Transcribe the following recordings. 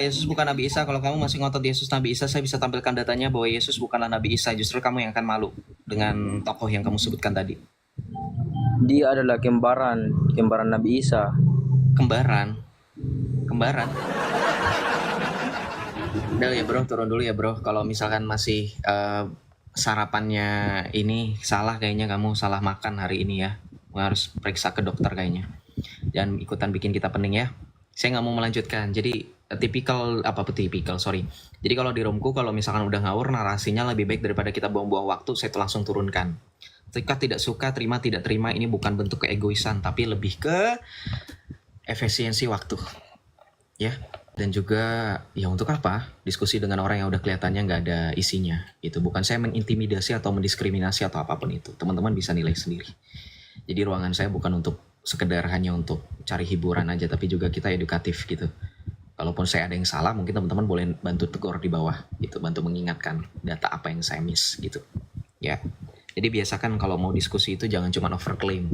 Yesus bukan Nabi Isa. Kalau kamu masih ngotot Yesus Nabi Isa, saya bisa tampilkan datanya bahwa Yesus bukanlah Nabi Isa. Justru kamu yang akan malu dengan tokoh yang kamu sebutkan tadi. Dia adalah kembaran Nabi Isa. Kembaran. Udah ya bro, turun dulu ya bro. Kalau misalkan masih sarapannya ini salah, kayaknya kamu salah makan hari ini ya. Harus periksa ke dokter kayaknya. Jangan ikutan bikin kita pening ya. Saya nggak mau melanjutkan. Jadi tipikal. Jadi kalau di roomku, kalau misalkan udah ngawur, narasinya lebih baik daripada kita buang-buang waktu. Saya tuh langsung turunkan. Ketika tidak suka, terima tidak terima, ini bukan bentuk keegoisan, tapi lebih ke efisiensi waktu. Ya. Dan juga ya untuk apa diskusi dengan orang yang udah kelihatannya nggak ada isinya. Itu bukan saya mengintimidasi atau mendiskriminasi atau apapun itu. Teman-teman bisa nilai sendiri. Jadi ruangan saya bukan untuk sekedar hanya untuk cari hiburan aja, tapi juga kita edukatif gitu. Kalaupun saya ada yang salah, mungkin teman-teman boleh bantu tegur di bawah gitu, bantu mengingatkan data apa yang saya miss gitu. Ya. Jadi biasakan kalau mau diskusi itu jangan cuma overclaim.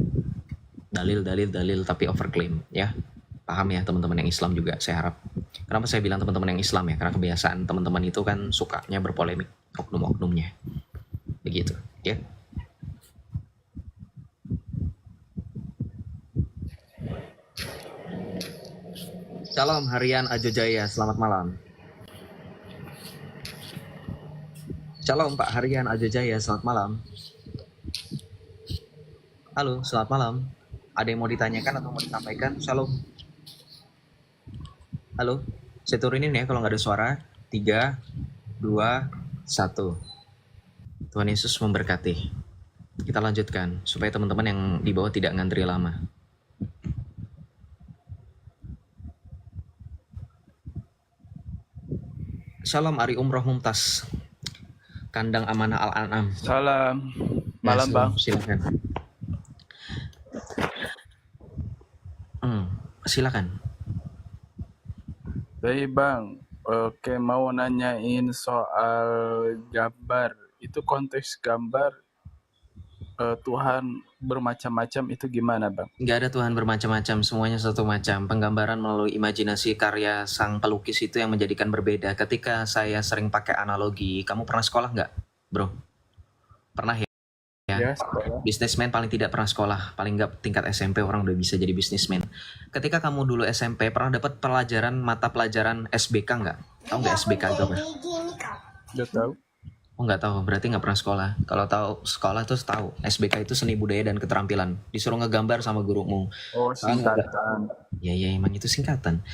Dalil tapi overclaim ya. Paham ya teman-teman yang Islam juga, saya harap. Kenapa saya bilang teman-teman yang Islam ya? Karena kebiasaan teman-teman itu kan sukanya berpolemik oknum-oknumnya. Begitu, ya. Salam harian Ajo Jaya, selamat malam. Shalom Pak Harian Ajo Jaya, selamat malam. Halo, selamat malam. Ada yang mau ditanyakan atau mau disampaikan? Shalom. Halo, saya turunin ya kalau nggak ada suara. 3, 2, 1. Tuhan Yesus memberkati. Kita lanjutkan supaya teman-teman yang di bawah tidak ngantri lama. Shalom Ari Umroh Mumtaz, Kandang Amanah Al-An'am. Salam. Malam Bang. Silakan. Silakan. Baik Bang. Oke, mau nanyain soal gambar. Itu konteks gambar Tuhan bermacam-macam itu gimana Bang? Nggak ada Tuhan bermacam-macam, semuanya satu macam. Penggambaran melalui imajinasi karya sang pelukis itu yang menjadikan berbeda. Ketika saya sering pakai analogi, kamu pernah sekolah nggak, bro? Pernah ya? Ya, sekolah. Businessman paling tidak pernah sekolah, paling nggak tingkat SMP orang udah bisa jadi businessman. Ketika kamu dulu SMP pernah dapat mata pelajaran SBK nggak? Tahu nggak SBK itu apa? Udah tahu. Oh nggak tahu, berarti nggak pernah sekolah. Kalau tahu sekolah tuh tahu. SBK itu seni budaya dan keterampilan. Disuruh ngegambar sama gurumu. Oh, singkatan. Ya emang itu singkatan.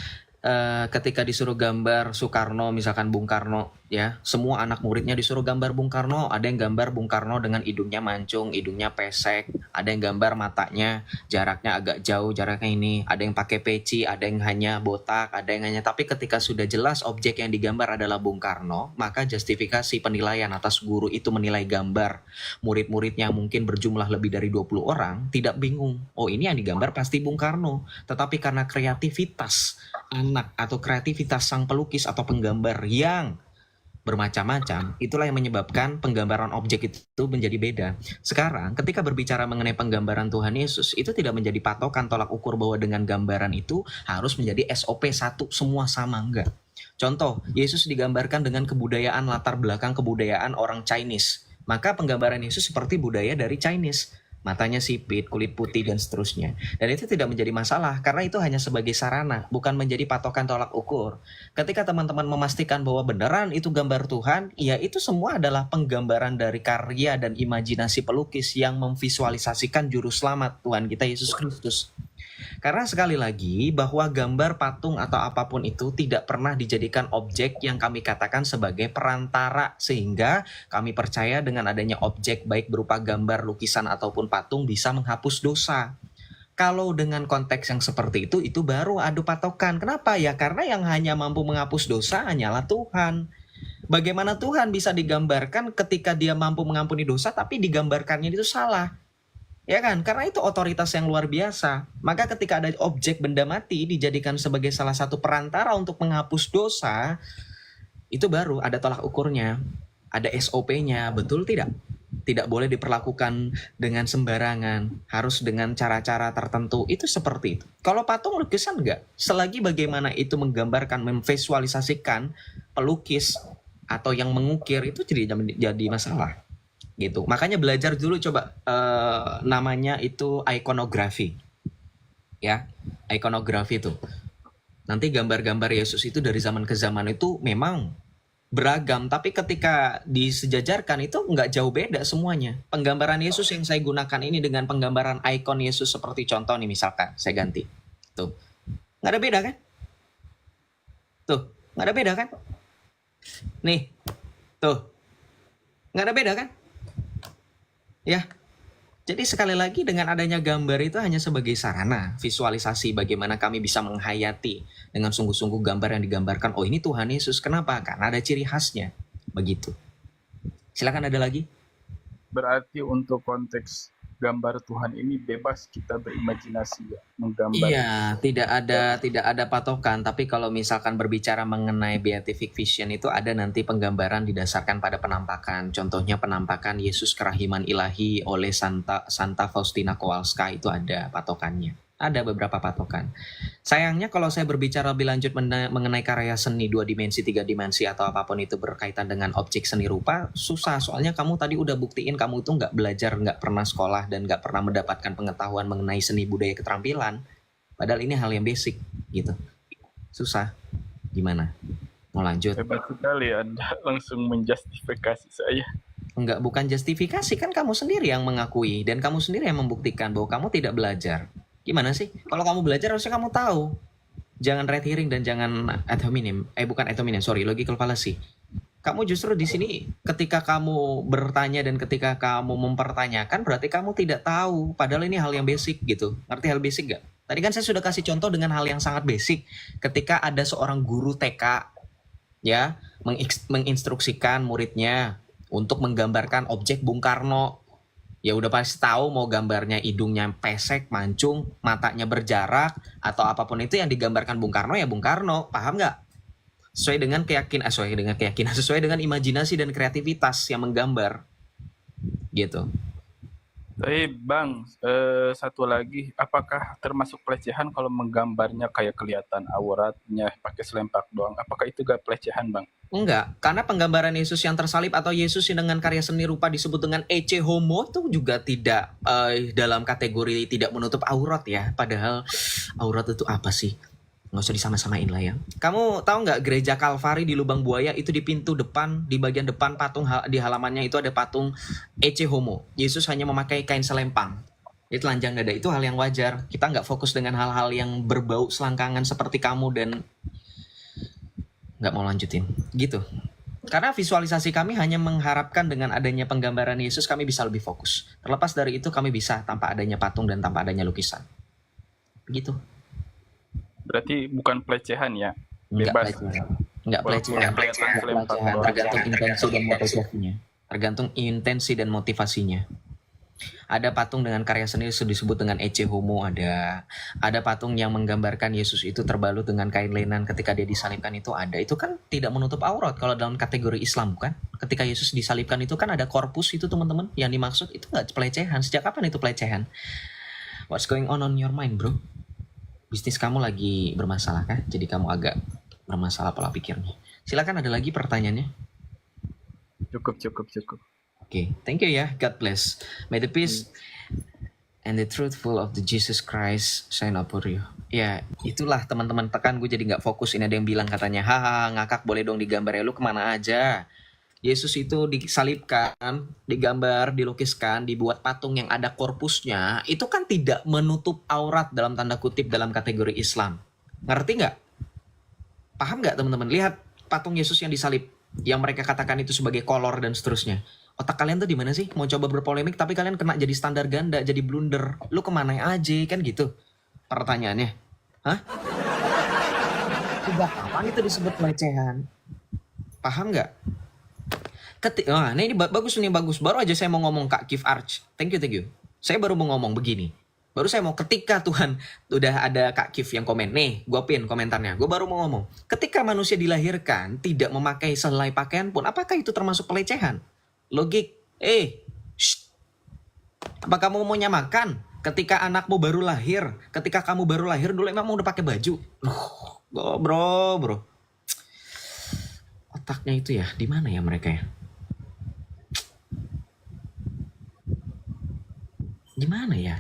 Ketika disuruh gambar Soekarno, misalkan Bung Karno, ya semua anak muridnya disuruh gambar Bung Karno. Ada yang gambar Bung Karno dengan hidungnya mancung, hidungnya pesek. Ada yang gambar matanya jaraknya agak jauh, jaraknya ini. Ada yang pakai peci, ada yang hanya botak, ada yang hanya. Tapi ketika sudah jelas objek yang digambar adalah Bung Karno, maka justifikasi penilaian atas guru itu menilai gambar murid-muridnya mungkin berjumlah lebih dari 20 orang, tidak bingung. Oh ini yang digambar pasti Bung Karno. Tetapi karena kreativitas anak atau kreativitas sang pelukis atau penggambar yang bermacam-macam, itulah yang menyebabkan penggambaran objek itu menjadi beda. Sekarang ketika berbicara mengenai penggambaran Tuhan Yesus, itu tidak menjadi patokan tolak ukur bahwa dengan gambaran itu harus menjadi SOP satu semua sama, enggak. Contoh, Yesus digambarkan dengan kebudayaan latar belakang kebudayaan orang Chinese, maka penggambaran Yesus seperti budaya dari Chinese. Matanya sipit, kulit putih, dan seterusnya. Dan itu tidak menjadi masalah, karena itu hanya sebagai sarana, bukan menjadi patokan tolak ukur. Ketika teman-teman memastikan bahwa beneran itu gambar Tuhan, ya itu semua adalah penggambaran dari karya dan imajinasi pelukis yang memvisualisasikan juru selamat Tuhan kita Yesus Kristus. Karena sekali lagi bahwa gambar patung atau apapun itu tidak pernah dijadikan objek yang kami katakan sebagai perantara, sehingga kami percaya dengan adanya objek baik berupa gambar, lukisan ataupun patung bisa menghapus dosa. Kalau dengan konteks yang seperti itu baru adu patokan. Kenapa? Ya karena yang hanya mampu menghapus dosa hanyalah Tuhan. Bagaimana Tuhan bisa digambarkan ketika dia mampu mengampuni dosa tapi digambarkannya itu salah? Ya kan, karena itu otoritas yang luar biasa. Maka ketika ada objek benda mati dijadikan sebagai salah satu perantara untuk menghapus dosa, itu baru ada tolak ukurnya, ada SOP-nya, betul tidak? Tidak boleh diperlakukan dengan sembarangan, harus dengan cara-cara tertentu. Itu seperti itu. Kalau patung lukisan enggak. Selagi bagaimana itu menggambarkan, memvisualisasikan pelukis atau yang mengukir itu jadi masalah. Gitu. Makanya belajar dulu coba namanya itu ikonografi. Ya, ikonografi itu. Nanti gambar-gambar Yesus itu dari zaman ke zaman itu memang beragam, tapi ketika disejajarkan itu nggak jauh beda semuanya. Penggambaran Yesus yang saya gunakan ini dengan penggambaran ikon Yesus seperti contoh nih, misalkan saya ganti. Tuh. Nggak ada beda kan? Tuh, nggak ada beda kan? Nih. Tuh. Nggak ada beda kan? Ya. Jadi sekali lagi dengan adanya gambar itu hanya sebagai sarana visualisasi bagaimana kami bisa menghayati dengan sungguh-sungguh gambar yang digambarkan. Oh, ini Tuhan Yesus. Kenapa? Karena ada ciri khasnya. Begitu. Silakan, ada lagi. Berarti untuk konteks gambar Tuhan ini bebas kita berimajinasi ya, menggambar. Iya, tidak ada patokan. Tapi kalau misalkan berbicara mengenai beatific vision itu ada nanti penggambaran didasarkan pada penampakan. Contohnya penampakan Yesus kerahiman ilahi oleh Santa Faustina Kowalska, itu ada patokannya. Ada beberapa patokan. Sayangnya kalau saya berbicara lebih lanjut mengenai karya seni 2 dimensi, 3 dimensi atau apapun itu berkaitan dengan objek seni rupa, susah. Soalnya kamu tadi udah buktiin kamu itu nggak belajar, nggak pernah sekolah, dan nggak pernah mendapatkan pengetahuan mengenai seni budaya keterampilan. Padahal ini hal yang basic gitu. Susah. Gimana? Mau lanjut? Hebat sekali Anda langsung menjustifikasi saya. Enggak, bukan justifikasi, kan kamu sendiri yang mengakui dan kamu sendiri yang membuktikan bahwa kamu tidak belajar. Gimana sih? Kalau kamu belajar harusnya kamu tahu. Jangan red herring dan jangan ad hominem. Bukan ad hominem, sorry, logical fallacy. Kamu justru di sini ketika kamu bertanya dan ketika kamu mempertanyakan berarti kamu tidak tahu. Padahal ini hal yang basic gitu. Ngerti hal basic gak? Tadi kan saya sudah kasih contoh dengan hal yang sangat basic. Ketika ada seorang guru TK ya menginstruksikan muridnya untuk menggambarkan objek Bung Karno. Ya udah pasti tahu mau gambarnya hidungnya pesek, mancung, matanya berjarak, atau apapun itu yang digambarkan Bung Karno ya Bung Karno. Paham nggak? Sesuai dengan keyakinan, sesuai dengan imajinasi dan kreativitas yang menggambar. Gitu. Tapi Bang, satu lagi, apakah termasuk pelecehan kalau menggambarnya kayak kelihatan auratnya pakai selempak doang? Apakah itu gak pelecehan Bang? Enggak, karena penggambaran Yesus yang tersalib atau Yesus yang dengan karya seni rupa disebut dengan ecce homo itu juga tidak dalam kategori tidak menutup aurat ya. Padahal aurat itu apa sih? Nggak usah disama-samain lah ya. Kamu tahu nggak gereja Kalvari di Lubang Buaya itu di pintu depan, di bagian depan patung di halamannya itu ada patung ecce homo. Yesus hanya memakai kain selempang. Itu telanjang dada, itu hal yang wajar. Kita nggak fokus dengan hal-hal yang berbau selangkangan seperti kamu dan nggak mau lanjutin gitu, karena visualisasi kami hanya mengharapkan dengan adanya penggambaran Yesus kami bisa lebih fokus. Terlepas dari itu kami bisa tanpa adanya patung dan tanpa adanya lukisan gitu. Berarti bukan pelecehan ya? Nggak Bebas. pelecehan. Tergantung intensi dan motivasinya. Tergantung intensi dan motivasinya. Ada patung dengan karya seni disebut dengan ecce homo, ada patung yang menggambarkan Yesus itu terbalut dengan kain lenan ketika dia disalibkan, itu ada. Itu kan tidak menutup aurat kalau dalam kategori Islam, kan? Ketika Yesus disalibkan itu kan ada korpus itu teman-teman, yang dimaksud itu nggak pelecehan. Sejak kapan itu pelecehan? What's going on your mind, bro? Bisnis kamu lagi bermasalah kah? Jadi kamu agak bermasalah pola pikirnya. Silakan, ada lagi pertanyaannya? Cukup. Oke, thank you ya. God bless. May the peace and the truthful of the Jesus Christ shine upon you. Ya, itulah teman-teman, tekan gue jadi nggak fokus. Ini ada yang bilang katanya, haha ngakak boleh dong digambar ya, lu kemana aja? Yesus itu disalibkan, digambar, dilukiskan, dibuat patung yang ada korpusnya, itu kan tidak menutup aurat dalam tanda kutip dalam kategori Islam. Ngerti nggak? Paham nggak teman-teman? Lihat patung Yesus yang disalib, yang mereka katakan itu sebagai kolor dan seterusnya. Otak kalian tuh di mana sih? Mau coba berpolemik tapi kalian kena jadi standar ganda, jadi blunder. Lu kemana aja, kan gitu pertanyaannya. Hah? Sejak kapan itu disebut pelecehan? Paham nggak? Ini bagus. Baru aja saya mau ngomong Kak Kif Arch. Thank you. Saya baru mau ngomong begini. Baru saya mau ketika Tuhan udah ada Kak Kif yang komen. Nih, gue pin komentarnya. Gue baru mau ngomong. Ketika manusia dilahirkan tidak memakai sehelai pakaian pun, apakah itu termasuk pelecehan? Logik. Apa kamu mau nyamakan ketika anakmu baru lahir, ketika kamu baru lahir dulu emang udah pakai baju? Bro. Otaknya itu ya, di mana ya mereka ya? Di mana ya?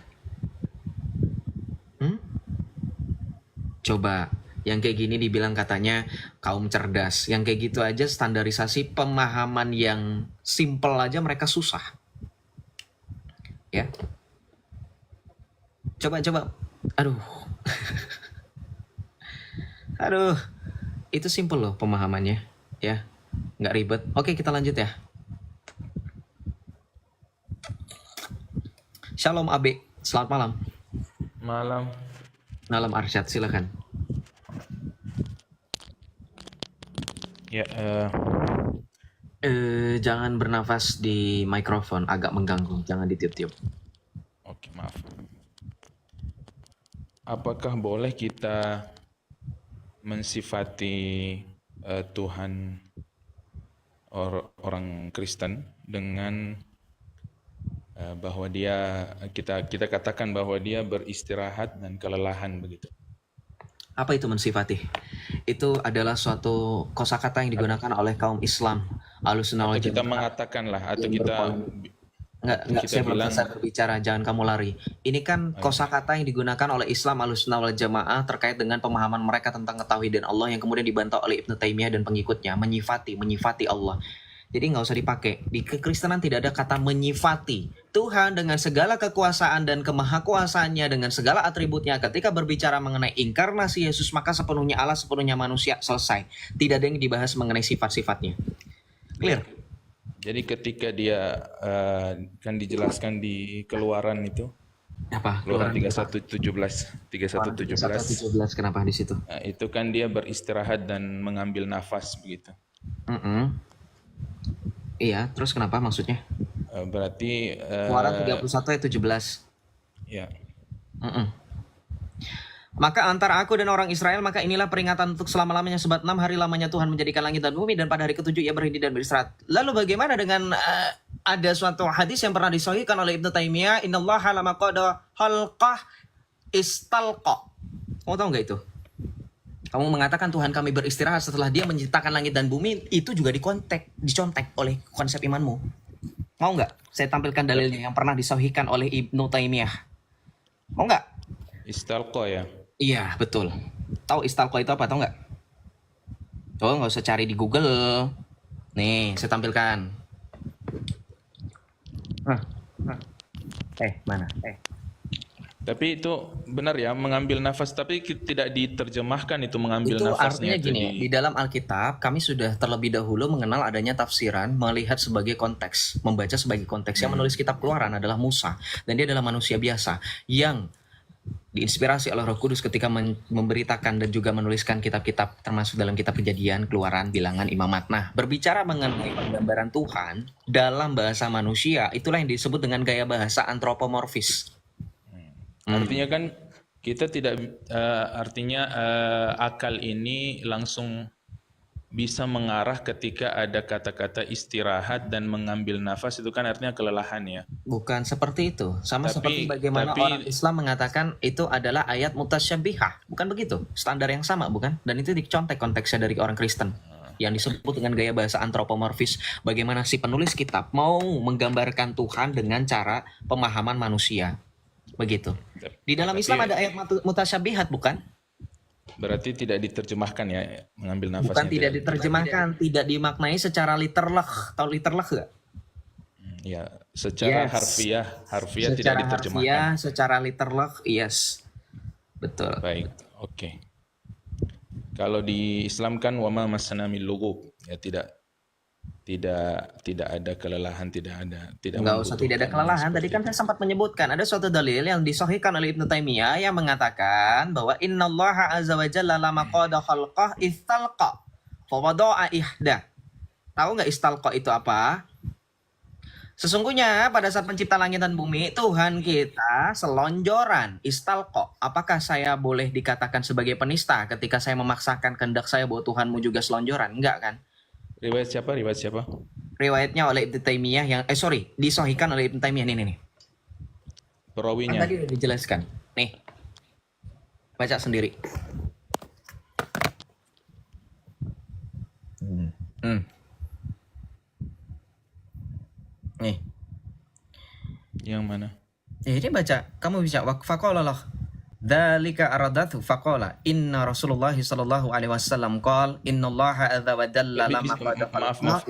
Coba yang kayak gini dibilang katanya kaum cerdas. Yang kayak gitu aja standarisasi pemahaman yang simple aja mereka susah. Ya. Coba. Aduh. Aduh. Itu simple loh pemahamannya. Ya. Nggak ribet. Oke, kita lanjut ya. Shalom Abe. Selamat malam. Malam. Malam Arsyad, silakan. Ya, Jangan bernafas di mikrofon, agak mengganggu. Jangan ditiup-tiup. oke, maaf. Apakah boleh kita mensifati Tuhan orang Kristen dengan bahwa kita katakan bahwa dia beristirahat dan kelelahan begitu? Apa itu mensifati? Itu adalah suatu kosakata yang digunakan oleh kaum Islam. Ahlussunnah wal Atau kita Jamaah. mengatakan lah, atau Yang kita Enggak, kita saya belum bilang selesai berbicara, jangan kamu lari. Ini kan kosakata yang digunakan oleh Islam Ahlussunnah wal Jamaah terkait dengan pemahaman mereka tentang ketauhidan Allah yang kemudian dibantah oleh Ibnu Taimiyah dan pengikutnya, menyifati Allah. Jadi nggak usah dipakai. Di kekristenan tidak ada kata menyifati. Tuhan dengan segala kekuasaan dan kemahakuasaannya, dengan segala atributnya, ketika berbicara mengenai inkarnasi Yesus, maka sepenuhnya Allah, sepenuhnya manusia, selesai. Tidak ada yang dibahas mengenai sifat-sifatnya. Clear? jadi ketika dia kan dijelaskan di Keluaran itu, Apa? Keluaran 31:17, 31:17, Kenapa di situ? nah, itu kan dia beristirahat dan mengambil nafas begitu. Iya, terus kenapa maksudnya? Berarti Keluaran 31 ayat 17. ya, Maka antara aku dan orang Israel, maka inilah peringatan untuk selama-lamanya, sebab 6 hari lamanya Tuhan menjadikan langit dan bumi, dan pada hari ketujuh ia berhenti dan beristirahat. Lalu bagaimana dengan ada suatu hadis yang pernah disahihkan oleh Ibnu Taimiyah, innallaha lama qada khalqah istalqa. Kamu tahu nggak itu? Kamu mengatakan Tuhan kami beristirahat setelah dia menciptakan langit dan bumi, itu juga dicontek oleh konsep imanmu. Mau nggak? Saya tampilkan dalilnya yang pernah disahihkan oleh Ibnu Taimiyah. Mau nggak? istalqa ya. Iya, betul. Tahu istalqa itu apa? Tahu nggak? Oh, nggak usah cari di Google. Nih, saya tampilkan. Mana? Tapi itu benar ya, mengambil nafas, tapi tidak diterjemahkan itu mengambil Itu nafasnya artinya itu gini, di dalam Alkitab kami sudah terlebih dahulu mengenal adanya tafsiran, melihat sebagai konteks, membaca sebagai konteks. Yang menulis kitab Keluaran adalah Musa, dan dia adalah manusia biasa yang diinspirasi oleh Roh Kudus ketika memberitakan dan juga menuliskan kitab-kitab, termasuk dalam kitab Kejadian, Keluaran, Bilangan, Imamat. Nah, berbicara mengenai penggambaran Tuhan dalam bahasa manusia, itulah yang disebut dengan gaya bahasa antropomorfis. Artinya kan kita tidak akal ini langsung bisa mengarah ketika ada kata-kata istirahat dan mengambil nafas, itu kan artinya kelelahan ya. Bukan seperti itu. Sama seperti bagaimana tapi- orang Islam mengatakan itu adalah ayat mutasyabihah. Bukan begitu. Standar yang sama, bukan? Dan itu dicontek konteksnya dari orang Kristen. Yang disebut dengan gaya bahasa antropomorfis. Bagaimana si penulis kitab mau menggambarkan Tuhan dengan cara pemahaman manusia. Begitu. Di dalam Tapi- Islam ada ayat mutasyabihat, bukan? Berarti tidak diterjemahkan ya, mengambil nafasnya. Bukan tidak diterjemahkan, tidak dimaknai secara literleh. Tahu literleh nggak? Ya, secara Yes. harfiah tidak Secara diterjemahkan. harfiah, secara literleh, yes. Betul. Baik, oke. Kalau di Islam kan wama masana min lughub, ya tidak ada kelelahan, tidak Nggak usah tidak ada membutuhkan kelelahan. Tadi seperti kan itu. saya sempat menyebutkan ada suatu dalil yang disahihkan oleh Ibnu Taimiyah yang mengatakan bahwa innallaha azza wa jalla lama qada khalqah istalqa fa wada'a ihda. Tahu nggak istalqa itu apa? Sesungguhnya pada saat pencipta langit dan bumi, Tuhan kita selonjoran. Istalqa. Apakah saya boleh dikatakan sebagai penista ketika saya memaksakan kehendak saya bahwa Tuhanmu juga selonjoran? Enggak kan? Riwayat siapa? Riwayatnya oleh Ibnu Taimiyah yang disahihkan oleh Ibnu Taimiyah nih. Kan perawinya. tadi udah dijelaskan. Nih, baca sendiri. Hmm. Nih, Yang mana? ini baca. Kamu bisa faqala lah. Dzalika aradathu faqala inna Rasulullah sallallahu alaihi wasallam qala innallaha azza wa jalla lamma qad Maaf.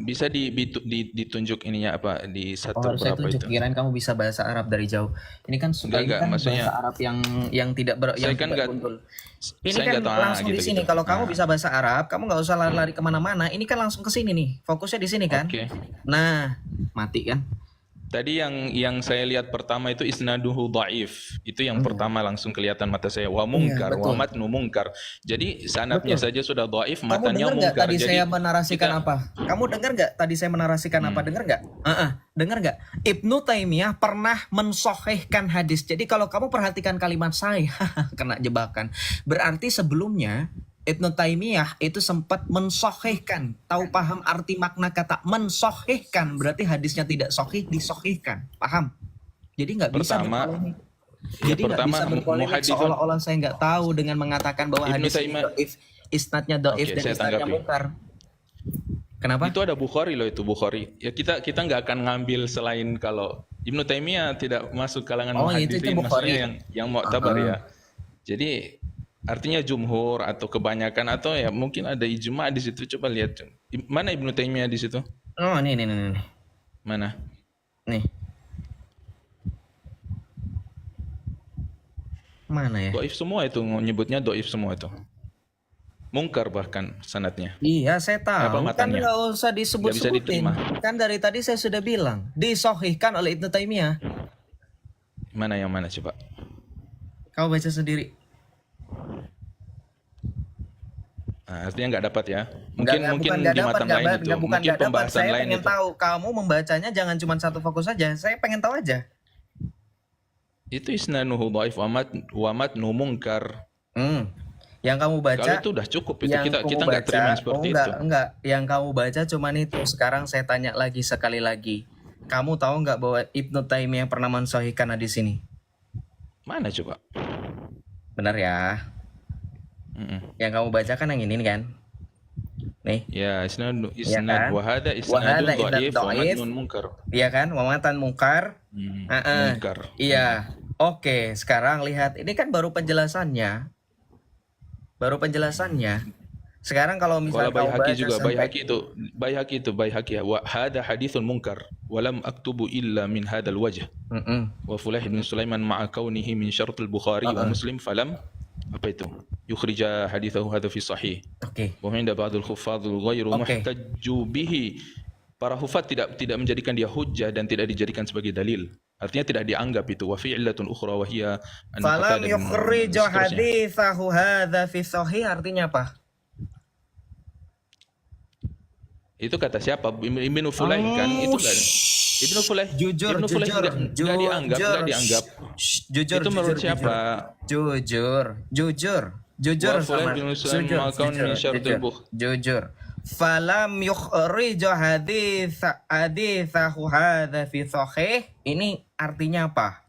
Bisa ditunjuk ininya apa di Oh, satu harus saya berapa tunjuk. itu? Kirain kamu bisa bahasa Arab dari jauh. Ini kan Enggak, maksudnya bahasa Arab yang tidak saya kan nggak gundul. Ini saya kan nggak tahu langsung di sini. gitu. Kalau kamu bisa bahasa Arab, kamu nggak usah lari-lari kemana-mana. Ini kan langsung ke sini nih. Fokusnya di sini kan. Oke. Nah, mati kan? Tadi yang saya lihat pertama itu isnaduhu dhaif. Itu yang pertama langsung kelihatan mata saya. Wa munkar, betul. wa matnu munkar. Jadi sanadnya saja sudah dhaif, Kamu matanya dengar nggak munkar. tadi Jadi saya menarasikan kita- apa? Kamu dengar nggak tadi saya menarasikan apa? Dengar nggak? Dengar nggak? Ibnu Taimiyah pernah mensohihkan hadis. Jadi kalau kamu perhatikan kalimat saya, kena jebakan. Berarti sebelumnya Ibnu Taimiyah itu sempat mensohihkan. Tahu paham arti makna kata mensohihkan? Berarti hadisnya tidak sohih, disohihkan. Paham? Jadi nggak bisa Pertama, berpolemik. ya, Jadi nggak pertama, bisa berpolemik muhadithun- seolah-olah saya nggak tahu dengan mengatakan bahwa Ibnu hadis ini Taimiyah- doif, isnadnya doif Oke, dan saya isnadnya tanggapi. mungkar. Kenapa? Itu ada Bukhari loh, itu Bukhari. Ya kita nggak akan ngambil selain kalau Ibnu Taimiyah tidak masuk kalangan Oh, itu muhaditsin, Bukhari. maksudnya yang mu'tabar ya. Jadi artinya jumhur atau kebanyakan atau ya mungkin ada ijma di situ. Coba lihat mana Ibnu Taimiyah di situ. Oh, nih. Mana? Nih. Mana ya? Doif semua itu, nyebutnya doif semua itu. Mungkar bahkan sanatnya. Iya, saya Apa tahu. Kan matanya? nggak usah Nggak bisa disebut-sebutin. diterima. Kan dari tadi saya sudah bilang, disohihkan oleh Ibnu Taimiyah. Mana yang mana coba? Kau baca sendiri. Nah, artinya nggak dapat ya. Mungkin Mungkin nggak di dapat, matan lain itu. bukan Mungkin nggak dapat. pembahasan Saya lain pengen itu. tahu. Kamu membacanya jangan cuma satu fokus saja. Saya pengen tahu aja. Itu isnanuhu dhaif wa matnu munkar. Yang kamu baca. Kalau itu udah cukup itu yang kita kamu nggak terima yang seperti itu. Enggak. Yang kamu baca cuman itu. Sekarang saya tanya lagi sekali lagi. Kamu tahu nggak bahwa Ibnu Taimiyah pernah mensahihkan hadis ini? Mana coba? Benar ya? Yang kamu baca kan yang ini kan? Nih, Ya isnad kan? wa hadha Wa hadha isnadun isnad dhaif wa dhaif. matnun munkar. iya kan? Wamatan mungkar. Munkar. Iya. Oke, sekarang lihat. Ini kan baru penjelasannya. Sekarang kalau Wala misalnya kamu Baihaqi baca juga, sampai- Baihaqi wa hadha hadithun munkar wa lam aktubu illa min hadzal wajh wa Fulah bin Sulaiman ma'a kaunihi min syart al-Bukhari wa Muslim falam apa itu yukhrija hadithahu hadha fi sahih Oke. wa inda ba'd al-huffaz ghairu Oke. muhtajju bihi. Para hufaz tidak menjadikan dia hujjah dan tidak dijadikan sebagai dalil. Artinya tidak dianggap itu. Wa fi'latun ukhra wa hiya an Falam Qatadah bin- yukhriju seterusnya. haditsahu hadza fi sahih artinya apa? Itu kata siapa? Ibnu Fulah kan itu kan. Ibnu Fulah. Jujur, Ibnu Fulah jujur, nggak dianggap. Jujur, Itu menurut siapa? Jujur Wa Fulah sama bin Sulaiman ma'akaun min syartil Bukhari. jujur. Falam yukhriju haditsahu hadza fi sahih. Ini artinya apa?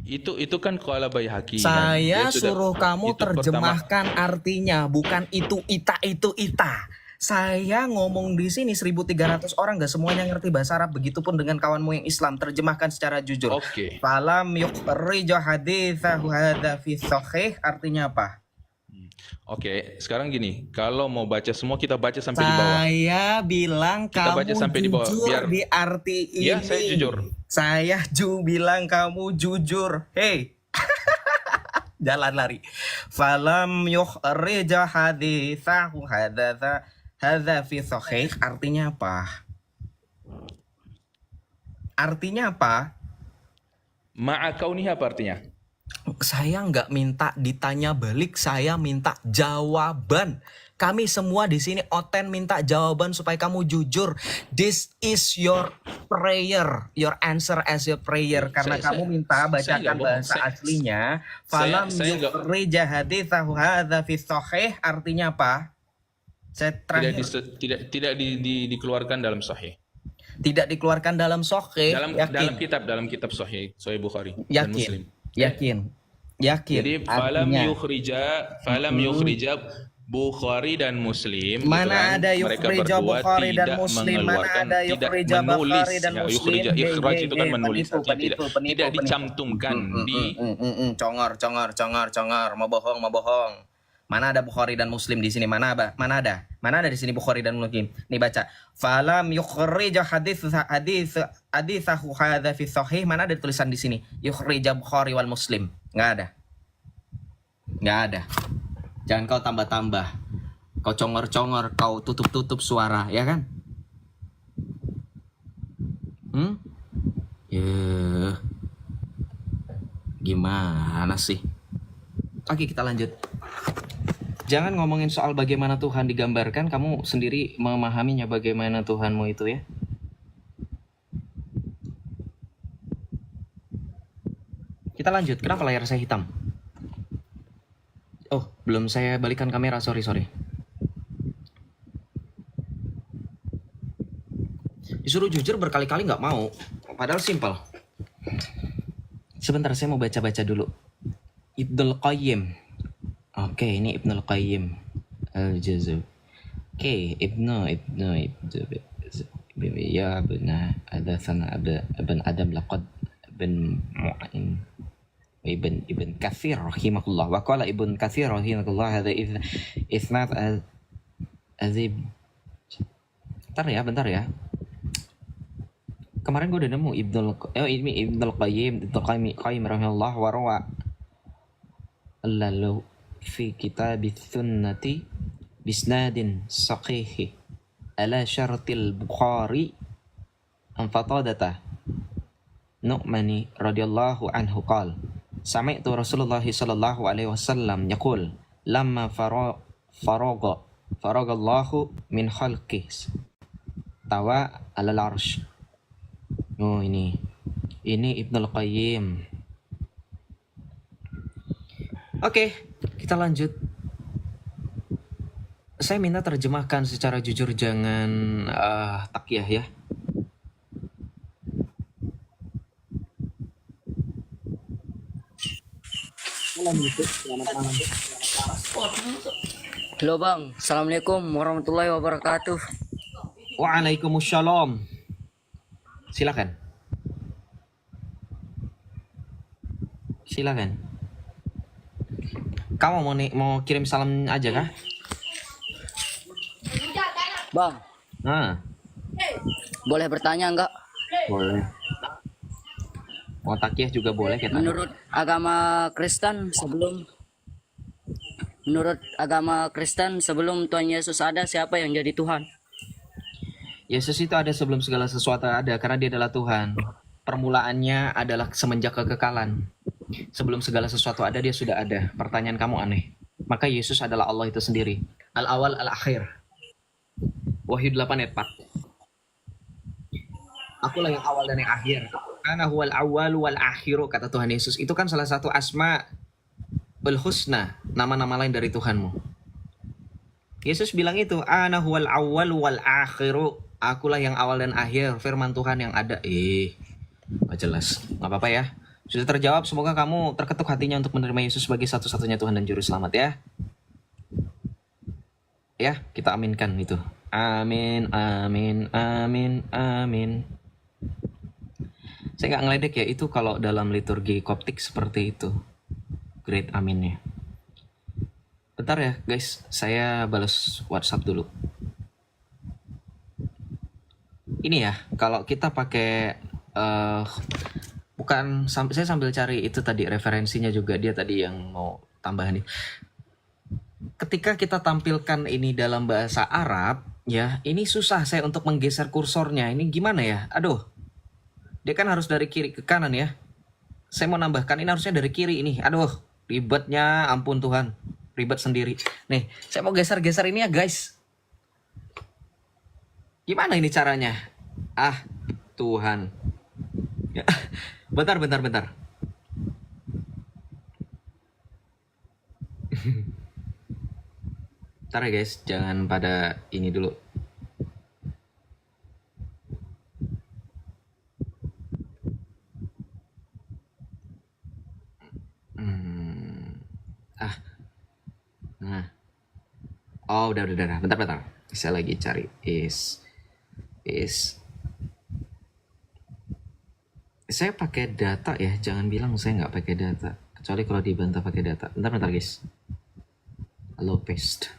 Itu kan qala Baihaqi. Saya Dia sudah- suruh kamu itu pertama. terjemahkan artinya, bukan itu ita. Saya ngomong di sini 1.300 orang, gak semuanya ngerti bahasa Arab. Begitupun dengan kawanmu yang Islam, terjemahkan secara jujur. Oke. Falam yukhriju haditsahu hadza fi sahih artinya apa? Oke, sekarang gini, kalau mau baca semua kita baca sampai di bawah. Saya bilang Kita kamu baca sampai di bawah, jujur biar- di arti ini. Iya, saya jujur. Saya bilang kamu jujur. Hei. Jalan lari. Falam yukhrija haditsahu hadza fi sahih artinya apa? Artinya apa? Ma'a kaunihi apa artinya? Saya nggak minta ditanya balik, saya minta jawaban. Kami semua di sini oten minta jawaban supaya kamu jujur. This is your prayer, your answer as your prayer. Karena Saya- kamu minta saya bacakan nggak bohong. bahasa aslinya. saya Falam nggak- yukhrija haditsahu hadza fi sahih artinya apa? Saya Tidak terakhir. dikeluarkan dalam sahih. Tidak dikeluarkan dalam Sahih. dalam kitab Sahih Bukhari dan Muslim. Yakin. Jadi falam Artinya, yukhrija Bukhari dan Muslim gitu mana kan, ada mereka yukhrija berdua Bukhari dan tidak Muslim, mana mengeluarkan, ada tidak yukhrija menulis Bukhari dan ya, Muslim. yukhrija ikhraj itu kan menulis, artinya Penipu. tidak dicantumkan di Congor, mau bohong. Mana ada Bukhari dan Muslim di sini? Mana ada di sini Bukhari dan Muslim? Nih baca. Falam yukhrija haditsahu hadza fi sahih. Mana ada tulisan di sini? Yukhrija Bukhari wal Muslim. Enggak ada. Jangan kau tambah-tambah. Kau congor-congor, kau tutup-tutup suara, ya kan? Ya. Gimana sih? Oke, kita lanjut. Jangan ngomongin soal bagaimana Tuhan digambarkan, kamu sendiri memahaminya bagaimana Tuhanmu itu ya. Kita lanjut. Kenapa layar saya hitam? Oh, belum saya balikan kamera, sorry. Disuruh jujur berkali-kali nggak mau, padahal simpel. Sebentar, saya mau baca-baca dulu. Ibnul Qayyim. Oke, ini Ibnul Qayyim Al-Jazab. Oke, Ibnu ya benar ada sana Ibn Adam laqad bin Mu'in Ibn Katsir rahimahullah wa qala Ibn Katsir rahimahullah hadza isnad azib. Bentar ya. Kemarin gue udah nemu Ibnul Qayyim rahimahullah wa rawa lalu fi kitab sunnati bisnadin sahih ala syartil Bukhari an Fatadata Nu'mani radhiyallahu anhu qala sami'tu Rasulullah sallallahu alaihi wasallam yaqul lamma faragallahu min khalqih tawa alal arsh. Oh, ini Ibnul Qayyim. Oke, kita lanjut. Saya minta terjemahkan secara jujur, jangan takyah ya. Halo Bang, Assalamualaikum warahmatullahi wabarakatuh. Waalaikumsalam. Silakan. Kamu mau kirim salam aja kah? Bang, boleh bertanya enggak? Boleh. Mau takyah juga boleh kita. Menurut agama Kristen sebelum Tuhan Yesus ada, siapa yang jadi Tuhan? Yesus itu ada sebelum segala sesuatu ada, karena dia adalah Tuhan. Permulaannya adalah semenjak kekekalan. Sebelum segala sesuatu ada, dia sudah ada. Pertanyaan kamu aneh. Maka Yesus adalah Allah itu sendiri. Al-awal al-akhir. Wahyu 8 ayat 4. Akulah yang awal dan yang akhir. Ana huwal awwal wal akhiru, kata Tuhan Yesus. Itu kan salah satu asma ul husna, nama-nama lain dari Tuhanmu. Yesus bilang itu, ana huwal awwal wal akhiru. Akulah yang awal dan akhir, firman Tuhan yang ada. Gak jelas. Gak apa-apa ya. Sudah terjawab, semoga kamu terketuk hatinya untuk menerima Yesus sebagai satu-satunya Tuhan dan Juru Selamat ya. Ya, kita aminkan itu. Amin. Saya nggak ngeledek ya, itu kalau dalam liturgi koptik seperti itu. Great aminnya. Bentar ya guys, saya balas WhatsApp dulu. Ini ya, kalau kita pakai saya sambil cari itu tadi referensinya juga, dia tadi yang mau tambahan nih. Ketika kita tampilkan ini dalam bahasa Arab, ya ini susah saya untuk menggeser kursornya. Ini gimana ya? Aduh, dia kan harus dari kiri ke kanan ya. Saya mau nambahkan ini harusnya dari kiri ini. Aduh, ribetnya ampun Tuhan, ribet sendiri. Nih, saya mau geser-geser ini ya guys. Gimana ini caranya? Ah, Tuhan. Ya. Bentar. Bentar ya guys, jangan pada ini dulu. Oh, udah. Bentar. Saya lagi cari is. Saya pakai data ya, jangan bilang saya nggak pakai data. Kecuali kalau dibantah pakai data. Bentar guys. Halo paste.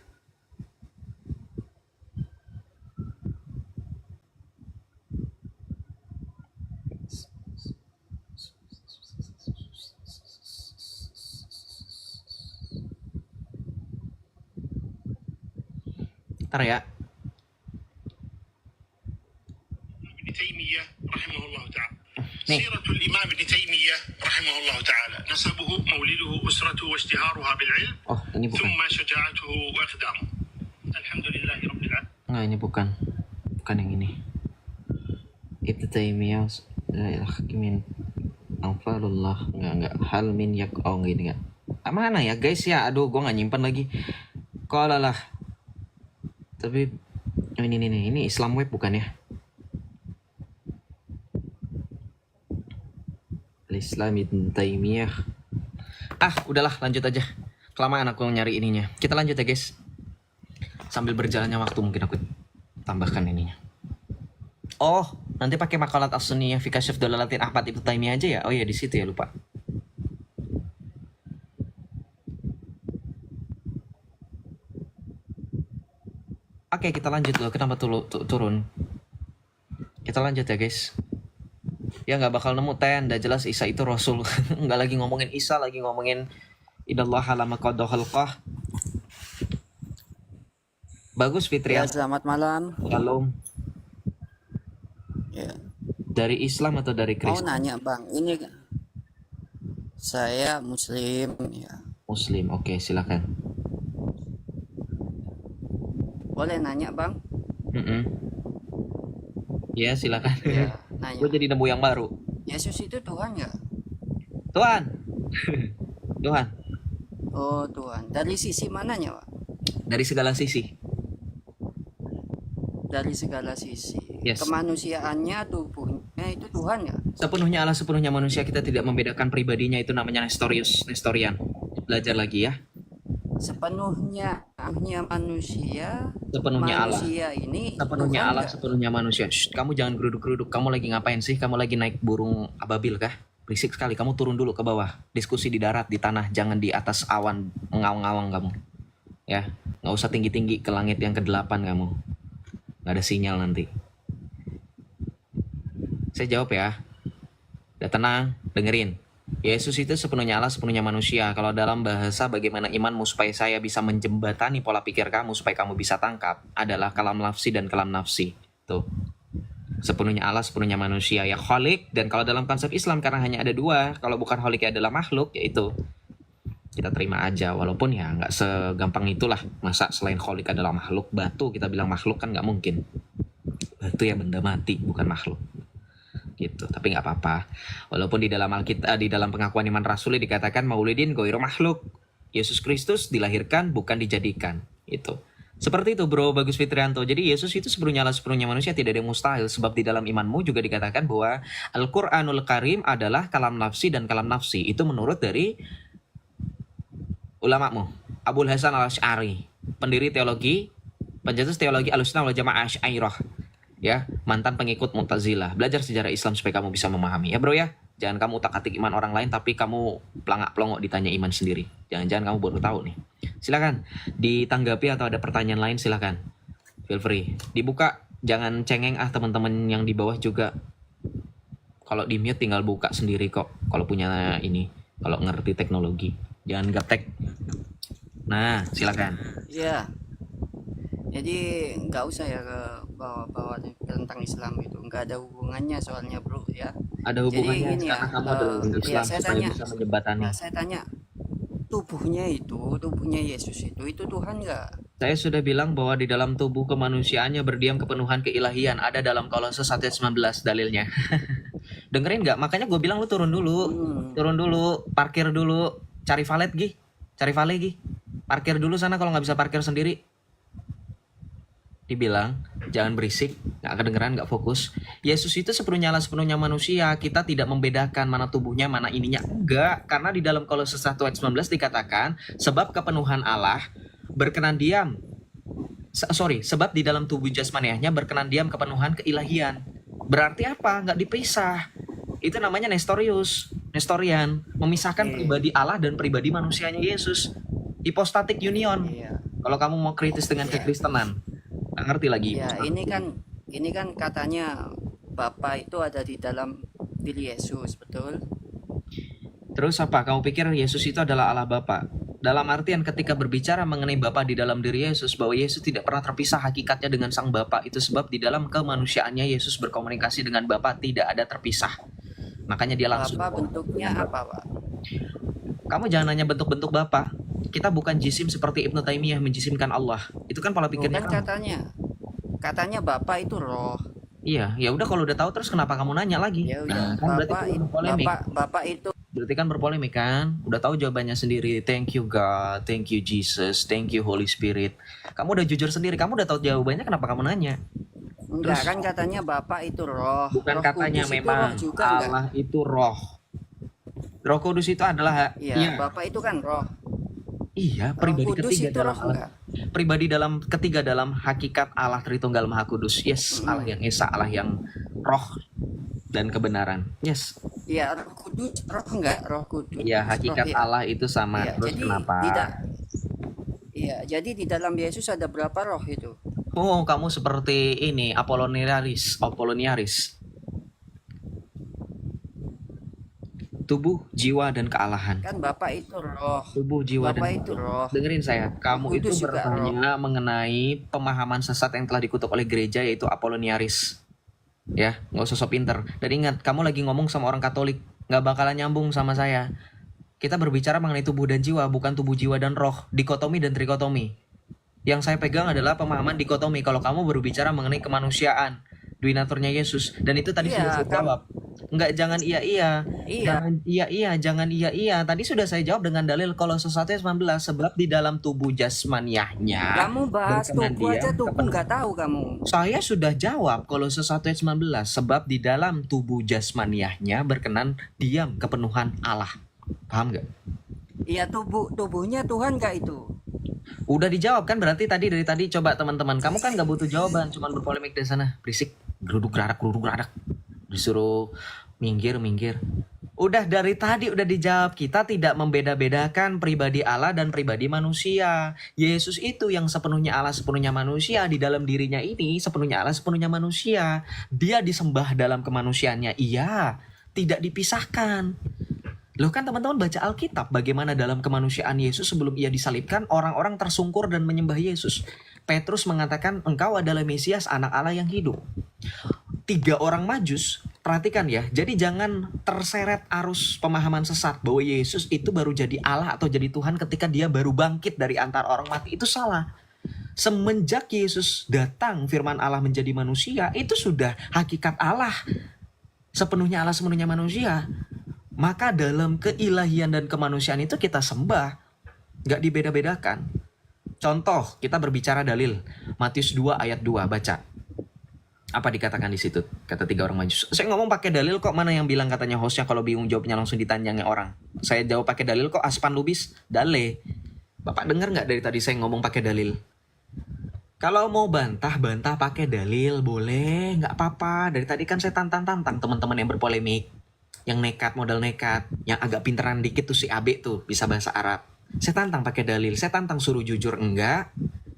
Ntar ya. ابن تيمية رحمه الله تعالى نعم. سيرة الإمام ابن تيمية رحمه الله تعالى نسبه مولده أسرته واشتهارها بالعلم Oh, ini bukan. ثم شجاعته وإقدامه الحمد لله رب العالمين. Nggak, ini bukan yang ini. Ibnu Taimiyah hakimin anfalullah nggak hal min yak nggak. Mana ya guys ya? Aduh, gua nggak nyimpan lagi. Kalau lah. Tapi ini Islam Web bukan ya? Islam Ibnu Taimiyah. Udahlah, lanjut aja. Kelamaan aku nyari ininya. Kita lanjut ya guys. Sambil berjalannya waktu mungkin aku tambahkan ininya. Oh, nanti pakai makalat as-sunniyah fi kasyf dalalatin Ahmad Ibnu Taimiyah aja ya. Oh iya, di situ ya, lupa. Oke, kita lanjut loh. Kenapa turun? Kita lanjut ya guys. Ya nggak bakal nemu udah jelas Isa itu Rasul. Nggak lagi ngomongin Isa, lagi ngomongin Idallaha lama qadha khalqah. Bagus Fitri. Ya, selamat malam. Shalom. Ya. Dari Islam atau dari Mau Kristen? nanya bang, ini saya Muslim ya. Muslim. Oke, silakan. Boleh nanya bang? Ya, silakan. Ya, nanya. Gue jadi nemu yang baru. Yesus itu Tuhan nggak? Tuhan. Tuhan. Oh Tuhan. Dari sisi mananya pak? Dari segala sisi. Dari segala sisi. Yes. Kemanusiaannya, tubuhnya itu Tuhan nggak? Sepenuhnya Allah, sepenuhnya manusia. Kita tidak membedakan pribadinya. Itu namanya Nestorian. Belajar lagi ya. Sepenuhnya hanya manusia. Sepenuhnya Allah. Manusia ini Sepenuhnya Tuhan Allah, nggak? sepenuhnya manusia. Shh, kamu jangan geruduk-geruduk. Kamu lagi ngapain sih? Kamu lagi naik burung ababil kah? Berisik sekali. Kamu turun dulu ke bawah. Diskusi di darat, di tanah. Jangan di atas awan mengawang-awang kamu. Ya, nggak usah tinggi-tinggi ke langit yang ke-8 kamu. Nggak ada sinyal nanti. Saya jawab ya. Udah tenang, dengerin. Yesus itu sepenuhnya Allah, sepenuhnya manusia. Kalau dalam bahasa bagaimana imanmu supaya saya bisa menjembatani pola pikir kamu supaya kamu bisa tangkap adalah kalam lafsi dan kalam nafsi. Tuh. Sepenuhnya Allah, sepenuhnya manusia. Ya kholik, dan kalau dalam konsep Islam karena hanya ada dua, kalau bukan kholiknya adalah makhluk, yaitu kita terima aja. Walaupun ya nggak segampang itulah. Masa selain kholik adalah makhluk, batu kita bilang makhluk kan nggak mungkin. Batu ya benda mati, bukan makhluk. Gitu, tapi nggak apa-apa. Walaupun di dalam Alkitab, di dalam pengakuan iman Rasul dikatakan maulidin goiro makhluk, Yesus Kristus dilahirkan bukan dijadikan. Itu seperti itu bro Bagus Fitrianto. Jadi Yesus itu sepenuhnya Allah, sepenuhnya manusia, tidak ada yang mustahil. Sebab di dalam imanmu juga dikatakan bahwa Al-Quranul Karim adalah kalam nafsi dan kalam nafsi. Itu menurut dari ulamamu Abul Hasan Al-Asy'ari, pendiri teologi, pencetus teologi Ahlussunnah wal Jamaah Asy'ariyah. Ya, mantan pengikut Mu'tazilah. Belajar sejarah Islam supaya kamu bisa memahami. Ya bro ya, jangan kamu utak-atik iman orang lain tapi kamu pelangak-pelongok ditanya iman sendiri. Jangan-jangan kamu baru tahu nih. Silakan ditanggapi atau ada pertanyaan lain silakan. Feel free. Dibuka, jangan cengeng teman-teman yang di bawah juga. Kalau di mute tinggal buka sendiri kok. Kalau punya ini, kalau ngerti teknologi. Jangan gaptek. Nah, silakan. Ya. Jadi nggak usah ya ke bawa-bawa tentang Islam itu, nggak ada hubungannya soalnya bro ya. Ada hubungannya Jadi gini karena ya, kamu adalah Islam ya, saya supaya tanya. bisa menjembatani. Nah, saya tanya, tubuhnya Yesus itu Tuhan nggak? Saya sudah bilang bahwa di dalam tubuh kemanusiaannya berdiam kepenuhan keilahian. Ada dalam Kolose 1 ayat 19 dalilnya. Dengerin nggak? Makanya gue bilang lu turun dulu, parkir dulu, cari valet Gi, parkir dulu sana kalau nggak bisa parkir sendiri. Dibilang jangan berisik, nggak kedengeran, nggak fokus. Yesus itu sepenuhnya Allah, sepenuhnya manusia. Kita tidak membedakan mana tubuhnya, mana ininya. Enggak, karena di dalam Kolose 1 ayat 19 dikatakan sebab kepenuhan Allah berkenan diam sebab di dalam tubuh jasmaniahnya berkenan diam kepenuhan keilahian. Berarti apa? Nggak dipisah. Itu namanya Nestorian, memisahkan pribadi Allah dan pribadi manusianya Yesus. Hypostatic union. Iya. Kalau kamu mau kritis dengan Iya. kekristenan, nggak ngerti lagi. Ya, ini kan katanya Bapa itu ada di dalam diri Yesus, betul? Terus apa? Kamu pikir Yesus itu adalah Allah Bapa? Dalam artian ketika berbicara mengenai Bapa di dalam diri Yesus, bahwa Yesus tidak pernah terpisah hakikatnya dengan Sang Bapa. Itu sebab di dalam kemanusiaannya Yesus berkomunikasi dengan Bapa tidak ada terpisah. Makanya dia langsung. Bapa bentuknya apa, Pak? Kamu jangan nanya bentuk-bentuk Bapa. Kita bukan jisim seperti Ibnu Taimiyah menjisimkan Allah. Itu kan pola pikirnya Bukan kamu. katanya Bapa itu roh. Iya, ya udah kalau udah tahu terus kenapa kamu nanya lagi? Ya udah, Kan berarti itu berpolemik. Bapa itu Berarti kan berpolemik kan? Udah tahu jawabannya sendiri. Thank you God, thank you Jesus, thank you Holy Spirit. Kamu udah jujur sendiri, kamu udah tahu jawabannya, kenapa kamu nanya? enggak kan katanya Bapa itu roh. Bukan Roh katanya Kudus itu memang roh juga enggak? Allah itu roh. Roh Kudus itu adalah Iya, Bapa itu kan roh. Iya, Roh pribadi Kudus ketiga itu dalam roh Allah. enggak? Pribadi ketiga dalam hakikat Allah Tritunggal Maha Kudus. Yes, Allah yang Esa, Allah yang roh dan kebenaran. Yes. Iya, Roh Kudus roh enggak? Roh Kudus. Ya, hakikat Roh, iya. Allah itu sama. Iya, Terus jadi kenapa? Iya, jadi di dalam Yesus ada berapa roh itu? Oh, kamu seperti ini, Apolloniaris. Tubuh, jiwa, dan kealahan. Kan Bapa itu roh. Tubuh, jiwa, Bapa dan itu roh. dengerin saya, kamu itu Kudus juga bertanya mengenai pemahaman sesat yang telah dikutuk oleh gereja, yaitu Apolloniaris. Ya, nggak usah sok pinter. Dan ingat, kamu lagi ngomong sama orang Katolik, nggak bakalan nyambung sama saya. Kita berbicara mengenai tubuh dan jiwa, bukan tubuh, jiwa, dan roh, dikotomi dan trikotomi. Yang saya pegang adalah pemahaman dikotomi. Kalau kamu berbicara mengenai kemanusiaan, duinaturnya Yesus, dan itu tadi Iya, sudah saya jawab. Enggak, jangan iya. Iya. Jangan iya. Tadi sudah saya jawab dengan dalil Kolose 1 ayat 19, sebab di dalam tubuh jasmaniahnya. Kamu bahas berkenan tubuh aja diam tubuh kepenuhan. nggak tahu kamu. Saya sudah jawab Kolose 1 ayat 19, sebab di dalam tubuh jasmaniahnya berkenan diam kepenuhan Allah. Paham nggak? Iya, tubuhnya Tuhan nggak itu? Udah dijawab kan, berarti dari tadi coba teman-teman, kamu kan nggak butuh jawaban, cuman berpolemik di sana, berisik, geruduk geradak, disuruh minggir. Udah dari tadi udah dijawab, kita tidak membeda-bedakan pribadi Allah dan pribadi manusia. Yesus itu yang sepenuhnya Allah sepenuhnya manusia, di dalam dirinya ini sepenuhnya Allah sepenuhnya manusia. Dia disembah dalam kemanusiaannya, iya, tidak dipisahkan. Loh kan teman-teman baca Alkitab bagaimana dalam kemanusiaan Yesus sebelum ia disalibkan orang-orang tersungkur dan menyembah Yesus. Petrus mengatakan engkau adalah Mesias anak Allah yang hidup. 3 orang Majus, perhatikan ya, jadi jangan terseret arus pemahaman sesat bahwa Yesus itu baru jadi Allah atau jadi Tuhan ketika dia baru bangkit dari antara orang mati. Itu salah. Semenjak Yesus datang firman Allah menjadi manusia, itu sudah hakikat Allah. Sepenuhnya Allah sepenuhnya manusia. Maka dalam keilahian dan kemanusiaan itu kita sembah. Gak dibeda-bedakan. Contoh, kita berbicara dalil. Matius 2 ayat 2, baca. Apa dikatakan di situ? Kata 3 orang Majus. Saya ngomong pakai dalil kok, mana yang bilang katanya hostnya kalau bingung jawabnya langsung ditanyangi orang. Saya jawab pakai dalil kok, aspan lubis, dale. Bapak dengar gak dari tadi saya ngomong pakai dalil? Kalau mau bantah pakai dalil, boleh, gak apa-apa. Dari tadi kan saya tantang teman-teman yang berpolemik. Yang nekat, modal nekat, yang agak pinteran dikit tuh si Abe tuh, bisa bahasa Arab. Saya tantang pakai dalil, saya tantang suruh jujur, enggak.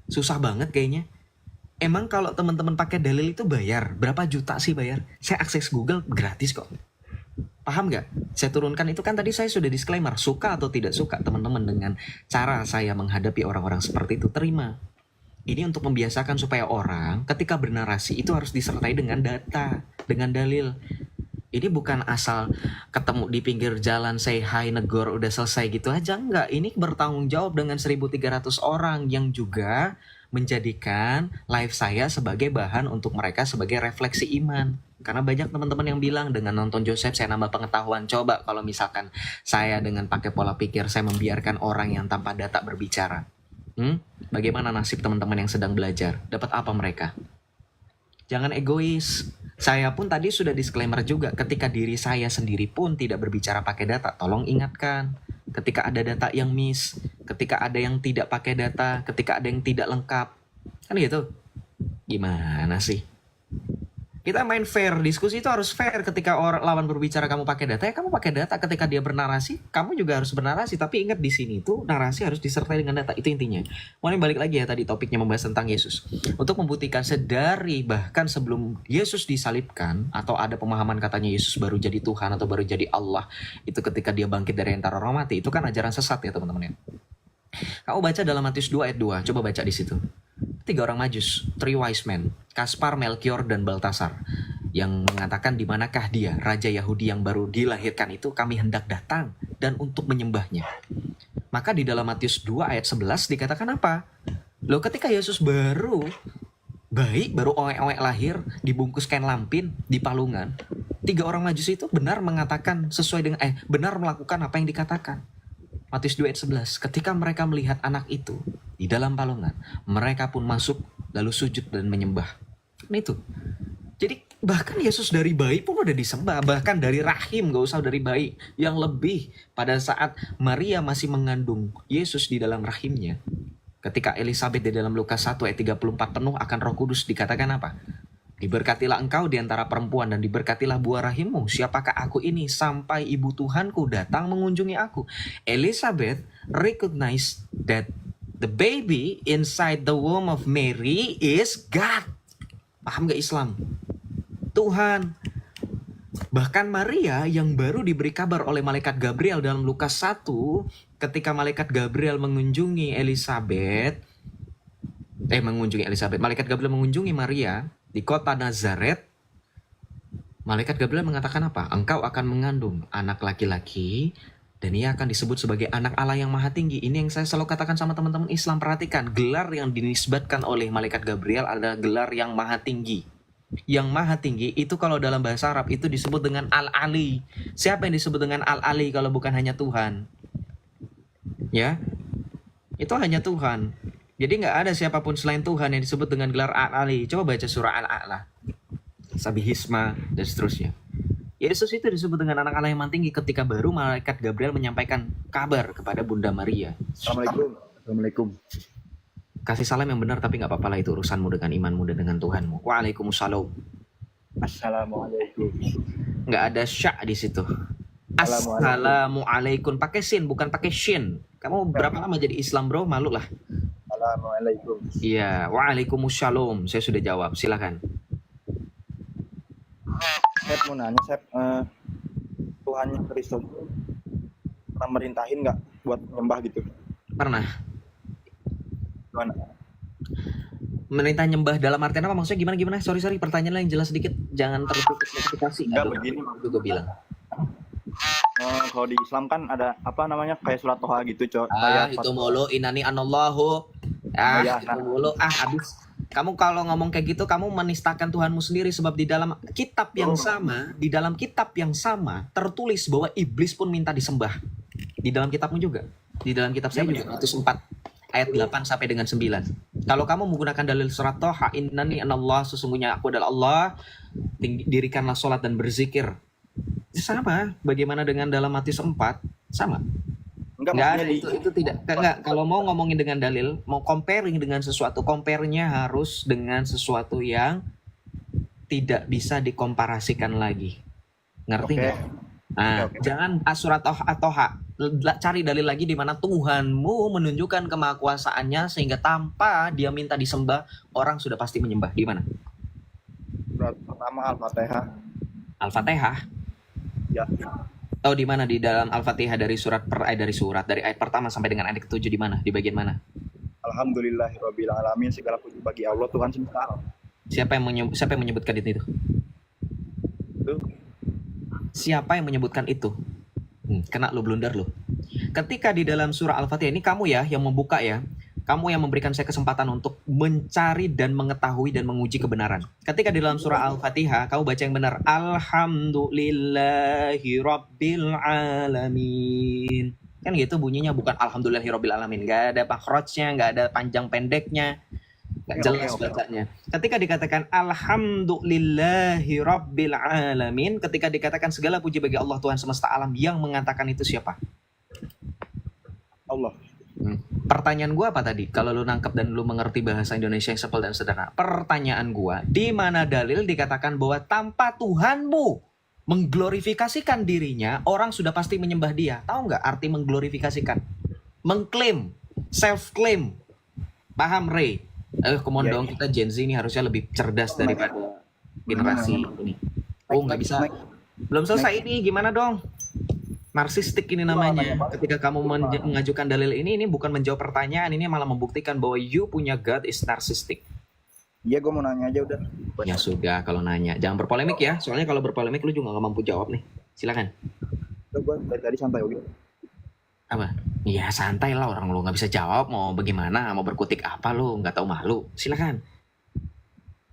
Susah banget kayaknya. Emang kalau teman-teman pakai dalil itu bayar? Berapa juta sih bayar? Saya akses Google gratis kok. Paham nggak? Saya turunkan itu kan tadi saya sudah disclaimer, suka atau tidak suka teman-teman dengan cara saya menghadapi orang-orang seperti itu, terima. Ini untuk membiasakan supaya orang ketika bernarasi itu harus disertai dengan data, dengan dalil. Ini bukan asal ketemu di pinggir jalan, say hi, negor, udah selesai gitu aja. Enggak, ini bertanggung jawab dengan 1.300 orang yang juga menjadikan live saya sebagai bahan untuk mereka sebagai refleksi iman. Karena banyak teman-teman yang bilang dengan nonton Joseph saya nambah pengetahuan. Coba kalau misalkan saya dengan pakai pola pikir saya membiarkan orang yang tanpa data berbicara. Bagaimana nasib teman-teman yang sedang belajar? Dapat apa mereka? Jangan egois. Saya pun tadi sudah disclaimer juga, ketika diri saya sendiri pun tidak berbicara pakai data, tolong ingatkan. Ketika ada data yang miss, ketika ada yang tidak pakai data, ketika ada yang tidak lengkap, Kan gitu. Gimana sih? Kita main fair, diskusi itu harus fair. Ketika orang lawan berbicara kamu pakai data, ya kamu pakai data. Ketika dia bernarasi, kamu juga harus bernarasi. Tapi ingat di sini tuh narasi harus disertai dengan data. Itu intinya. Mulai balik lagi ya tadi topiknya membahas tentang Yesus. Untuk membuktikan sedari bahkan sebelum Yesus disalibkan atau ada pemahaman katanya Yesus baru jadi Tuhan atau baru jadi Allah, itu ketika dia bangkit dari antara orang mati, itu kan ajaran sesat ya teman-teman ya. Kamu baca dalam Matius 2 ayat 2, coba baca di situ. 3 orang majus, 3 wise men, Kaspar, Melkior, dan Baltasar, yang mengatakan di manakah dia, Raja Yahudi yang baru dilahirkan itu, kami hendak datang dan untuk menyembahnya. Maka di dalam Matius 2 ayat 11 dikatakan apa? Loh, ketika Yesus baru baik, baru owek-owek lahir, dibungkus kain lampin, di palungan, 3 orang majus itu benar mengatakan sesuai dengan, benar melakukan apa yang dikatakan. Matius 2 ayat 11, ketika mereka melihat anak itu di dalam palungan, mereka pun masuk lalu sujud dan menyembah. Nah itu. Jadi bahkan Yesus dari bayi pun udah disembah, bahkan dari rahim, gak usah dari bayi. Yang lebih pada saat Maria masih mengandung Yesus di dalam rahimnya, ketika Elisabeth di dalam Lukas 1 ayat 34 penuh akan Roh Kudus, dikatakan apa? Diberkatilah engkau di antara perempuan dan diberkatilah buah rahimmu. Siapakah aku ini sampai ibu Tuhanku datang mengunjungi aku? Elizabeth recognized that the baby inside the womb of Mary is God. Paham gak Islam? Tuhan. Bahkan Maria yang baru diberi kabar oleh malaikat Gabriel dalam Lukas 1, ketika malaikat Gabriel mengunjungi Elizabeth, malaikat Gabriel mengunjungi Maria di kota Nazaret, malaikat Gabriel mengatakan apa? Engkau akan mengandung anak laki-laki dan ia akan disebut sebagai anak Allah yang maha tinggi. Ini yang saya selalu katakan sama teman-teman Islam. Perhatikan, gelar yang dinisbatkan oleh malaikat Gabriel adalah gelar yang maha tinggi. Yang maha tinggi itu kalau dalam bahasa Arab itu disebut dengan Al-Ali. Siapa yang disebut dengan Al-Ali kalau bukan hanya Tuhan? Ya, itu hanya Tuhan. Jadi nggak ada siapapun selain Tuhan yang disebut dengan gelar Al-Ali. Coba baca surah Al-A'la, Sabihisma, dan seterusnya. Yesus itu disebut dengan anak Allah yang maha tinggi ketika baru malaikat Gabriel menyampaikan kabar kepada Bunda Maria. Assalamualaikum. Kasih salam yang benar, tapi nggak apa-apa lah, itu urusanmu dengan imanmu dan dengan Tuhanmu. Waalaikumsalam. Assalamualaikum. Nggak ada sya di situ. Assalamualaikum. Pakai sin, bukan pakai shin. Kamu berapa lama jadi Islam bro? Malu lah. Assalamualaikum. Iya, waalaikumsalam. Saya sudah jawab, silakan. Saya mau nanya, Tuhannya Kristus pernah merintahin nggak buat nyembah gitu? Pernah. Gimana? Merintah nyembah dalam artian apa? Maksudnya gimana? Sorry, pertanyaan yang jelas sedikit. Jangan tertutup notifikasi. Nggak begini. Gue bilang. Kalau di Islam kan ada apa namanya kayak surat Toha gitu, Itu mulu inani anallahu. Itu mulu. Abis. Kamu kalau ngomong kayak gitu, kamu menistakan Tuhanmu sendiri, sebab di dalam kitab yang sama, tertulis bahwa iblis pun minta disembah. Di dalam kitabmu juga. Di dalam kitab saya juga. Itu 4 ayat 8 sampai dengan 9. Kalau kamu menggunakan dalil surat Toha, innani anallah, sesungguhnya aku adalah Allah, dirikanlah sholat dan berzikir. Sama, bagaimana dengan dalam Matius 4? Sama. Enggak ada, itu tidak. Enggak, kalau mau ngomongin dengan dalil, mau comparing dengan sesuatu, compare-nya harus dengan sesuatu yang tidak bisa dikomparasikan lagi. Ngerti nggak? Jangan surat Toha. Cari dalil lagi di mana Tuhanmu menunjukkan kemahakuasaannya sehingga tanpa dia minta disembah, orang sudah pasti menyembah. Di mana? Surat pertama Al-Fatihah. Al-Fatihah? Ya. Tahu di mana di dalam Al-Fatihah dari ayat pertama sampai dengan ayat ke-7 di mana? Di bagian mana? Alhamdulillahirabbil alamin, segala puji bagi Allah Tuhan semesta alam. Siapa yang menyebutkan itu? Siapa yang menyebutkan itu? Kena lu, blunder lu. Ketika di dalam surah Al-Fatihah ini kamu ya yang membuka ya. Kamu yang memberikan saya kesempatan untuk mencari dan mengetahui dan menguji kebenaran. Ketika di dalam surah Al-Fatihah, kamu baca yang benar. Alhamdulillahi Rabbil Alamin. Kan gitu bunyinya, bukan Alhamdulillahi Rabbil Alamin. Gak ada makhrajnya, gak ada panjang pendeknya. Gak jelas bacanya. Ketika dikatakan Alhamdulillahi Rabbil Alamin, ketika dikatakan segala puji bagi Allah Tuhan semesta alam, yang mengatakan itu siapa? Allah. Pertanyaan gua apa tadi? Kalau lu nangkep dan lu mengerti bahasa Indonesia yang simpel dan sederhana. Pertanyaan gua, di mana dalil dikatakan bahwa tanpa Tuhanmu mengglorifikasikan dirinya, orang sudah pasti menyembah dia. Tahu nggak arti mengglorifikasikan? Mengklaim, self-claim. Paham, Ray? Come on Ya, dong, kita Gen Z ini harusnya lebih cerdas daripada generasi ini. Oh, nggak bisa. Belum selesai ini, gimana dong? Narsistik ini namanya. Ketika kamu mengajukan dalil ini bukan menjawab pertanyaan, ini malah membuktikan bahwa you punya God is narcissistic. Iya, gue mau nanya aja udah. Ya sudah, kalau nanya jangan berpolemik ya, soalnya kalau berpolemik lu juga nggak mampu jawab nih. Silakan. Gue dari tadi santai oke. Apa? Ya santai lah, orang lu nggak bisa jawab, mau bagaimana, mau berkutik apa lu, nggak tahu malu. Silakan.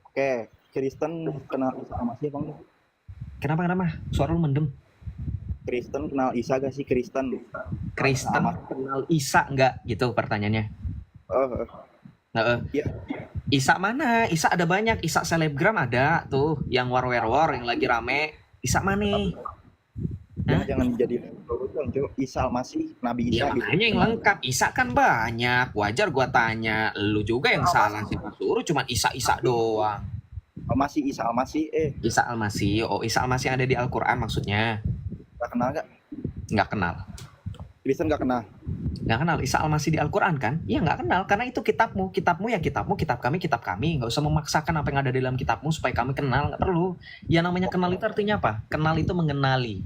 Oke, Kristen kenal Isa Al-Masih bang? Kenapa? Suara lu mendem. Kristen kenal Isa gak sih Kristen? Kristen kenal Isa nggak? Gitu pertanyaannya. Iya. Isa mana? Isa ada banyak. Isa selebgram ada tuh, yang war yang lagi rame. Isa mana? Jangan jadi Isa Al-Masih, Nabi Ya Isa gitu. makanya yang lengkap. Isa kan banyak. Wajar gua tanya. Lu juga yang salah sih, suruh cuman Isa doang. Al-Masih, Isa Al-Masih, Isa Al-Masih. Oh, Isa Al-Masih yang ada di Al-Quran maksudnya. gak kenal gak? Nggak kenal. Kristen gak kenal? Nggak kenal Isa Al-Masih di Al-Quran kan? Iya nggak kenal, karena itu kitabmu. Kitabmu ya kitabmu, kitab kami. Nggak usah memaksakan apa yang ada di dalam kitabmu supaya kami kenal, nggak perlu. Yang namanya kenal itu artinya apa? Kenal itu mengenali.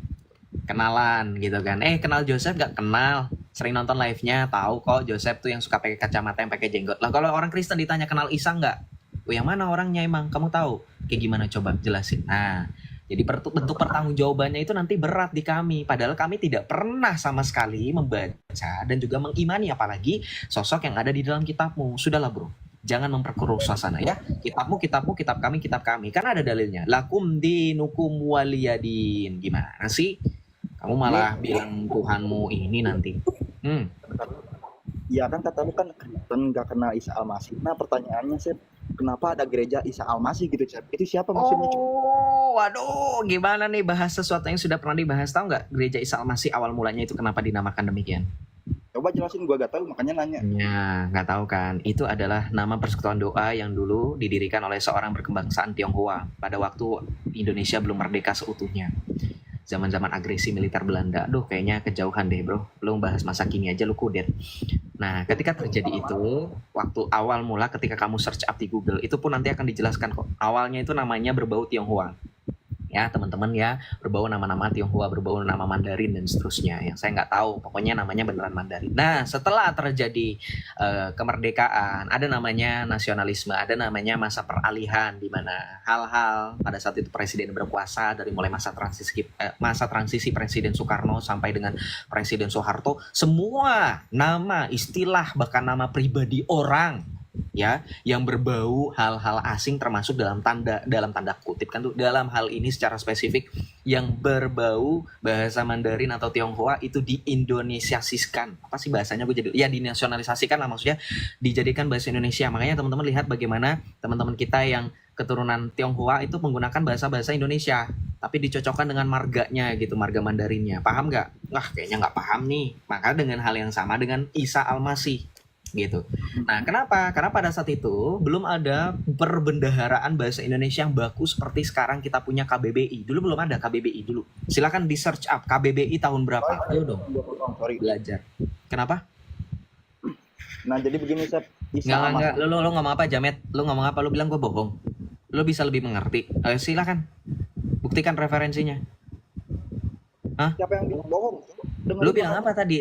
Kenalan gitu kan. Kenal Joseph nggak kenal. Sering nonton live-nya, tahu kok Joseph tuh yang suka pakai kacamata, yang pakai jenggot. Lah kalau orang Kristen ditanya kenal Isa nggak? Oh, yang mana orangnya emang? Kamu tahu? Kayak gimana coba jelasin. Nah, jadi bentuk pertanggungjawabannya itu nanti berat di kami. Padahal kami tidak pernah sama sekali membaca dan juga mengimani apalagi sosok yang ada di dalam kitabmu. Sudahlah bro, jangan memperkeruh suasana ya. Kitabmu, kitab kami. Karena ada dalilnya. Lakum dinukum waliyadin. Gimana sih? Kamu malah bilang Tuhanmu ini nanti. Iya kan kata lu kan Kristen gak kenal Isa Al-Masih. Nah pertanyaannya Sep, kenapa ada gereja Isa Al-Masih gitu Sep? Itu siapa maksudnya? Oh, waduh, gimana nih bahas sesuatu yang sudah pernah dibahas? Tahu nggak gereja Isa Al-Masih awal mulanya itu kenapa dinamakan demikian? Coba jelasin, gua gak tahu makanya nanya. Ya, nggak tahu kan. Itu adalah nama persekutuan doa yang dulu didirikan oleh seorang berkebangsaan Tionghoa pada waktu Indonesia belum merdeka seutuhnya. Zaman-zaman agresi militer Belanda. Aduh, kayaknya kejauhan deh bro. Lu bahas masa kini aja lu kudet. Nah, ketika terjadi itu, waktu awal mula ketika kamu search up di Google, itu pun nanti akan dijelaskan kok. Awalnya itu namanya berbau Tionghoa. Ya teman-teman ya, berbau nama-nama Tionghoa, berbau nama Mandarin dan seterusnya. Yang saya nggak tahu, pokoknya namanya beneran Mandarin. Nah, setelah terjadi kemerdekaan, ada namanya nasionalisme, ada namanya masa peralihan, di mana hal-hal pada saat itu presiden berkuasa dari mulai masa transisi Presiden Soekarno sampai dengan Presiden Soeharto, semua nama, istilah, bahkan nama pribadi orang ya yang berbau hal-hal asing termasuk dalam tanda kutip kan tuh, dalam hal ini secara spesifik yang berbau bahasa Mandarin atau Tionghoa itu diindonesiasiskan. Apa sih bahasanya, gue jadi ya dinasionalisasikan lah, maksudnya dijadikan bahasa Indonesia. Makanya teman-teman lihat bagaimana teman-teman kita yang keturunan Tionghoa itu menggunakan bahasa-bahasa Indonesia tapi dicocokkan dengan marganya gitu, marga Mandarinnya. Paham nggak? Wah kayaknya nggak paham nih. Maka dengan hal yang sama dengan Isa Al-Masih gitu. Nah, kenapa? Karena pada saat itu belum ada perbendaharaan bahasa Indonesia yang bagus seperti sekarang kita punya KBBI. Dulu belum ada KBBI dulu. Silakan di search up KBBI tahun berapa. Ayo dong. Sorry. Belajar. Kenapa? Nah, jadi begini Sep. Enggak. Lu ngomong apa, Jamet? Lu ngomong apa? Lu bilang gue bohong. Lu bisa lebih mengerti. Silakan. Buktikan referensinya. Hah? Siapa yang bilang bohong? Lu bilang apa tadi?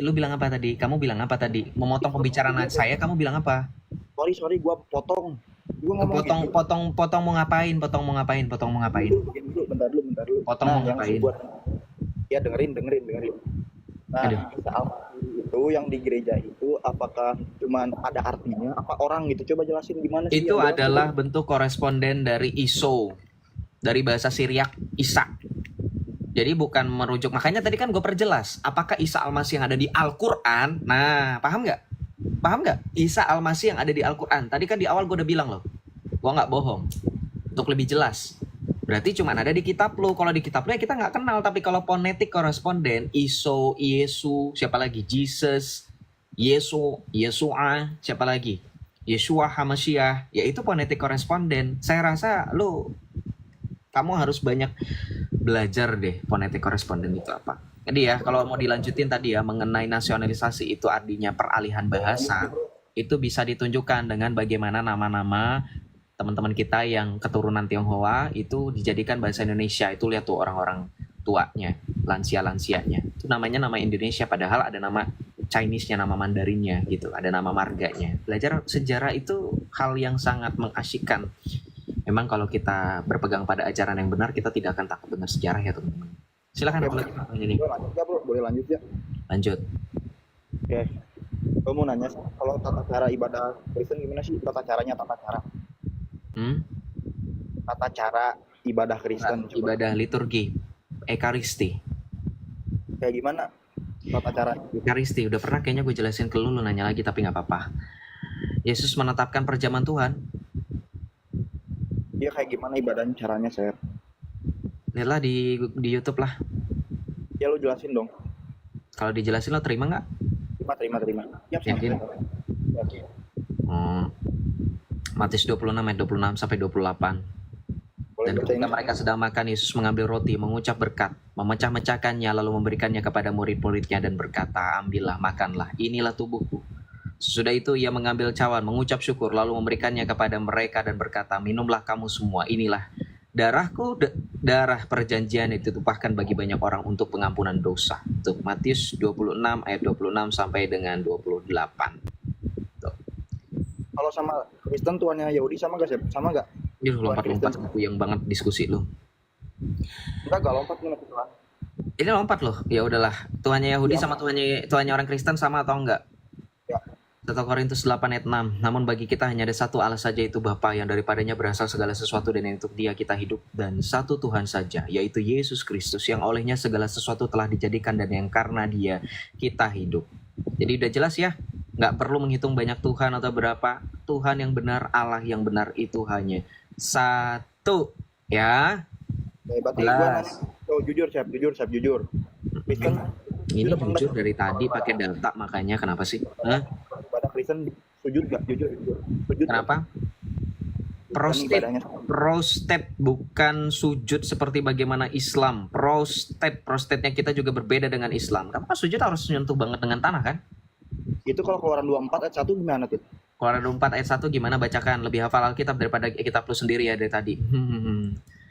Kamu bilang apa tadi? Memotong pembicaraan saya, kamu bilang apa? Sorry, gua potong. Gua ngomong Potong mau ngapain? Bentar dulu. Potong mau ngapain? Ya dengerin. Nah, Isa Al-Masih itu yang di gereja itu apakah cuman ada artinya apa orang gitu? Coba jelasin gimana sih? Itu adalah bentuk koresponden dari iso. Dari bahasa Syriak Isa. Jadi bukan merujuk, makanya tadi kan gue perjelas apakah Isa Al-Masih yang ada di Al-Quran. Nah, paham nggak? Isa Al-Masih yang ada di Al-Quran. Tadi kan di awal gue udah bilang loh, gue nggak bohong. Untuk lebih jelas, berarti cuma ada di kitab lo. Kalau di kitab lo ya kita nggak kenal, tapi kalau fonetik koresponden Iso, Yesu, siapa lagi, Jesus, Yesua, siapa lagi? Yeshua Hamashiach, yaitu fonetik koresponden. Saya rasa kamu harus banyak belajar deh fonetik koresponden itu apa. Jadi ya, kalau mau dilanjutin tadi ya mengenai nasionalisasi itu artinya peralihan bahasa, itu bisa ditunjukkan dengan bagaimana nama-nama teman-teman kita yang keturunan Tionghoa itu dijadikan bahasa Indonesia. Itu lihat tuh orang-orang tuanya, lansia-lansianya. Itu namanya nama Indonesia, padahal ada nama Chinese-nya, nama Mandarinnya gitu, ada nama marganya. Belajar sejarah itu hal yang sangat mengasyikkan. Memang kalau kita berpegang pada ajaran yang benar, kita tidak akan takut dengan sejarah ya teman-teman. Silakan apa lagi Pak ini? Lanjut ya bro, boleh lanjut ya. Lanjut. Oke. Gue mau nanya, kalau tata cara ibadah Kristen gimana sih? Tata cara. Tata cara ibadah Kristen. Coba. Ibadah liturgi, ekaristi. Kayak gimana? Tata cara. Ekaristi, udah pernah kayaknya gue jelasin ke lu nanya lagi tapi nggak apa-apa. Yesus menetapkan perjamuan Tuhan. Dia kayak gimana ibadahnya caranya, Sir? Lihatlah di YouTube lah. Ya lu jelasin dong. Kalau dijelasin lo terima nggak? Terima. Yakin? Yakin. Matius 26 ayat 26 sampai 28. Dan ketika mereka sedang makan, Yesus mengambil roti, mengucap berkat, memecah-mecahkannya, lalu memberikannya kepada murid-muridnya dan berkata, ambillah, makanlah, inilah tubuhku. Sesudah itu ia mengambil cawan, mengucap syukur, lalu memberikannya kepada mereka dan berkata, minumlah kamu semua, inilah darahku, darah perjanjian itu ditumpahkan bagi banyak orang untuk pengampunan dosa. Tuh, Matius 26 ayat 26 sampai dengan 28. Tuh. Kalau sama Kristen tuannya Yahudi sama gak, Sir? Sama gak? Ini lompat-lompat aku yang banget diskusi lu. Enggak lompat nih Tuhan. Ini lompat loh. Ya udahlah. Tuhannya Yahudi sama tuhannya orang Kristen sama atau enggak? Ya. 1 Korintus 8 ayat 6. Namun bagi kita hanya ada satu Allah saja, itu Bapa, yang daripadanya berasal segala sesuatu dan yang untuk Dia kita hidup, dan satu Tuhan saja, yaitu Yesus Kristus, yang olehnya segala sesuatu telah dijadikan dan yang karena Dia kita hidup. Jadi udah jelas ya. Nggak perlu menghitung banyak Tuhan atau berapa. Tuhan yang benar, Allah yang benar itu hanya satu, ya. Berarti gua nanya, jujur. Kristen Ini jujur dari tadi pakai data, makanya kenapa sih? Hah? ibadah Kristen sujud gak? Jujur. Sujud Kenapa? Prostet bukan sujud seperti bagaimana Islam. Prostetnya kita juga berbeda dengan Islam. Kamu kan sujud harus nyentuh banget dengan tanah kan? Itu kalau Keluaran 24 ayat 1 gimana tuh? Keluaran 24 ayat 1 gimana bacakan? Lebih hafal Alkitab daripada kitab lu sendiri ya dari tadi.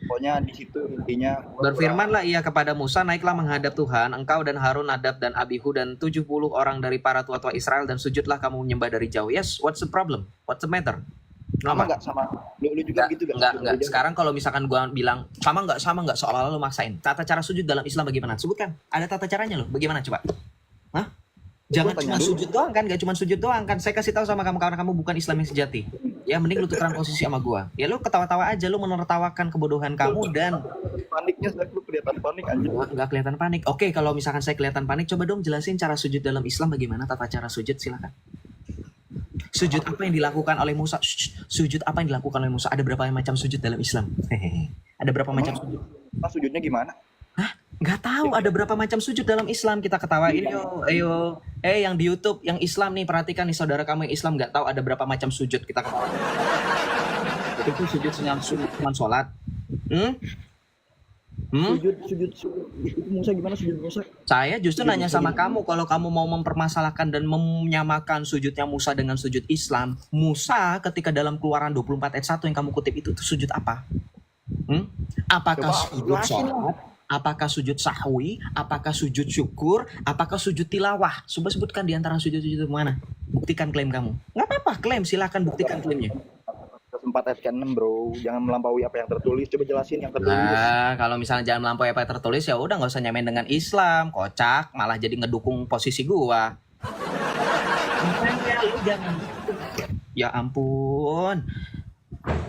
Pokoknya di situ intinya Berfirmanlah ia kepada Musa, naiklah menghadap Tuhan, engkau dan Harun, Nadab dan Abihu dan 70 orang dari para tua-tua Israel, dan sujudlah kamu menyembah dari jauh. Yes, what's the problem? What's the matter? sama nggak sama lu juga gitu gak? Enggak. Sekarang kalau misalkan gua bilang sama nggak seolah-olah lu maksain. Tata cara sujud dalam Islam bagaimana? Sebutkan. Ada tata caranya loh. Bagaimana coba? Hah? Jangan cuma sujud doang kan? Gak cuma sujud doang kan? Saya kasih tahu sama kamu karena kamu bukan Islam yang sejati. Ya mending lu tukeran posisi sama gua. Ya lu ketawa-tawa aja, lu menertawakan kebodohan kamu dan paniknya lu kelihatan panik aja. Enggak kelihatan panik. Oke, kalau misalkan saya kelihatan panik, coba dong jelasin cara sujud dalam Islam bagaimana, tata cara sujud, silakan. Sujud apa yang dilakukan oleh Musa? Sujud apa yang dilakukan oleh Musa? Ada berapa macam sujud dalam Islam? Ada berapa macam sujud? Sujudnya gimana? Hah? Nggak tahu ada berapa macam sujud dalam Islam. Kita ketawain ayo. Yang di YouTube yang Islam nih, perhatikan nih saudara kamu yang Islam nggak tahu ada berapa macam sujud, kita ketawain. Itu sujud cuma sholat. Sujud itu Musa gimana sujud Musa? Saya justru nanya sama kamu, kalau kamu mau mempermasalahkan dan menyamakan sujudnya Musa dengan sujud Islam, Musa ketika dalam Keluaran 24 ayat 1 yang kamu kutip itu sujud apa? Apakah sujud sholat? Apakah sujud sahwi? Apakah sujud syukur? Apakah sujud tilawah? Coba sebutkan di antara sujud-sujud mana? Buktikan klaim kamu. Nggak apa-apa, klaim, silahkan buktikan klaimnya. 4 ayat 6 bro, jangan melampaui apa yang tertulis. Coba jelasin yang tertulis. Nah, kalau misalnya jangan melampaui apa yang tertulis, ya udah nggak usah nyamain dengan Islam, kocak, malah jadi ngedukung posisi gua. Ya ampun.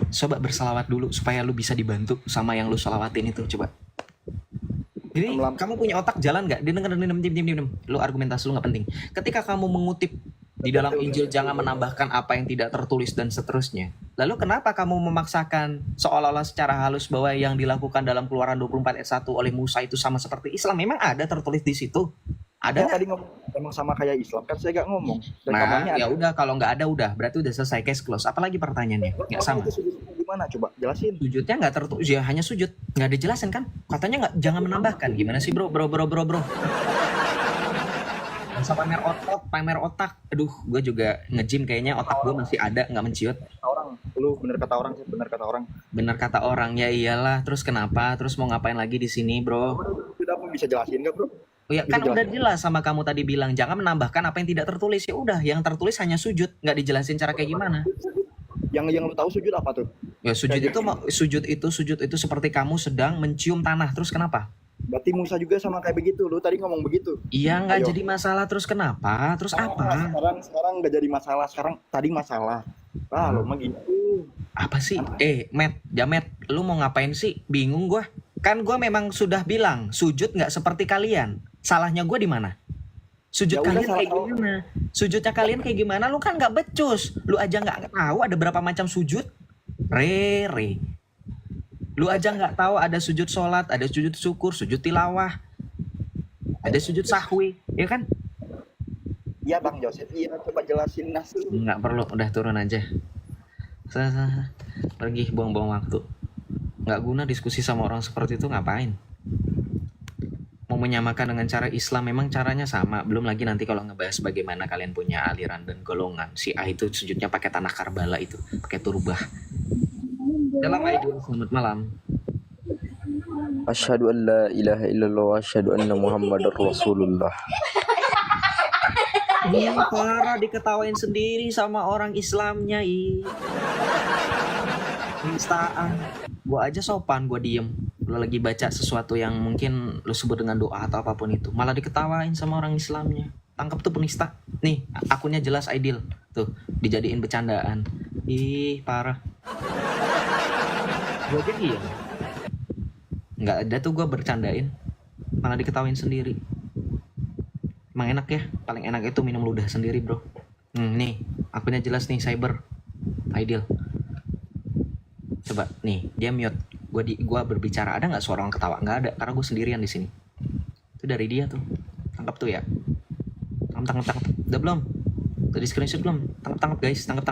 Coba berselawat dulu supaya lu bisa dibantu sama yang lu selawatin itu, coba. Jadi kamu punya otak jalan nggak? Diam. Lu argumentasi lu nggak penting. Ketika kamu mengutip di dalam Injil jangan menambahkan apa yang tidak tertulis dan seterusnya. Lalu kenapa kamu memaksakan seolah-olah secara halus bahwa yang dilakukan dalam Keluaran 24 ayat 1 oleh Musa itu sama seperti Islam? Memang ada tertulis di situ. Ada Saya nggak? tadi ngomong emang sama kayak Islam kan saya gak ngomong. Nah, ya udah kalau nggak ada udah berarti udah selesai, case close. Apalagi pertanyaannya? Nggak sama. Itu sudutnya gimana? Coba jelasin. Sujudnya nggak tertulis, ya hanya sujud, nggak dijelasin kan? Katanya nggak, jangan menambahkan. Gimana sih bro? Masa pamer otak. Aduh, gue juga nge-gym kayaknya otak gue masih ada, nggak menciut. Bener kata orang sih, bener kata orang. Bener kata orang, ya iyalah. Terus kenapa? Terus mau ngapain lagi di sini, bro? Sudah bisa jelasin nggak bro? Oh ya kan Bisa udah jelas sama kamu tadi bilang jangan menambahkan apa yang tidak tertulis. Ya udah, yang tertulis hanya sujud, nggak dijelasin cara kayak gimana. Yang lu tahu sujud apa tuh? Ya sujud itu seperti kamu sedang mencium tanah. Terus kenapa? Berarti Musa juga sama kayak begitu. Lu tadi ngomong begitu. Iya, nggak Ayo. jadi masalah. Terus kenapa? Terus apa? Sekarang nggak jadi masalah. Sekarang tadi masalah. Lo mah gitu. Apa sih? Jamet, lu mau ngapain sih? Bingung gua. Kan gua memang sudah bilang sujud nggak seperti kalian. Salahnya gua di mana? Sujud Ya udah, kalian kayak gimana? Sujudnya kalian kayak gimana? Lu kan nggak becus. Lu aja nggak tahu ada berapa macam sujud. Re. Lu aja nggak tahu ada sujud sholat, ada sujud syukur, sujud tilawah, ada sujud sahwi, ya kan? Iya Bang Joseph, iya coba jelasin nas. Nggak perlu, udah turun aja. Pergi buang-buang waktu. Nggak guna diskusi sama orang seperti itu, ngapain? Mau menyamakan dengan cara Islam, memang caranya sama. Belum lagi nanti kalau ngebahas bagaimana kalian punya aliran dan golongan. Si A itu sujudnya pakai tanah Karbala itu, pakai turbah. Dalam Aidul, selamat malam. Asyhadu an la ilaha illallah wa asyhadu anna Muhammadar Rasulullah. Ini parah diketawain sendiri sama orang Islamnya, Instaan. Gua aja sopan, gua diem. Lu lagi baca sesuatu yang mungkin lu sebut dengan doa atau apapun itu, malah diketawain sama orang Islamnya. Tangkap tuh penista. Nih, akunnya jelas Aidil. Tuh, dijadiin bercandaan. Ih, parah. Gua aja diem. Nggak ada tuh gua bercandain, malah diketawain sendiri. Emang enak ya, paling enak itu minum ludah sendiri bro. Nih, akunnya jelas nih, Cyber Aidil. Coba nih, dia mute. Gua berbicara, ada nggak suara orang ketawa? Nggak ada, karena gue sendirian di sini. Itu dari dia tuh. Tangkap tuh ya. Tangkap. Udah belum? Udah di screenshot belum? Tangkap guys, tangkap.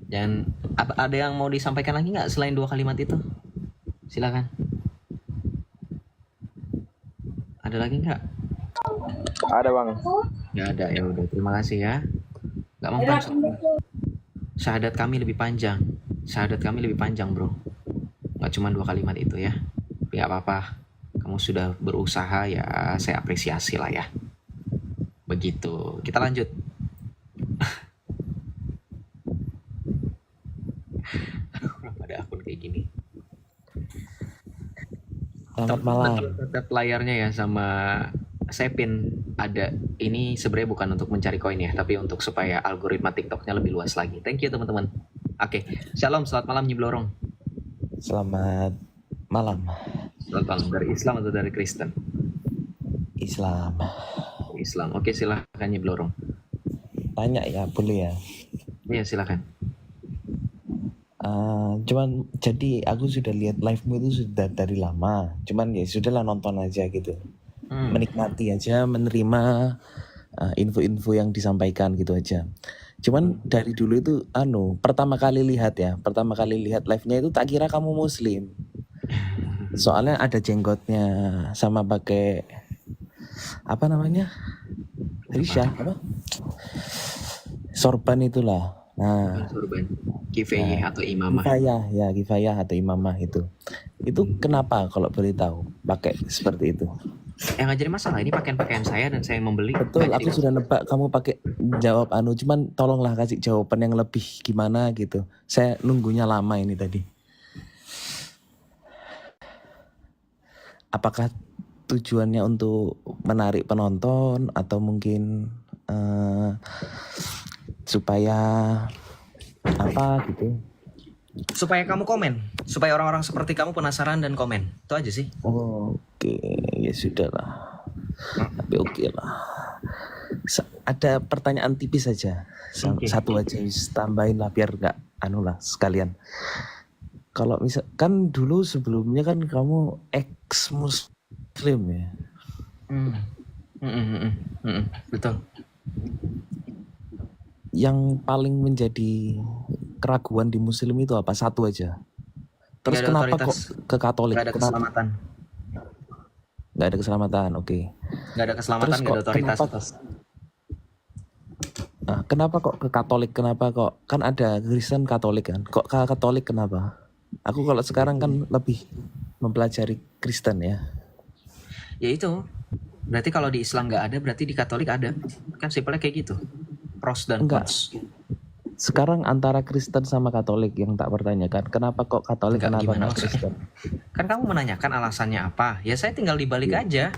Dan ada yang mau disampaikan lagi nggak selain 2 kalimat itu? Silakan. Ada lagi nggak? Ada Bang. Nggak ada, ya udah. Terima kasih ya. Nggak mempan. Syahadat kami lebih panjang. Bro. Nggak cuma 2 kalimat itu ya. Tapi nggak apa-apa. Kamu sudah berusaha ya, saya apresiasi lah ya. Begitu. Kita lanjut. Ada akun kayak gini. Selamat malam. Tetap layarnya ya sama Sepin ada. Ini sebenarnya bukan untuk mencari koin ya, tapi untuk supaya algoritma TikToknya lebih luas lagi. Thank you teman-teman. Oke, shalom, selamat malam Nyiblorong. Selamat malam. Selamat malam, dari Islam atau dari Kristen? Islam. Islam. Oke, silakan Nyiblorong. Tanya ya, boleh ya? Iya, silakan. Cuman jadi aku sudah lihat live-mu itu sudah dari lama. Cuman ya sudahlah, nonton aja gitu. Menikmati aja, menerima info-info yang disampaikan gitu aja. Cuman dari dulu itu pertama kali lihat live-nya itu tak kira kamu muslim. Soalnya ada jenggotnya sama pakai apa namanya? Risha apa? Sorban itulah. Nah, Sorban. Kifayah atau imamah. Kifayah atau imamah itu. Itu kenapa kalau boleh tahu pakai seperti itu? Nggak jadi masalah, ini pakaian saya dan saya yang membeli. Betul, aku sudah nebak kamu pakai jawab cuman tolonglah kasih jawaban yang lebih gimana gitu. Saya nunggunya lama ini tadi. Apakah tujuannya untuk menarik penonton atau mungkin supaya apa gitu? Supaya kamu komen, supaya orang-orang seperti kamu penasaran dan komen. Itu aja sih. Oke, ya sudahlah. Tapi oke lah. Ada pertanyaan tipis saja. Satu aja tambahin lah biar nggak lah sekalian. Kalau misal kan dulu sebelumnya kan kamu ex muslim ya. Hmm. Betul. Yang paling menjadi keraguan di muslim itu apa? Satu aja. Terus Nggak ada kenapa otoritas, kok ke Katolik? nggak ada Kenapa? keselamatan, Nggak ada keselamatan. Oke. nggak ada keselamatan, Terus nggak ada kok otoritas. kenapa kok ke Katolik? Kenapa kok kan ada Kristen Katolik kan? Kok ke Katolik kenapa? Aku kalau sekarang kan lebih mempelajari Kristen ya. Ya itu. Berarti kalau di Islam nggak ada, berarti di Katolik ada. Kan simpelnya kayak gitu. Pros dan Enggak. cons. Sekarang antara Kristen sama Katolik yang tak pertanyakan. Kenapa kok Katolik? Enggak, Kenapa gimana nggak maksudnya? Kristen? Kan kamu menanyakan alasannya apa? Ya saya tinggal dibalik aja.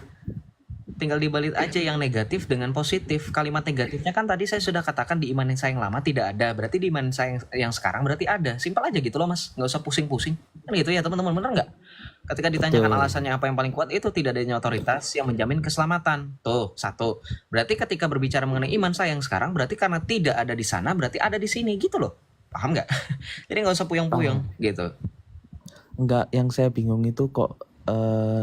Tinggal dibalik aja yang negatif dengan positif. Kalimat negatifnya kan tadi saya sudah katakan di iman yang saya yang lama tidak ada. Berarti di iman saya yang sekarang berarti ada. Simpel aja gitu loh mas. Nggak usah pusing-pusing. Kan gitu ya teman-teman, bener nggak? Ketika ditanyakan Betul. alasannya apa yang paling kuat, itu tidak adanya otoritas yang menjamin keselamatan. Tuh, satu. Berarti ketika berbicara mengenai iman saya yang sekarang, berarti karena tidak ada di sana, berarti ada di sini gitu loh. Paham nggak? Jadi nggak usah puyeng-puyeng gitu. Enggak, yang saya bingung itu kok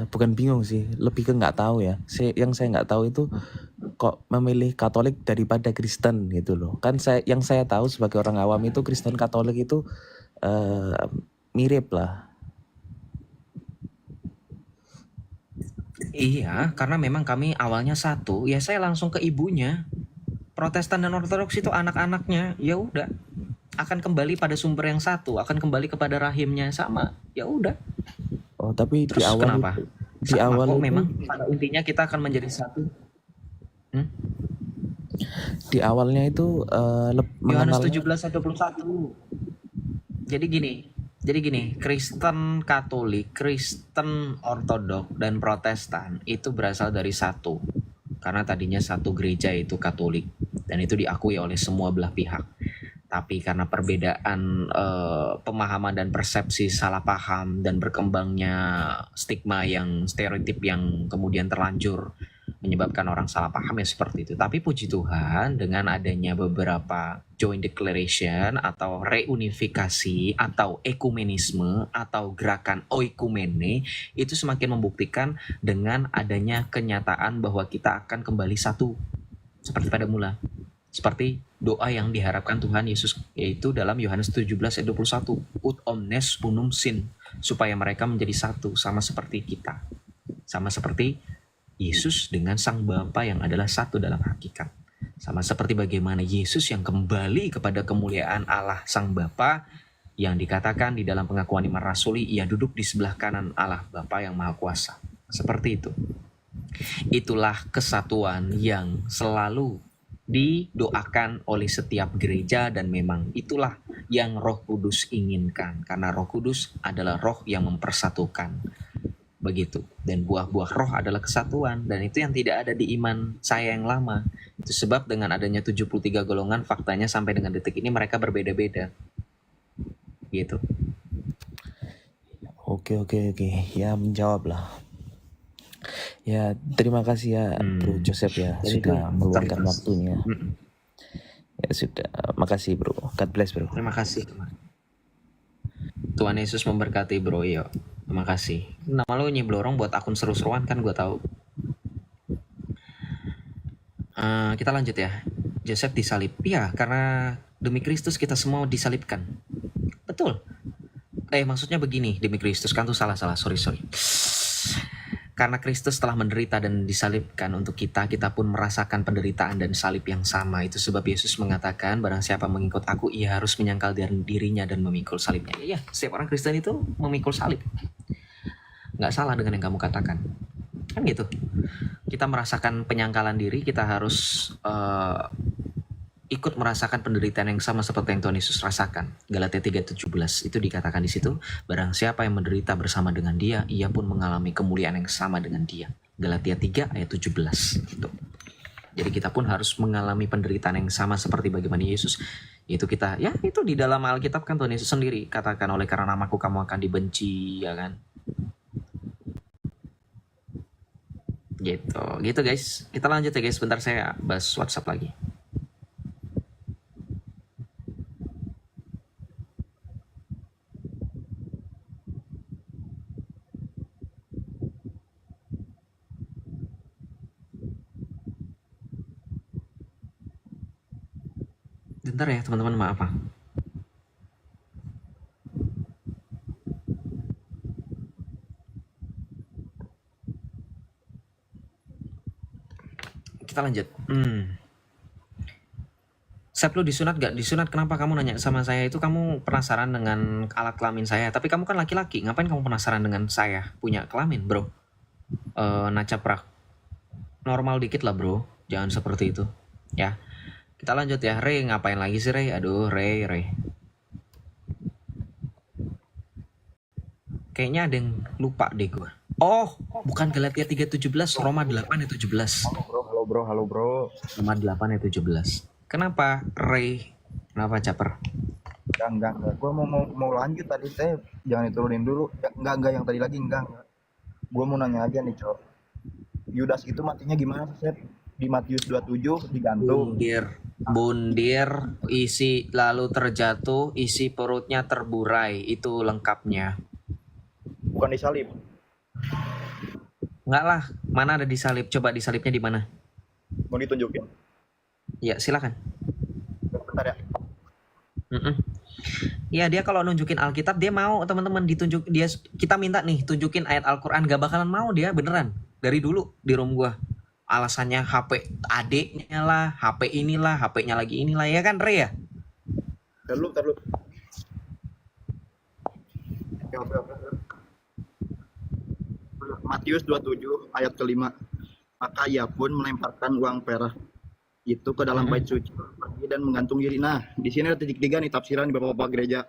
bukan bingung sih, lebih ke nggak tahu ya. Yang saya nggak tahu itu kok memilih Katolik daripada Kristen gitu loh. Kan yang saya tahu sebagai orang awam itu Kristen Katolik itu mirip lah. Iya, karena memang kami awalnya satu, ya saya langsung ke ibunya. Protestan dan Ortodoks itu anak-anaknya, ya udah akan kembali pada sumber yang satu, akan kembali kepada rahimnya yang sama. Ya udah. Oh, tapi Terus di awal kenapa? di Sama awal kok itu, memang pada intinya kita akan menjadi satu. di awalnya itu Yohanes mengenalnya 17 ayat 21. Jadi gini, Kristen Katolik, Kristen Ortodok dan Protestan itu berasal dari satu. Karena tadinya satu gereja itu Katolik dan itu diakui oleh semua belah pihak. Tapi karena perbedaan pemahaman dan persepsi salah paham dan berkembangnya stigma yang stereotip yang kemudian terlanjur menyebabkan orang salah paham ya seperti itu. Tapi puji Tuhan dengan adanya beberapa joint declaration atau reunifikasi atau ekumenisme atau gerakan oikumene itu semakin membuktikan dengan adanya kenyataan bahwa kita akan kembali satu seperti pada mula. Seperti doa yang diharapkan Tuhan Yesus yaitu dalam Yohanes 17 ayat 21, ut omnes unum sin, supaya mereka menjadi satu sama seperti kita. Sama seperti Yesus dengan Sang Bapa yang adalah satu dalam hakikat. Sama seperti bagaimana Yesus yang kembali kepada kemuliaan Allah Sang Bapa yang dikatakan di dalam pengakuan iman rasuli, ia duduk di sebelah kanan Allah Bapa yang Maha Kuasa. Seperti itu. Itulah kesatuan yang selalu didoakan oleh setiap gereja dan memang itulah yang Roh Kudus inginkan karena Roh Kudus adalah roh yang mempersatukan. Begitu. Dan buah-buah roh adalah kesatuan dan itu yang tidak ada di iman saya yang lama. Itu sebab dengan adanya 73 golongan faktanya sampai dengan detik ini mereka berbeda-beda. Gitu. Oke. Ya menjawab lah. Ya terima kasih ya Bro Joseph ya Jadi sudah itu meluangkan otoritas. waktunya. Ya sudah, makasih Bro. God bless Bro. Terima kasih. Tuhan Yesus memberkati bro. Yo. Terima kasih. Nama lo nyeblorong buat akun seru-seruan kan gue tahu. Kita lanjut ya. Joseph disalib. Ya, karena demi Kristus kita semua disalibkan. Betul. Maksudnya begini, demi Kristus kan tuh salah. Sorry. Karena Kristus telah menderita dan disalibkan untuk kita pun merasakan penderitaan dan salib yang sama. Itu sebab Yesus mengatakan, barang siapa mengikut aku, ia harus menyangkal dirinya dan memikul salibnya. Iya, setiap orang Kristen itu memikul salib. Nggak salah dengan yang kamu katakan. Kan gitu. Kita merasakan penyangkalan diri, kita harus ikut merasakan penderitaan yang sama seperti yang Tuhan Yesus rasakan. Galatia 3:17 itu dikatakan di situ, barang siapa yang menderita bersama dengan dia, ia pun mengalami kemuliaan yang sama dengan dia. Galatia 3 ayat 17 gitu. Jadi kita pun harus mengalami penderitaan yang sama seperti bagaimana Yesus. Yaitu kita, ya itu di dalam Alkitab kan Tuhan Yesus sendiri katakan, oleh karena namaku kamu akan dibenci, ya kan. Gitu guys. Kita lanjut ya guys, bentar saya bahas WhatsApp lagi. Bentar ya teman-teman, maaf ah. Kita lanjut. Sep, lu disunat gak? Disunat, kenapa kamu nanya sama saya? Itu kamu penasaran dengan alat kelamin saya. Tapi kamu kan laki-laki, ngapain kamu penasaran dengan saya punya kelamin, bro? Nacaprak. Normal dikit lah, bro. Jangan seperti itu. Ya. Kita lanjut ya. Ray, ngapain lagi sih, Ray? Aduh, Ray. Kayaknya ada yang lupa deh gue. Oh, bukan Galatia 3:17, Roma 8:17. Halo bro. Roma 8:17. Kenapa Ray? Kenapa caper? Enggak. Gue mau lanjut tadi, saya jangan diturunin dulu. Enggak yang tadi lagi enggak. Gue mau nanya aja nih, Cok. Yudas itu matinya gimana sih, Sep? Di Matius 27 digantung. Bundir, isi lalu terjatuh, isi perutnya terburai, itu lengkapnya. Bukan disalib. Enggak lah, mana ada disalib? Coba disalibnya di mana? Mau ditunjukin. Ya, silakan. Bentar ya. Ya, dia kalau nunjukin Alkitab dia mau, teman-teman, kita minta nih tunjukin ayat Al-Qur'an, gak bakalan mau dia, beneran. Dari dulu di room gua. Alasannya HP adeknya lah, HP inilah, HP-nya lagi inilah, ya kan, Ray ya? Ntar lu. Oke. Matius 27 ayat kelima. Maka ia pun melemparkan uang perak itu ke dalam bait suci pergi dan menggantung diri. Nah, di sini ada titik 3 nih tafsiran di bapak-bapak gereja.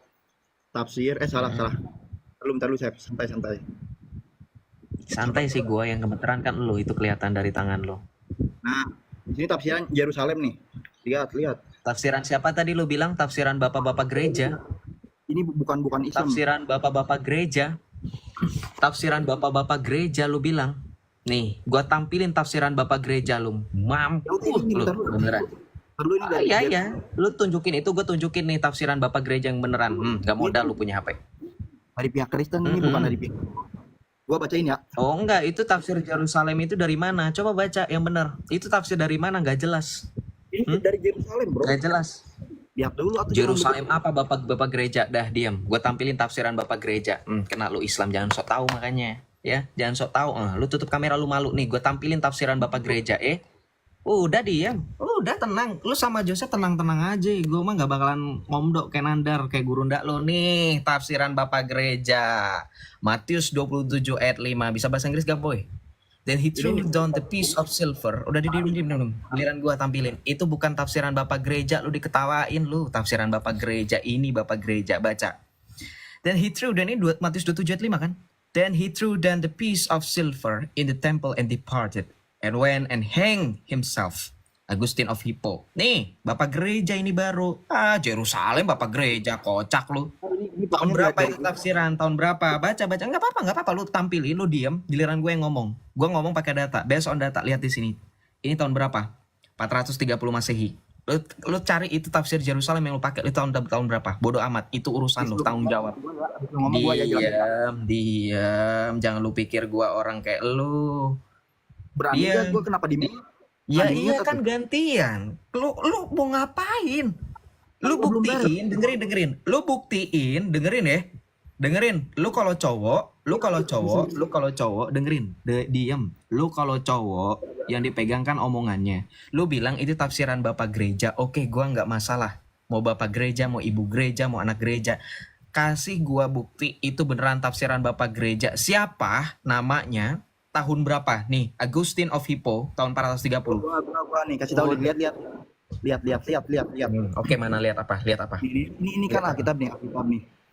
Tafsir salah. Ntar lu santai. Santai sih gua, yang gemeteran kan lu, itu kelihatan dari tangan lo. Nah, di sini tafsiran Yerusalem nih. Lihat. Tafsiran siapa tadi lu bilang? Tafsiran bapak-bapak gereja. Ini bukan Islam. Tafsiran bapak-bapak gereja. Tafsiran bapak-bapak gereja lu bilang. Nih, gua tampilin tafsiran bapak gereja lu. Mampus lu, beneran. Iya. Lu tunjukin itu, gue tunjukin nih tafsiran bapak gereja yang beneran. Gak modal lu punya HP. Dari pihak Kristen ini, bukan dari pihak. Gua bacain ya. Oh enggak, itu tafsir Yerusalem itu dari mana? Coba baca yang bener. Itu tafsir dari mana? Gak jelas. Ini dari Yerusalem, bro. Gak jelas. Lihat dulu atau Yerusalem apa bapak gereja? Dah diam. Gue tampilin tafsiran bapak gereja. Kena lu Islam, jangan sok tahu makanya. Ya, jangan sok tahu. Lu tutup kamera, lu malu nih. Gue tampilin tafsiran bapak gereja. Udah diam. Udah tenang. Lu sama Joseph tenang-tenang aja. Gue mah gak bakalan ngomdok kayak nandar kayak guru ndak lo nih. Tafsiran bapak gereja. Matius 27 ayat 5. Bisa bahasa Inggris gak, boy? Then he threw down the piece of silver. Udah diam. Giliran gue tampilin. Itu bukan tafsiran bapak gereja. Lu diketawain lu. Tafsiran bapak gereja ini, bapak gereja. Baca. Then he threw, dan ini Matius 27 ayat 5 kan? Then he threw down the piece of silver in the temple and departed, and went and hanged himself. Augustine of Hippo. Nih, bapak gereja ini baru. Yerusalem bapak gereja, kocak lu. Tahun berapa itu tafsiran? Tahun berapa? Baca. Enggak apa-apa. Lu tampilin, lu diam. Giliran gue yang ngomong. Gue ngomong pakai data. Based on data. Lihat di sini. Ini tahun berapa? 430 Masehi. Lu cari itu tafsir Yerusalem yang lu pakai itu tahun berapa? Bodoh amat. Itu urusan lu, tanggung jawab. Diam. Jangan lu pikir gua orang kayak lu. Berani gak gua kenapa di Ya iya kan gantian. Lu mau ngapain? Lu buktiin, dengerin. Lu buktiin, dengerin ya. Dengerin. Lu kalau cowok, dengerin. Diam. Lu kalau cowok yang dipegang kan omongannya. Lu bilang itu tafsiran bapak gereja. Oke, gua nggak masalah. Mau bapak gereja, mau ibu gereja, mau anak gereja. Kasih gua bukti itu beneran tafsiran bapak gereja. Siapa namanya? Tahun berapa? Nih, Augustine of Hippo tahun 430. Gua nih kasih tahu, lihat. Oke, mana lihat apa? Ini kan Alkitab nih.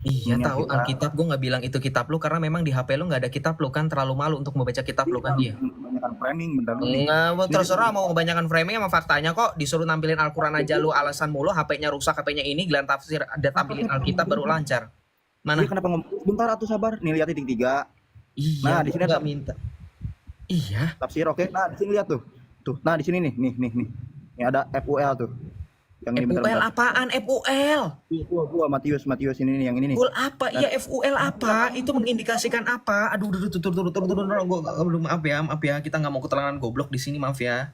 Iya tahu Alkitab, gue nggak bilang itu kitab lu karena memang di HP lu nggak ada kitab lu kan, terlalu malu untuk membaca kitab lu kan dia. Kebanyakan framing bentar lu. Nggak, terserah mau kebanyakan framing sama faktanya kok. Disuruh nampilin Al-Quran aja lu alasan mulu, HP-nya rusak, HP-nya ini, gelan tafsir ada tampilin Alkitab baru lancar. Mana? Dia kenapa ngomong? Bentar atuh sabar. Nih lihat titik 3. Iya. Nah, di sini nggak minta. Iya. Tafsir oke. Nah, di sini lihat tuh. Nah, di sini nih. Ini ada FUL tuh. Yang FUL bentar. Apaan FUL? Gua Matius ini nih, yang ini nih. FUL apa? Iya FUL apa? Itu mengindikasikan apa? Aduh, turun. Gua maaf ya. Kita nggak mau keterangan goblok di sini, maaf ya.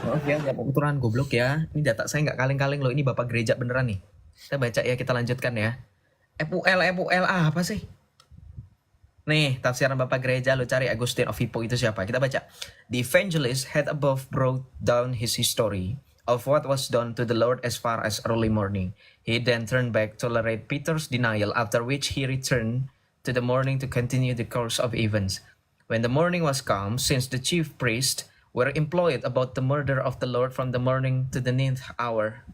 Maaf ya, nggak kebetulan goblok ya. Ini data saya nggak kaleng-kaleng loh. Ini Bapak Gereja beneran nih. Kita baca ya, kita lanjutkan ya. FUL apa sih? Nih, tafsiran Bapak Gereja, lo cari Augustine of Hippo itu siapa? Kita baca. The evangelist had above brought down his history of what was done to the Lord as far as early morning. He then turned back to tolerate Peter's denial, after which he returned to the morning to continue the course of events. When the morning was come, since the chief priests were employed about the murder of the Lord from the morning to the 9th hour.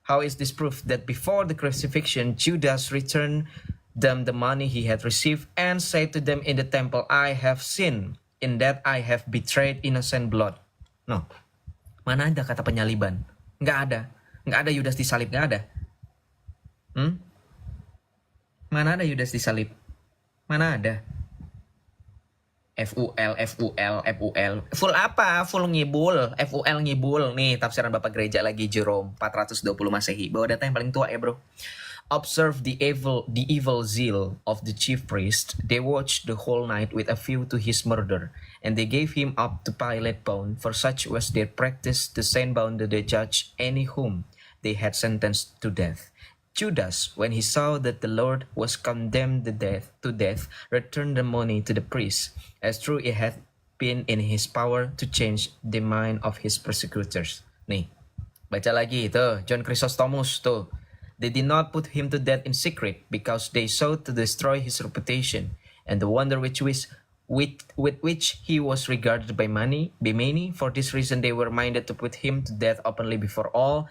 How is this proof that before the crucifixion, Judas returned them the money he had received and said to them in the temple, I have sinned in that I have betrayed innocent blood. No. Mana ada kata penyaliban? Nggak ada. Nggak ada Yudas disalib, nggak ada. Mana ada Yudas disalib? Mana ada? FUL. Full apa? Full ngibul. FUL ngibul. Nih tafsiran Bapak Gereja lagi Jerome 420 Masehi. Bawa data yang paling tua ya bro. Observe the evil zeal of the chief priest. They watched the whole night with a view to his murder, and they gave him up to Pilate bound, for such was their practice to send bound to the judge any whom they had sentenced to death. Judas, when he saw that the Lord was condemned to death, returned the money to the priest, as true it had been in his power to change the mind of his persecutors. Nih, baca lagi tuh, John Chrysostomus tuh. They did not put him to death in secret, because they sought to destroy his reputation, and the wonder with which he was regarded by many. For this reason they were minded to put him to death openly before all,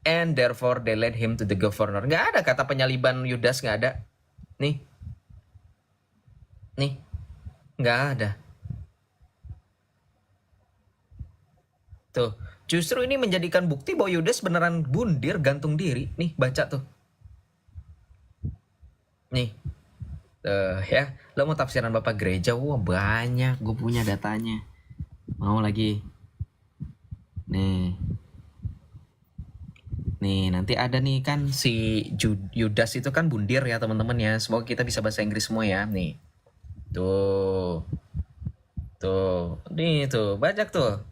and therefore they led him to the governor. Nggak ada kata penyaliban Yudas, nggak ada. Nih, nggak ada. Tuh, justru ini menjadikan bukti bahwa Yudas beneran bundir, gantung diri. Nih, baca tuh. Nih, ya, lo mau tafsiran Bapak Gereja? Wah banyak, gue punya datanya. Mau lagi? Nih, nanti ada nih kan si Yudas itu kan bundir ya teman-teman ya. Semoga kita bisa bahasa Inggris semua ya. Nih, tuh, nih tuh, baca tuh.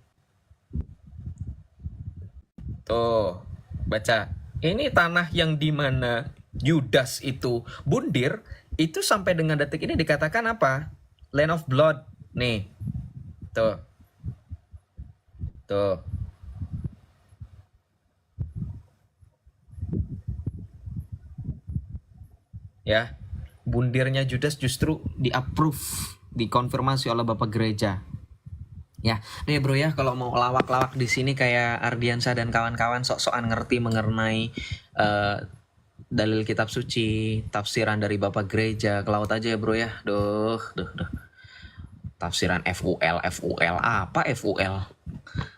Tuh, baca. Ini tanah yang dimana Yudas itu bundir, itu sampai dengan detik ini dikatakan apa? Land of blood. Nih, tuh. Ya, bundirnya Judas justru di-approve, dikonfirmasi oleh Bapak Gereja. Ya, nih bro ya, kalau mau lawak-lawak di sini kayak Ardiansa dan kawan-kawan sok-sokan ngerti mengenai dalil kitab suci, tafsiran dari Bapak Gereja, ke laut aja ya bro ya. Duh. Tafsiran FUL apa FUL?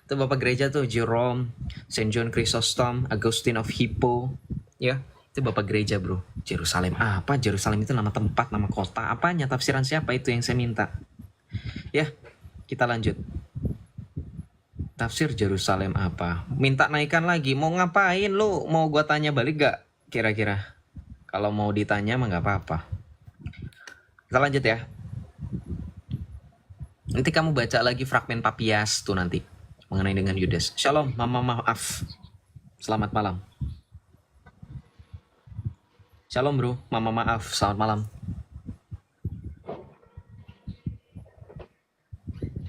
Itu Bapak Gereja tuh Jerome, Saint John Chrysostom, Augustine of Hippo, ya. Itu Bapak Gereja bro. Yerusalem apa? Yerusalem itu nama tempat, nama kota. Apanya? Tafsiran siapa itu yang saya minta? Ya. Kita lanjut. Tafsir Yerusalem apa? Minta naikkan lagi. Mau ngapain lu? Mau gua tanya balik gak? Kira-kira. Kalau mau ditanya mah gak apa-apa. Kita lanjut ya. Nanti kamu baca lagi fragmen Papias tuh nanti. Mengenai dengan Yudas. Shalom, mama maaf. Selamat malam. Shalom bro, mama maaf. Selamat malam.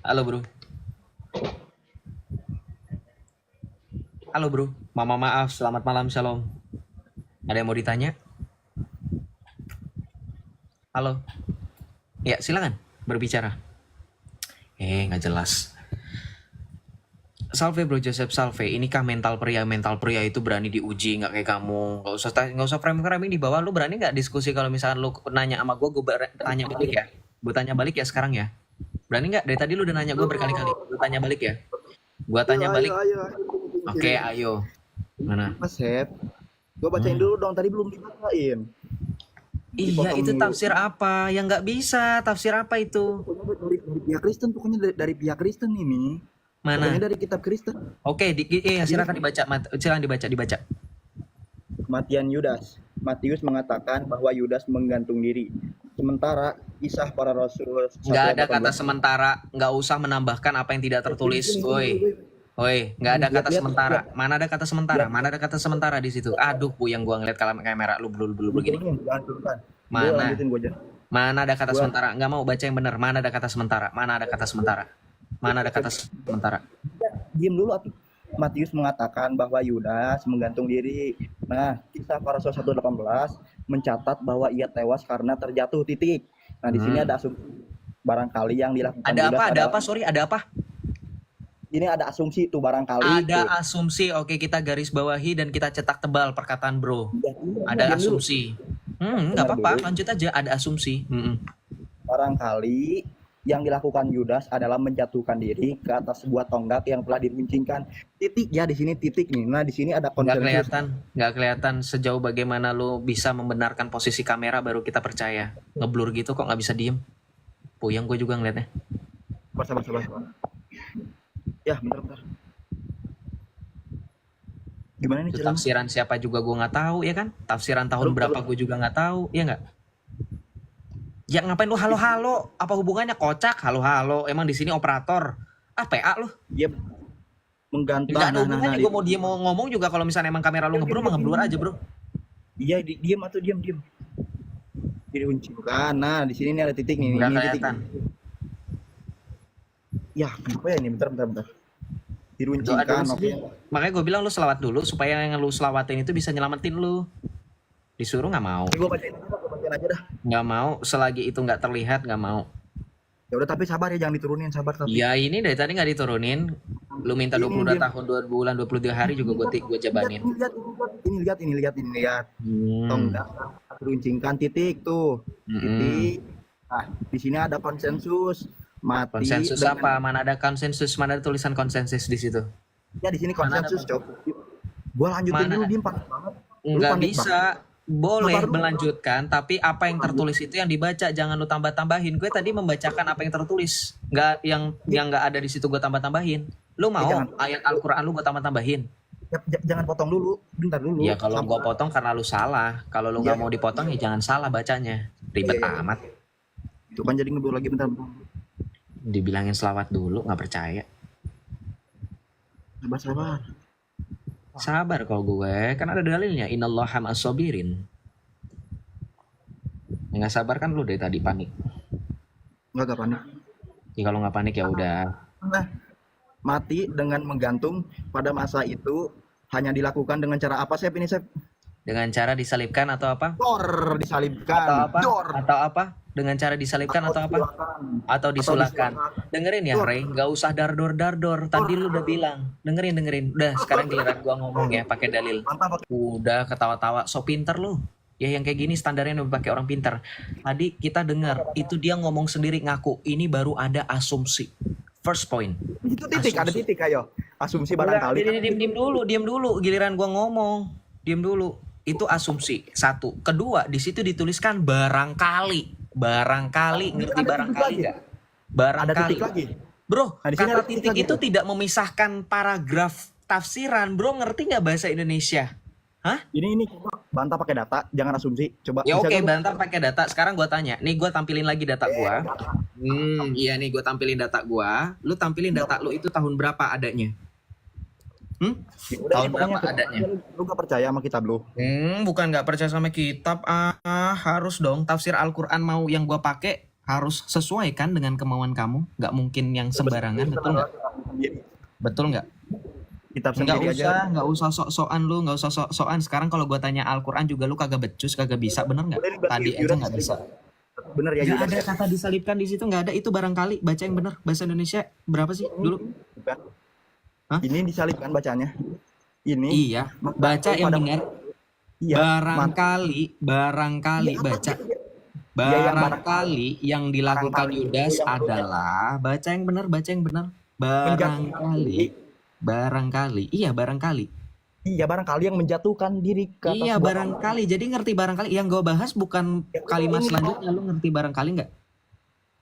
Halo bro. Halo bro, mama maaf, selamat malam, shalom. Ada yang mau ditanya? Halo. Ya, silakan berbicara. Nggak jelas. Salve bro Joseph, salve. Inikah mental pria itu berani diuji, nggak kayak kamu. Nggak usah framing di bawah. Lu berani nggak diskusi kalau misalkan lu nanya sama gue tanya balik ya. Gue tanya balik ya sekarang ya. Berani nggak? Dari tadi lu udah nanya gue berkali-kali. Gue tanya balik ya. Gue tanya balik. Oke, ayo. Mana? Mas Sep, gue bacain dulu dong. Tadi belum dibacain. Iya, itu tafsir apa? Yang nggak bisa. Tafsir apa itu? Dari pihak Kristen, pokoknya dari pihak Kristen ini. Mana? Pokoknya dari kitab Kristen. Oke, silakan dibaca. Silakan dibaca. Kematian Yudas. Matius mengatakan bahwa Yudas menggantung diri. Sementara kisah para rasul nggak ada kata sementara, nggak usah menambahkan apa yang tidak tertulis, woi. Woi, nggak ada kata Lihat, sementara. lihat. Mana ada kata sementara? Mana ada kata sementara di situ? Aduh, yang gua ngeliat kalau kamera lu belum begini. Jangan turunkan. Mana? Lanjutin gua aja. Mana ada kata Gua- sementara? Nggak mau baca yang benar. Mana ada kata sementara? Mana ada kata sementara? Mana ada kata sementara? Diam dulu atuh. Matius mengatakan bahwa Yudas menggantung diri. Nah, kisah para Rasul 1:18 mencatat bahwa ia tewas karena terjatuh titik. Nah, di sini ada asumsi barangkali yang dilakukan Ada Yudas apa? Ada adalah- apa? Sorry, ada apa? Ini ada asumsi tuh barangkali. Ada tuh. asumsi. Oke, kita garis bawahi dan kita cetak tebal perkataan bro. Diam Ada dulu. asumsi. Nggak Dengar apa-apa. dulu. Lanjut aja. Ada asumsi. Barangkali yang dilakukan Yudas adalah menjatuhkan diri ke atas sebuah tonggak yang telah diruncingkan. Titik ya di sini titik nih. Nah, di sini ada konsensus. Nggak kelihatan sejauh bagaimana lo bisa membenarkan posisi kamera baru kita percaya. Ngeblur gitu kok nggak bisa diem. Puyeng gue juga ngeliatnya. Sabar. Ya, bentar. Gimana nih Itu ceritanya? tafsiran siapa juga gue nggak tahu ya kan? Tafsiran tahun berapa gue juga nggak tahu, ya nggak? Ya ngapain lu halo-halo? Apa hubungannya kocak? Halo-halo, emang di sini operator? Ah PA lu? Dia menggantung. Nggak ada hubungannya. Gue mau dia mau ngomong juga kalau misalnya emang kamera lu ngeblur, mah ngeblur aja bro. Iya, diam atau diam. Diruncingkan. Nah, di sini nih ada titik nih. Nggak Ini titik. kelihatan. Ya, kenapa ya ini? Bentar. Doa Diruncingkan, dulu oke. sih. Makanya gue bilang lu selawat dulu supaya yang lu selawatin itu bisa nyelamatin lu. Disuruh nggak mau. Gue bacain aja dah. Nggak mau, selagi itu nggak terlihat nggak mau. Ya udah, tapi sabar ya, jangan diturunin, sabar tapi. Ya ini dari tadi nggak diturunin. Lu minta Ini 22 dia. tahun, 2 bulan, 23 hari juga gue jabanin. Ini lihat. Tonggak diruncingkan titik tuh. Titik. Nah, di sini ada konsensus. Mati. Konsensus dengan- apa? Mana ada konsensus? Mana ada tulisan konsensus di situ? Ya di sini Mana konsensus, ada- Cok. Gua lanjutin Mana dulu, ada- Dim, panik banget. Nggak panik bisa. Boleh Sabar dulu. melanjutkan, tapi apa yang tertulis itu yang dibaca, jangan lu tambah-tambahin. Gue tadi membacakan apa yang tertulis, nggak yang nggak ada di situ gue tambah-tambahin. Lu mau jangan. ayat Al-Quran lu gue tambah-tambahin? Jangan potong dulu, bentar dulu. Ya kalau gue Sabar. potong karena lu salah. Kalau lu nggak Ya. mau dipotong ya jangan salah bacanya. Ribet Iya. amat. Itu kan jadi ngeblur lagi, bentar. Dibilangin selawat dulu nggak percaya. Sabar. Sabar kalau gue, kan ada dalilnya. Innallaha ma'as-sabirin. Nggak sabar kan lu dari tadi panik. Enggak panik. Ya kalau nggak panik ya udah. Nah, mati dengan menggantung pada masa itu hanya dilakukan dengan cara apa, Sep? Ini, Sep? Dengan cara disalibkan atau apa? Dor, disalibkan. Atau apa? Dor. Atau apa? Dengan cara disalibkan atau apa? Atau disulahkan. Dengerin ya, Rey, nggak usah dardor. Tadi lu udah bilang. Dengerin. Udah, sekarang giliran gua ngomong ya, pakai dalil. Mantap. Udah ketawa-tawa, so pinter lu. Ya yang kayak gini standarnya udah pakai orang pinter. Tadi kita dengar, itu dia ngomong sendiri ngaku, ini baru ada asumsi. First point. Itu titik, ada titik, ayo. Asumsi barangkali. Diam dulu. Giliran gua ngomong. Diam dulu. Itu asumsi. Satu. Kedua, di situ dituliskan barangkali. Ngerti barangkali nggak? Ada Barangkali. titik lagi. Bro, Nah, di sini kata ada titik titik lagi itu tuh. tidak memisahkan paragraf tafsiran. Bro, ngerti nggak bahasa Indonesia? Ini coba bantah pakai data, jangan asumsi. Coba. Ya bisa oke, dulu? bantah pakai data. Sekarang gua tanya. Nih gua tampilin lagi data gua. Iya nih gua tampilin data gua. Lu tampilin data lu itu tahun berapa adanya? Ya udah, Tahun ini berapa pokoknya adanya? Lu gak percaya sama kitab lu? Bukan nggak percaya sama kitab. Harus dong tafsir Al-Quran mau yang gua pakai harus sesuai kan dengan kemauan kamu. Nggak mungkin yang sembarangan, betul nggak? Betul nggak? Kitab Nggak sendiri aja. usah sok-sokan lu, nggak usah sok-sokan. Sekarang kalau gua tanya Al-Quran juga lu kagak becus, kagak bisa, bener nggak? Udah, ini berarti Tadi aja Yudas nggak bisa. Bener ya, Nggak Yudas ada ya? kata disalibkan di situ, nggak ada. Itu barangkali baca yang bener. Bahasa Indonesia berapa sih dulu? Bukan. Hah? Ini disalibkan bacanya. Ini. Iya, baca yang benar. Iya. Barangkali Iya, baca. Iya, yang Barangkali yang dilakukan Barangkali Yudas itu yang adalah baca yang benar. Barangkali. Iya, barangkali. Iya, barangkali yang menjatuhkan diri ke atas Iya, sebuah- barangkali. Jadi ngerti barangkali. Yang gue bahas bukan kalimat selanjutnya. Lu ngerti barangkali nggak?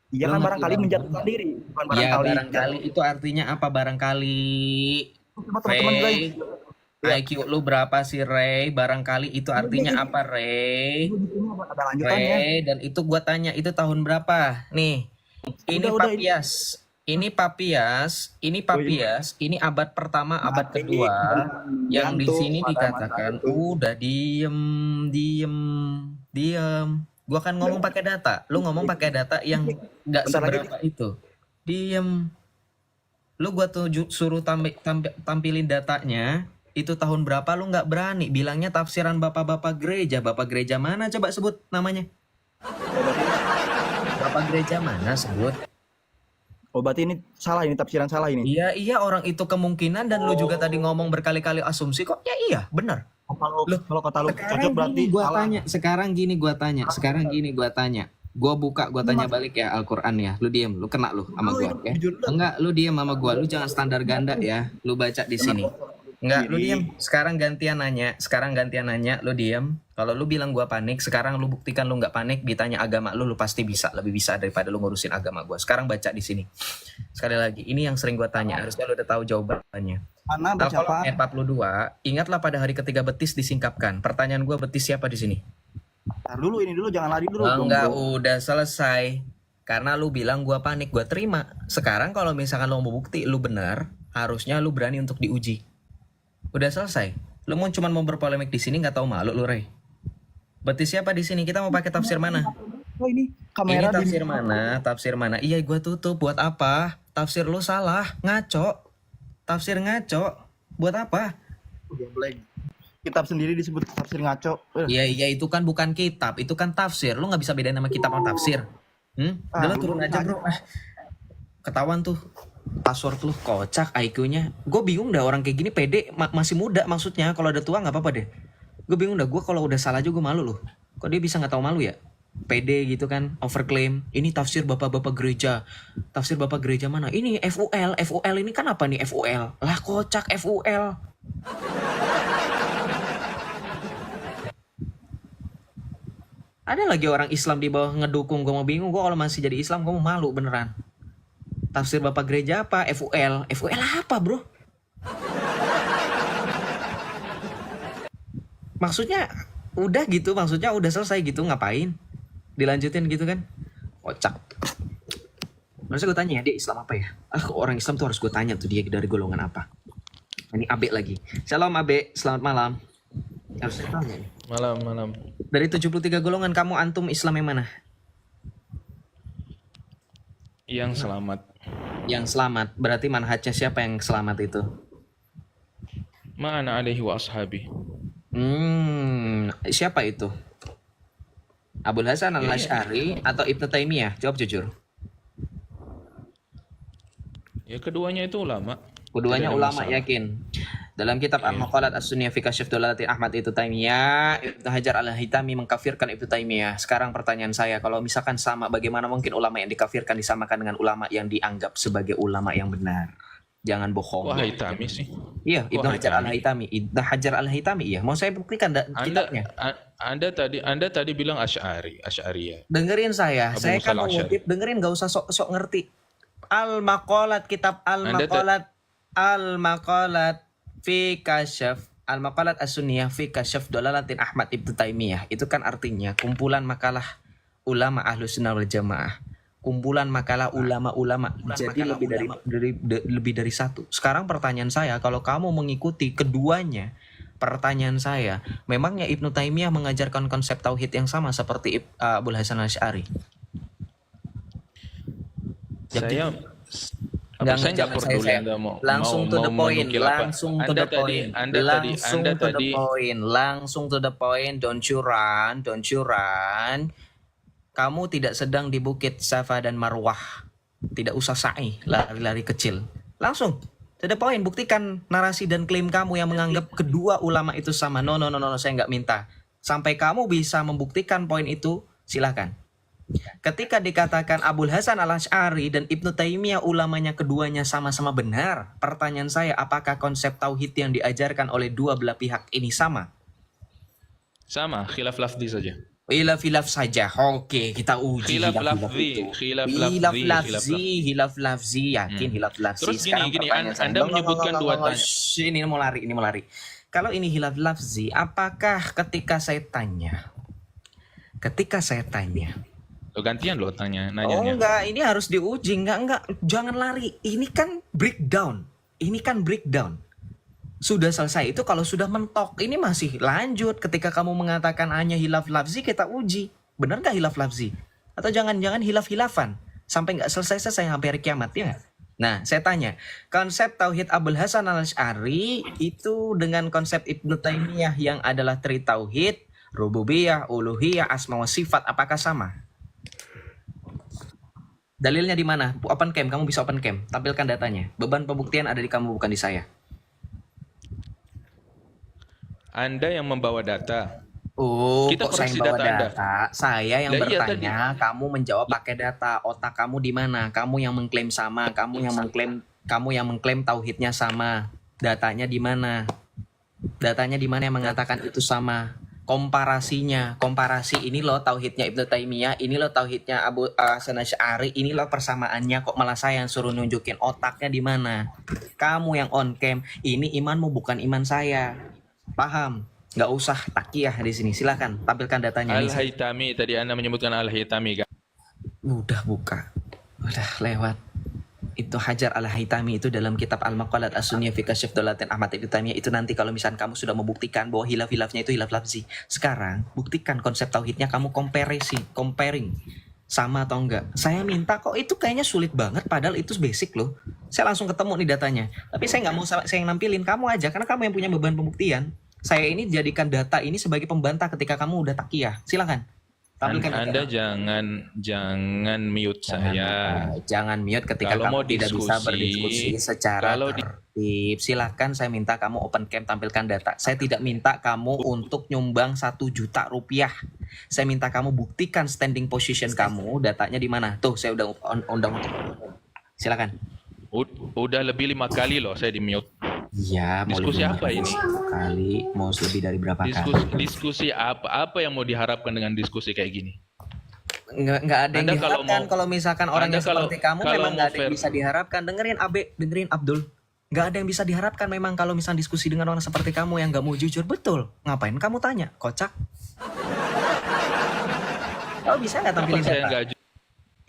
Iya Lu kan ngerti barangkali menjatuhkan diri, bukan Iya, barangkali. barangkali itu artinya apa barangkali? Coba teman-teman Ray, guys. IQ lu berapa sih Ray? Barangkali itu artinya apa Ray? Ada lanjutannya. Ray, dan itu gua tanya itu tahun berapa? Nih, ini Udah, Papias. ini Papias, ini abad pertama, abad kedua, yang di sini dikatakan udah diem. Gua kan ngomong pakai data, lu ngomong pakai data yang nggak Bentar lagi. seberapa itu. Diem. Lu gua suruh tampilin datanya, itu tahun berapa lu nggak berani, bilangnya tafsiran bapak-bapak gereja. Bapak gereja mana coba sebut namanya? Bapak gereja mana sebut? Oh berarti ini salah, ini tafsiran salah ini. Iya orang itu kemungkinan, dan lu juga tadi ngomong berkali-kali asumsi kok. Ya iya, benar. Kalau kata lu cocok berarti salah. Sekarang gini gua tanya. Gua tanya balik ya Al-Qur'an ya. Lu diem, lu kena lu sama gua ya. Enggak, lu diem sama gua. Lu jangan standar ganda ya. Lu baca di sini. Enggak, lu diem. Sekarang gantian nanya, lu diem. Kalau lu bilang gua panik, sekarang lu buktikan lu nggak panik. Ditanya agama lu pasti bisa, lebih bisa daripada lu ngurusin agama gua. Sekarang baca di sini. Sekali lagi, ini yang sering gua tanya. Harusnya lu udah tahu jawabannya. Mana baca apa? Ayat 42, ingatlah pada hari ketiga betis disingkapkan. Pertanyaan gua, betis siapa di sini? Ntar dulu, ini dulu, jangan lari dulu. Enggak, udah selesai. Karena lu bilang gua panik, gua terima. Sekarang kalau misalkan lu mau bukti lu benar, harusnya lu berani untuk diuji. Udah selesai. Lu cuman mau berpolemik di sini, nggak tahu malu lu, Rey. Betis siapa di sini? Kita mau pakai tafsir mana? Oh ini Ini kamera tafsir mana? Iya, gua tutup. Buat apa? Tafsir lu salah, ngaco. Tafsir ngaco. Buat apa? kitab sendiri disebut tafsir ngaco. Iya itu kan bukan kitab, itu kan tafsir. Lu nggak bisa bedain nama kitab sama tafsir. Udah lu turun aja bro. Ketahuan tuh password lu kocak IQ-nya. Gue bingung dah orang kayak gini pede masih muda maksudnya. Kalau udah tua nggak apa-apa deh. Gue bingung dah, gue kalau udah salah juga malu loh. Kok dia bisa nggak tahu malu ya? Pede gitu kan, overclaim. Ini tafsir bapak-bapak gereja. Tafsir bapak gereja mana? Ini FUL. FUL ini kan apa nih FUL? Lah kocak FUL. Ada lagi orang Islam di bawah ngedukung. Gue mau bingung. Gue kalau masih jadi Islam gue mau malu beneran. Tafsir bapak gereja apa? FUL. FUL apa bro? Maksudnya udah gitu, maksudnya udah selesai gitu, ngapain dilanjutin gitu kan? Kocak. Harusnya gue tanya dia Islam apa ya? Orang Islam tuh harus gue tanya tuh dia dari golongan apa. Ini Abe lagi. Shalom Abe, selamat malam. Harusnya tanya nih. Malam. Dari 73 golongan kamu antum Islam yang mana? Yang selamat. Yang selamat. Berarti manhajnya siapa yang selamat itu? Ma'ana alaihi wa ashabi. Siapa itu? Abul Hasan Al-Asy'ari atau Ibnu Taimiyah? Jawab jujur. Ya keduanya itu ulama. Keduanya Tidak ada ulama masalah. yakin. Dalam kitab Al-Maqalat As-Sunniyah fi Kasyf Dhalalatin Ahmad Ibnu Taimiyah, Ibnu Hajar Al-Haytami mengkafirkan Ibnu Taimiyah. Sekarang pertanyaan saya, kalau misalkan sama, bagaimana mungkin ulama yang dikafirkan disamakan dengan ulama yang dianggap sebagai ulama yang benar? Jangan bohong. Wah, Haytami sih. Iya, Ibnu Wah, Hajar Al-Haytami. Ibnu Hajar Al-Haytami, iya. Mau saya buktikan kitabnya. Anda tadi bilang Asy'ariyah. Dengerin saya. Abu Saya Musa kan mau Al-Asy'ari. ngutip, dengerin gak usah sok ngerti. Al-Maqalat, kitab Al-Maqalat fi Kasyf, Al-Maqalat As-Sunniyah fi Kasyf Dhalalatin Ahmad Ibnu Taimiyah. Itu kan artinya kumpulan makalah ulama Ahlus Sunnah wal Jamaah. Kumpulan makalah ulama-ulama. Jadi lebih dari satu. Sekarang pertanyaan saya, kalau kamu mengikuti keduanya, pertanyaan saya, memangnya Ibnu Taimiyah mengajarkan konsep tauhid yang sama seperti Abul Hasan Al-Asy'ari? Saya Nggak nggak peduli saya. Anda mau Langsung to the point, menukil apa. langsung to Anda the tadi- point, Anda tadi- langsung to the point, don't you run. Kamu tidak sedang di Bukit Safa dan Marwah, tidak usah sa'i, lari-lari kecil, langsung to the point, buktikan narasi dan klaim kamu yang menganggap kedua ulama itu sama. No, saya nggak minta. Sampai kamu bisa membuktikan poin itu, silakan. Ketika dikatakan Abul Hasan Al-Asy'ari dan Ibnu Taimiyah ulamanya keduanya sama-sama benar, pertanyaan saya, apakah konsep tauhid yang diajarkan oleh dua belah pihak ini sama? sama, khilaf lafzi saja. Khilaf saja. Oke, kita uji Khilaf lafzi. Hilaf lafzi, yakin hilaf lafzi. Terus Sekarang gini, pertanyaan saya. Anda menyebutkan dua tanya. Ini mau lari. Kalau ini hilaf lafzi, apakah ketika saya tanya, Lo gantian lo Oh nanyanya. enggak, ini harus diuji. Enggak, jangan lari. Ini kan breakdown. Sudah selesai itu kalau sudah mentok. Ini masih lanjut. Ketika kamu mengatakan hanya hilaf lafzi, kita uji. Benar nggak hilaf lafzi? Atau jangan-jangan hilaf-hilafan? Sampai nggak selesai-selesai sampai hari kiamat, ya nggak? Nah, saya tanya, konsep Tauhid Abul Hasan al-Asy'ari itu dengan konsep Ibnu Taimiyah yang adalah tri tauhid, rububiyah, uluhiyah, asma wa sifat, apakah sama? Dalilnya di mana? Open cam, kamu bisa open cam. Tampilkan datanya. Beban pembuktian ada di kamu, bukan di saya. Anda yang membawa data. Oh, Kita kok saya yang koreksi bawa data Anda. data? Saya yang Lah iya bertanya, kamu menjawab pakai data. Otak kamu di mana? Kamu yang mengklaim sama, kamu yang mengklaim tauhidnya sama. Datanya di mana? Datanya di mana yang mengatakan itu sama? Komparasi ini loh tauhidnya Ibnu Taimiyah, ini loh tauhidnya Abu Hasan Asy'ari, ini loh persamaannya, kok malah saya yang suruh nunjukin otaknya di mana? Kamu yang on cam, ini imanmu bukan iman saya. Paham? Nggak usah takiyah di sini. Silakan tampilkan datanya. Al-Haytami, tadi Anda menyebutkan Al-Haytami kan? Udah buka. Udah lewat. Itu Hajar Al-Haytami itu dalam kitab Al-Maqalat As-Sunniyah fi Kasyf Dalatin Ahmad Ibnu Taimiyah itu nanti kalau misalkan kamu sudah membuktikan bahwa hilaf-hilafnya itu hilaf lafzi. Sekarang buktikan konsep tauhidnya, kamu comparing sama atau enggak. Saya minta kok, itu kayaknya sulit banget padahal itu basic loh. Saya langsung ketemu nih datanya. Tapi saya nggak mau saya yang nampilin, kamu aja karena kamu yang punya beban pembuktian. Saya ini jadikan data ini sebagai pembantah ketika kamu udah takiyah. Silakan. Tampilkan Anda jangan mute saya. Jangan mute ketika Kalau kamu mau tidak bisa diskusi, berdiskusi secara kalau tertib. Silahkan, saya minta kamu open cam tampilkan data. Saya tidak minta kamu untuk nyumbang 1 juta rupiah. Saya minta kamu buktikan standing position kamu, datanya di mana. Tuh, saya udah undang untuk. Silakan. Udah lebih 5 kali loh saya di mute. Iya, mau Diskusi lebih apa dari ini? berapa kali, mau lebih dari berapa kali. Diskusi apa yang mau diharapkan dengan diskusi kayak gini? Nggak ada yang Anda kalau diharapkan mau- kalau misalkan orang Anda yang seperti kamu kalau memang mau nggak ada yang fair. bisa diharapkan. Dengerin Abe, dengerin Abdul. Nggak ada yang bisa diharapkan memang kalau misalnya diskusi dengan orang seperti kamu yang nggak mau jujur. Betul. Ngapain kamu tanya? Kocak. Kamu bisa nggak tampilin Kapan saya data? nggak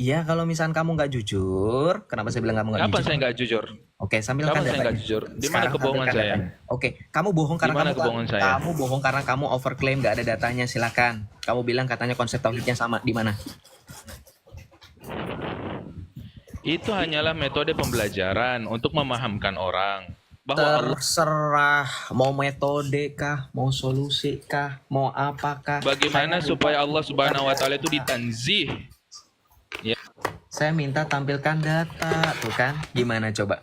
Iya, kalau misalkan kamu nggak jujur. Kenapa saya bilang kamu nggak Kapan jujur? saya nggak jujur? Oke, sambil Kapan kan saya nggak datanya. jujur? Di mana Sekarang kebohongan tampilkan saya? datanya. Oke, kamu bohong karena Di mana kamu kebohongan saya? kamu bohong karena kamu overclaim nggak ada datanya. Silakan. Kamu bilang katanya konsep tauhidnya sama. Di mana? Itu hanyalah metode pembelajaran untuk memahamkan orang bahwa Allah, Terserah mau metode kah, mau solusi kah, mau apakah. bagaimana supaya Allah Subhanahu wa taala itu ditanzih. Saya minta tampilkan data, tuh kan? Gimana coba?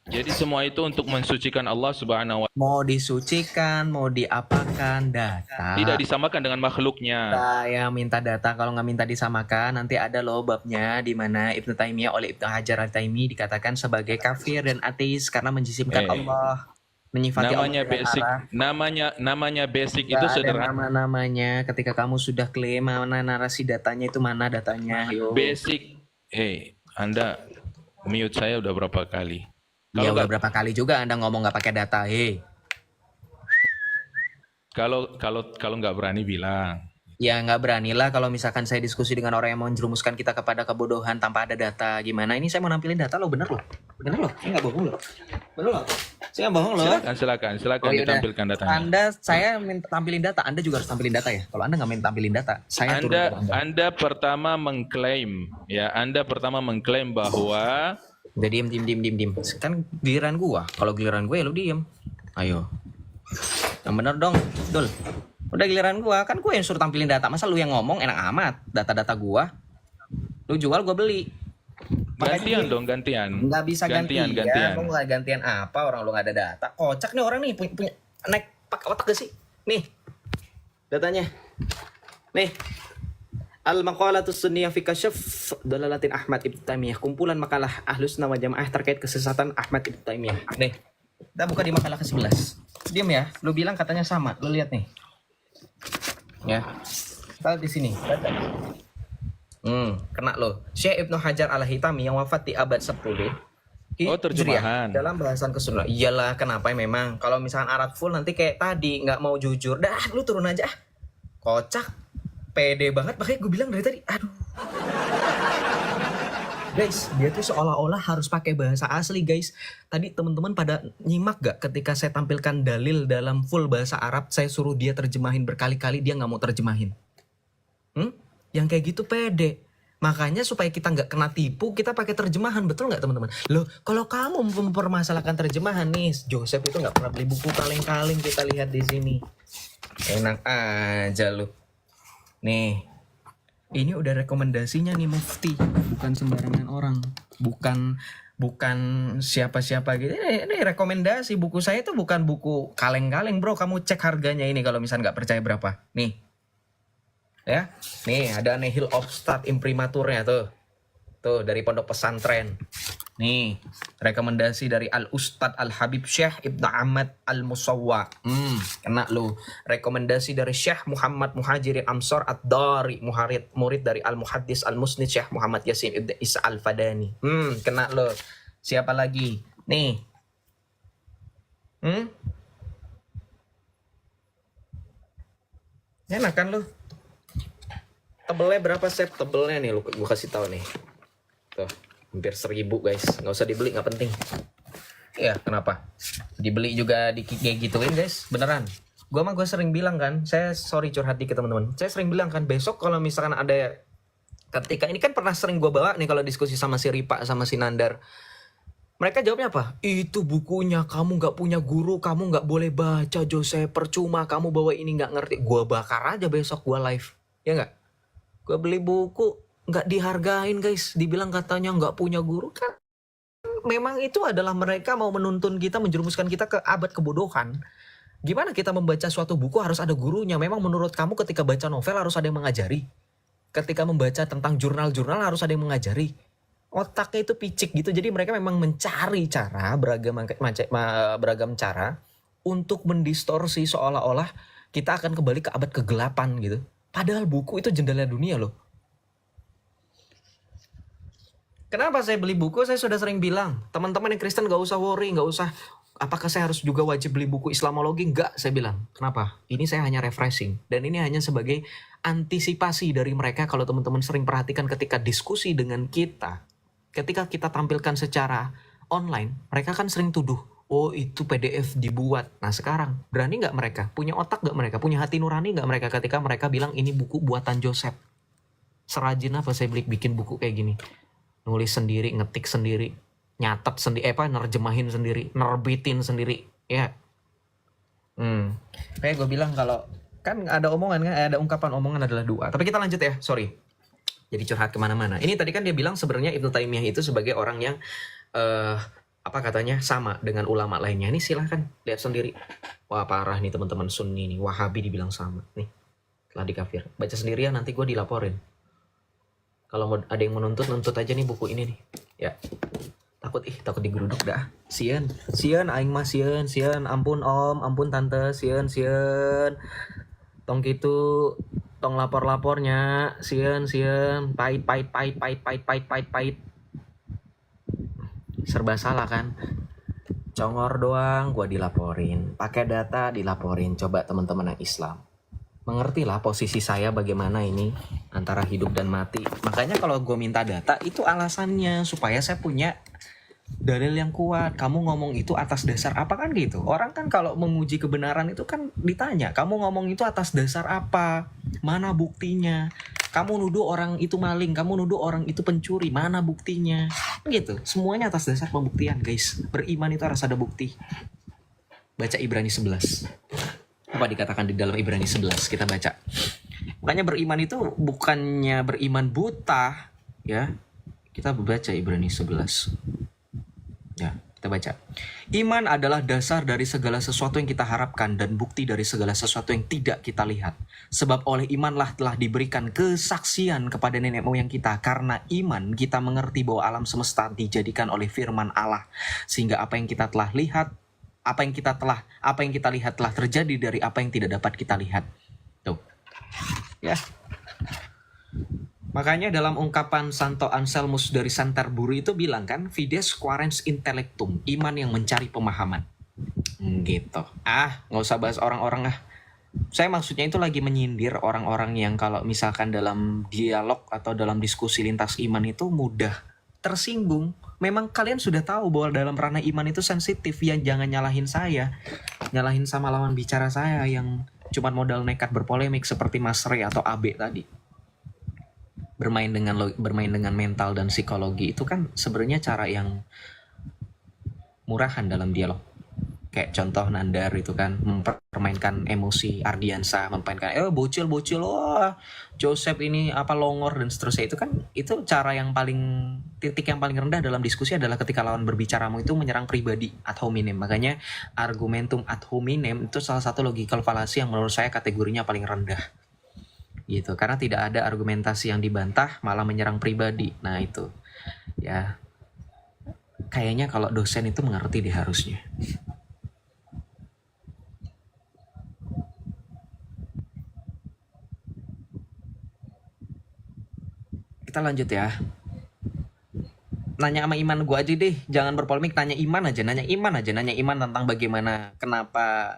Jadi semua itu untuk mensucikan Allah Subhanahu wa taala, Mau disucikan, mau diapakan, data. tidak disamakan dengan makhluknya. Saya minta data, kalau nggak minta disamakan, nanti ada loh babnya di mana Ibnu Taimiyah oleh Ibnu Hajar Al-Taimi dikatakan sebagai kafir dan ateis karena menjisimkan Allah, menyifati Namanya Allah dengan basic, arah. namanya basic Nggak itu ada sederhana. nama-namanya. Ketika kamu sudah klaim, mana narasi datanya itu, mana datanya? Ayo. Basic. Anda mute saya udah berapa kali? Ya Kalau udah berapa kali juga Anda ngomong nggak pakai data, kalau nggak berani bilang. Ya nggak beranilah kalau misalkan saya diskusi dengan orang yang menjerumuskan kita kepada kebodohan tanpa ada data. Gimana? Ini saya mau nampilin data loh, bener loh. Bener loh, saya nggak bohong loh. Bener loh. Saya nggak bohong loh. Silakan Oh, yaudah. ditampilkan datanya. Saya minta tampilin data, Anda juga harus tampilin data ya. Kalau Anda nggak minta tampilin data, saya turun ke Anda. Anda pertama mengklaim bahwa Udah diem. Kan giliran gua. Kalau giliran gue ya lu diem. Ayo. Yang bener dong, Dul. Udah giliran gua, kan gue yang suruh tampilin data. Masa lu yang ngomong, enak amat. Data-data gua. Lu jual, gua beli. gantian dong, gantian. Nggak bisa gantian. Gantian. Lu nggak gantian apa? Orang lu nggak ada data. Kocak nih orang nih, punya naik pakai otak gak sih? Nih, datanya. Nih. Al-Maqalatus Sunniyah fi Kasyf Dalalatin Ahmad Ibnu Taimiyah. Kumpulan makalah Ahlus Sunnah wal Jamaah terkait kesesatan Ahmad Ibnu Taimiyah. Nih. Kita buka di makalah ke-11. Diam ya. Lu bilang katanya sama. Lu lihat nih. Ya. Kita di sini. Baca. Kena lo. Syekh Ibnu Hajar Al-Haytami yang wafat di abad 10. Oh, terjemahan. Dalam bahasan kesunnah. Iyalah, kenapa memang? Kalau misalkan Arab full nanti kayak tadi nggak mau jujur. Dah, lu turun aja. Kocak. pede banget, makanya gue bilang dari tadi, aduh. Guys, dia tuh seolah-olah harus pakai bahasa asli, guys. Tadi teman-teman pada nyimak gak ketika saya tampilkan dalil dalam full bahasa Arab, saya suruh dia terjemahin berkali-kali, dia nggak mau terjemahin. Yang kayak gitu pede. Makanya supaya kita nggak kena tipu, kita pakai terjemahan, betul nggak teman-teman? Loh, kalau kamu mempermasalahkan terjemahan nih, Joseph itu nggak pernah beli buku kaleng-kaleng, kita lihat di sini. Enak aja lu. Nih, ini udah rekomendasinya nih Mufti, bukan sembarangan orang, bukan siapa-siapa gitu. Ini rekomendasi, buku saya itu bukan buku kaleng-kaleng bro. Kamu cek harganya ini kalau misalnya nggak percaya berapa. Nih, ya, nih ada Nihil Obstat Imprimaturnya tuh dari Pondok Pesantren. Nih, rekomendasi dari Al-Ustadz Al-Habib Syekh Ibn Ahmad Al-Musawwa. Kena lu. Rekomendasi dari Syekh Muhammad Muhajirin Amsar Ad-Dari, murid dari Al-Muhaddis Al-Musnid Syekh Muhammad Yasin Ibn Isa Al-Fadani. Kena lu. Siapa lagi? Nih. Enak kan lu? Tebelnya berapa Sep? Tebelnya nih lu gue kasih tahu nih. Tuh. Hampir 1.000 guys, nggak usah dibeli, nggak penting. Ya kenapa? Dibeli juga kayak gituin guys, beneran. Gue sering bilang kan, saya sorry curhat dikit teman-teman. Saya sering bilang kan besok kalau misalkan ada, ketika ini kan pernah sering gue bawa nih kalau diskusi sama si Ripa sama si Nandar. Mereka jawabnya apa? Itu bukunya, kamu nggak punya guru, kamu nggak boleh baca Joseph, percuma kamu bawa ini nggak ngerti. Gue bakar aja besok gue live, ya nggak? Gue beli buku nggak dihargain guys, dibilang katanya nggak punya guru kan. Memang itu adalah mereka mau menuntun kita, menjerumuskan kita ke abad kebodohan. Gimana kita membaca suatu buku harus ada gurunya? Memang menurut kamu ketika baca novel harus ada yang mengajari? Ketika membaca tentang jurnal-jurnal harus ada yang mengajari? Otaknya itu picik gitu, jadi mereka memang mencari cara, beragam cara untuk mendistorsi seolah-olah kita akan kembali ke abad kegelapan gitu. Padahal buku itu jendela dunia loh. Kenapa saya beli buku? Saya sudah sering bilang, teman-teman yang Kristen gak usah worry, gak usah, apakah saya harus juga wajib beli buku Islamologi? Enggak, saya bilang. Kenapa? Ini saya hanya refreshing. Dan ini hanya sebagai antisipasi dari mereka kalau teman-teman sering perhatikan ketika diskusi dengan kita. Ketika kita tampilkan secara online, mereka kan sering tuduh, oh itu PDF dibuat. Nah sekarang, berani gak mereka? Punya otak gak mereka? Punya hati nurani gak mereka ketika mereka bilang ini buku buatan Joseph? Serajin apa saya bikin buku kayak gini? Nulis sendiri, ngetik sendiri, nyatet sendiri, nerjemahin sendiri, nerbitin sendiri, ya. Kayak gue bilang kalau kan ada omongan kan, ada ungkapan omongan adalah dua. Tapi kita lanjut ya, sorry. Jadi curhat kemana-mana. Ini tadi kan dia bilang sebenarnya Ibnu Taimiyah itu sebagai orang yang katanya sama dengan ulama lainnya. Ini silahkan lihat sendiri. Wah parah nih teman-teman Sunni nih, Wahabi dibilang sama nih. Telah dikafir. Baca sendirian nanti gue dilaporin. Kalau ada yang menuntut aja nih buku ini nih. Ya. Takut digeruduk dah. Sieun aing mah sieun. Ampun om, ampun tante, sieun. Tong gitu, tong lapor-lapornya, sieun. Pahit. Serba salah kan? Congor doang gua dilaporin. Pakai data dilaporin. Coba teman-teman yang Islam. Mengertilah posisi saya bagaimana ini antara hidup dan mati. Makanya kalau gue minta data itu alasannya supaya saya punya dalil yang kuat. Kamu ngomong itu atas dasar apa kan gitu. Orang kan kalau menguji kebenaran itu kan ditanya, kamu ngomong itu atas dasar apa? Mana buktinya? Kamu nuduh orang itu maling, kamu nuduh orang itu pencuri, mana buktinya? Gitu. Semuanya atas dasar pembuktian, guys. Beriman itu harus ada bukti. Baca Ibrani 11. Apa dikatakan di dalam Ibrani 11, kita baca. Makanya beriman itu bukannya beriman buta, ya. Kita baca Ibrani 11. Ya, kita baca. Iman adalah dasar dari segala sesuatu yang kita harapkan dan bukti dari segala sesuatu yang tidak kita lihat. Sebab oleh imanlah telah diberikan kesaksian kepada nenek moyang kita. Karena iman kita mengerti bahwa alam semesta dijadikan oleh firman Allah. Sehingga apa yang kita telah lihat, apa yang kita lihat telah terjadi dari apa yang tidak dapat kita lihat. Tuh. Ya. Makanya dalam ungkapan Santo Anselmus dari Canterbury itu bilang kan, fides quaerens intellectum, iman yang mencari pemahaman. Gitu. Nggak usah bahas orang-orang Saya maksudnya itu lagi menyindir orang-orang yang kalau misalkan dalam dialog atau dalam diskusi lintas iman itu mudah tersinggung. Memang kalian sudah tahu bahwa dalam ranah iman itu sensitif, ya jangan nyalahin saya. Nyalahin sama lawan bicara saya yang cuma modal nekat berpolemik seperti Mas Rey atau Abe tadi. Bermain dengan mental dan psikologi itu kan sebenarnya cara yang murahan dalam dialog. Kayak contoh Nandar itu kan mempermainkan emosi Ardiansa, mempermainkan bocil wah Joseph ini apa longor dan seterusnya, itu cara yang titik yang paling rendah dalam diskusi adalah ketika lawan berbicaramu itu menyerang pribadi ad hominem. Makanya argumentum ad hominem itu salah satu logical fallacy yang menurut saya kategorinya paling rendah gitu, karena tidak ada argumentasi yang dibantah malah menyerang pribadi. Nah itu ya kayaknya kalau dosen itu mengerti deh harusnya. Kita lanjut ya. Nanya sama iman gue aja deh, jangan berpolemik, nanya iman aja tentang bagaimana, kenapa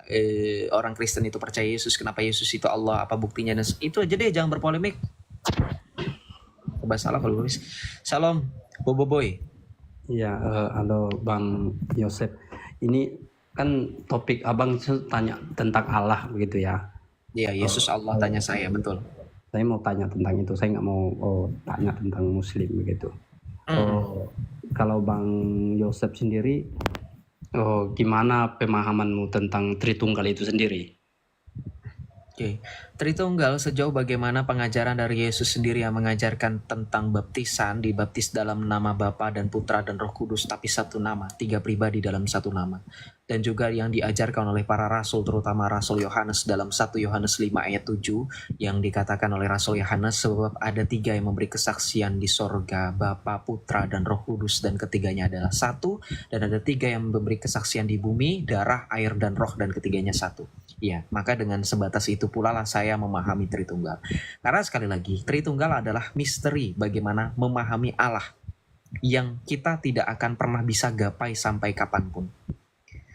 orang Kristen itu percaya Yesus, kenapa Yesus itu Allah, apa buktinya, dan itu aja deh, jangan berpolemik. Coba salah kalau nulis. Salam, Boboiboy. Ya, halo Bang Yosep. Ini kan topik abang tanya tentang Allah begitu ya? Iya, Yesus Allah tanya saya, betul. Saya mau tanya tentang itu, saya nggak mau tanya tentang Muslim begitu. Kalau Bang Yosep sendiri, gimana pemahamanmu tentang Tritunggal itu sendiri? Oke, Tritunggal sejauh bagaimana pengajaran dari Yesus sendiri yang mengajarkan tentang baptisan, dibaptis dalam nama Bapa dan Putra dan Roh Kudus, tapi satu nama, 3 pribadi dalam satu nama. Dan juga yang diajarkan oleh para rasul, terutama Rasul Yohanes dalam 1 Yohanes 5 ayat 7, yang dikatakan oleh Rasul Yohanes, sebab ada 3 yang memberi kesaksian di sorga, Bapa, Putra, dan Roh Kudus, dan ketiganya adalah satu, dan ada 3 yang memberi kesaksian di bumi, darah, air, dan roh, dan ketiganya satu. Ya, maka dengan sebatas itu pula lah saya memahami Tritunggal. Karena sekali lagi, Tritunggal adalah misteri bagaimana memahami Allah yang kita tidak akan pernah bisa gapai sampai kapanpun.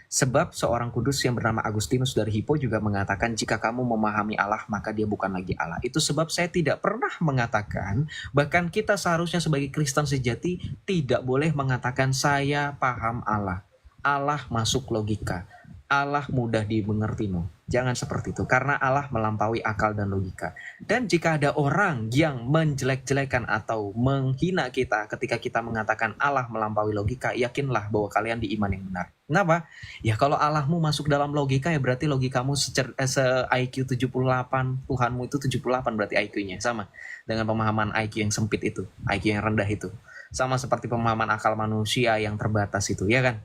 Sebab seorang kudus yang bernama Agustinus dari Hippo juga mengatakan, jika kamu memahami Allah maka dia bukan lagi Allah. Itu sebab saya tidak pernah mengatakan, bahkan kita seharusnya sebagai Kristen sejati tidak boleh mengatakan saya paham Allah. Allah masuk logika. Allah mudah dimengertimu. Jangan seperti itu, karena Allah melampaui akal dan logika. Dan jika ada orang yang menjelek-jelekan atau menghina kita ketika kita mengatakan Allah melampaui logika, yakinlah bahwa kalian di iman yang benar. Kenapa? Ya kalau Allahmu masuk dalam logika, ya berarti logikamu se-IQ 78, Tuhanmu itu 78 berarti IQ-nya. Sama dengan pemahaman IQ yang sempit itu, IQ yang rendah itu. Sama seperti pemahaman akal manusia yang terbatas itu, ya kan?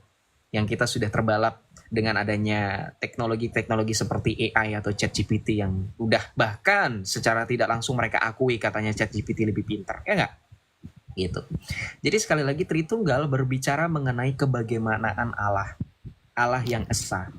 Yang kita sudah terbalap dengan adanya teknologi-teknologi seperti AI atau ChatGPT yang udah bahkan secara tidak langsung mereka akui katanya ChatGPT lebih pintar, ya nggak? Gitu. Jadi sekali lagi Tritunggal berbicara mengenai kebagaimanaan Allah, Allah yang esa.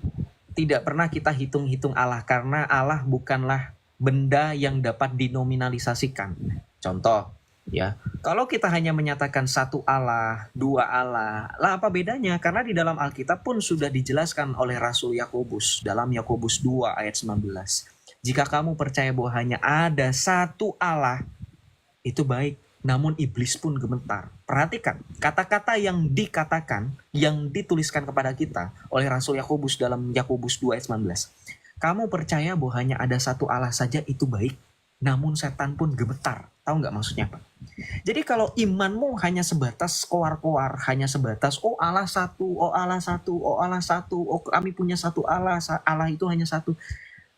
Tidak pernah kita hitung-hitung Allah karena Allah bukanlah benda yang dapat dinominalisasikan. Contoh, ya, kalau kita hanya menyatakan satu Allah, dua Allah, lah apa bedanya? Karena di dalam Alkitab pun sudah dijelaskan oleh Rasul Yakobus dalam Yakobus 2 ayat 19. Jika kamu percaya bahwa hanya ada satu Allah, itu baik, namun iblis pun gemetar. Perhatikan, kata-kata yang dikatakan, yang dituliskan kepada kita oleh Rasul Yakobus dalam Yakobus 2 ayat 19. Kamu percaya bahwa hanya ada satu Allah saja, itu baik, namun setan pun gemetar. Tahu nggak maksudnya apa? Jadi kalau imanmu hanya sebatas koar-koar, hanya sebatas oh Allah satu, oh Allah satu, oh Allah satu, oh kami punya satu Allah, Allah itu hanya satu.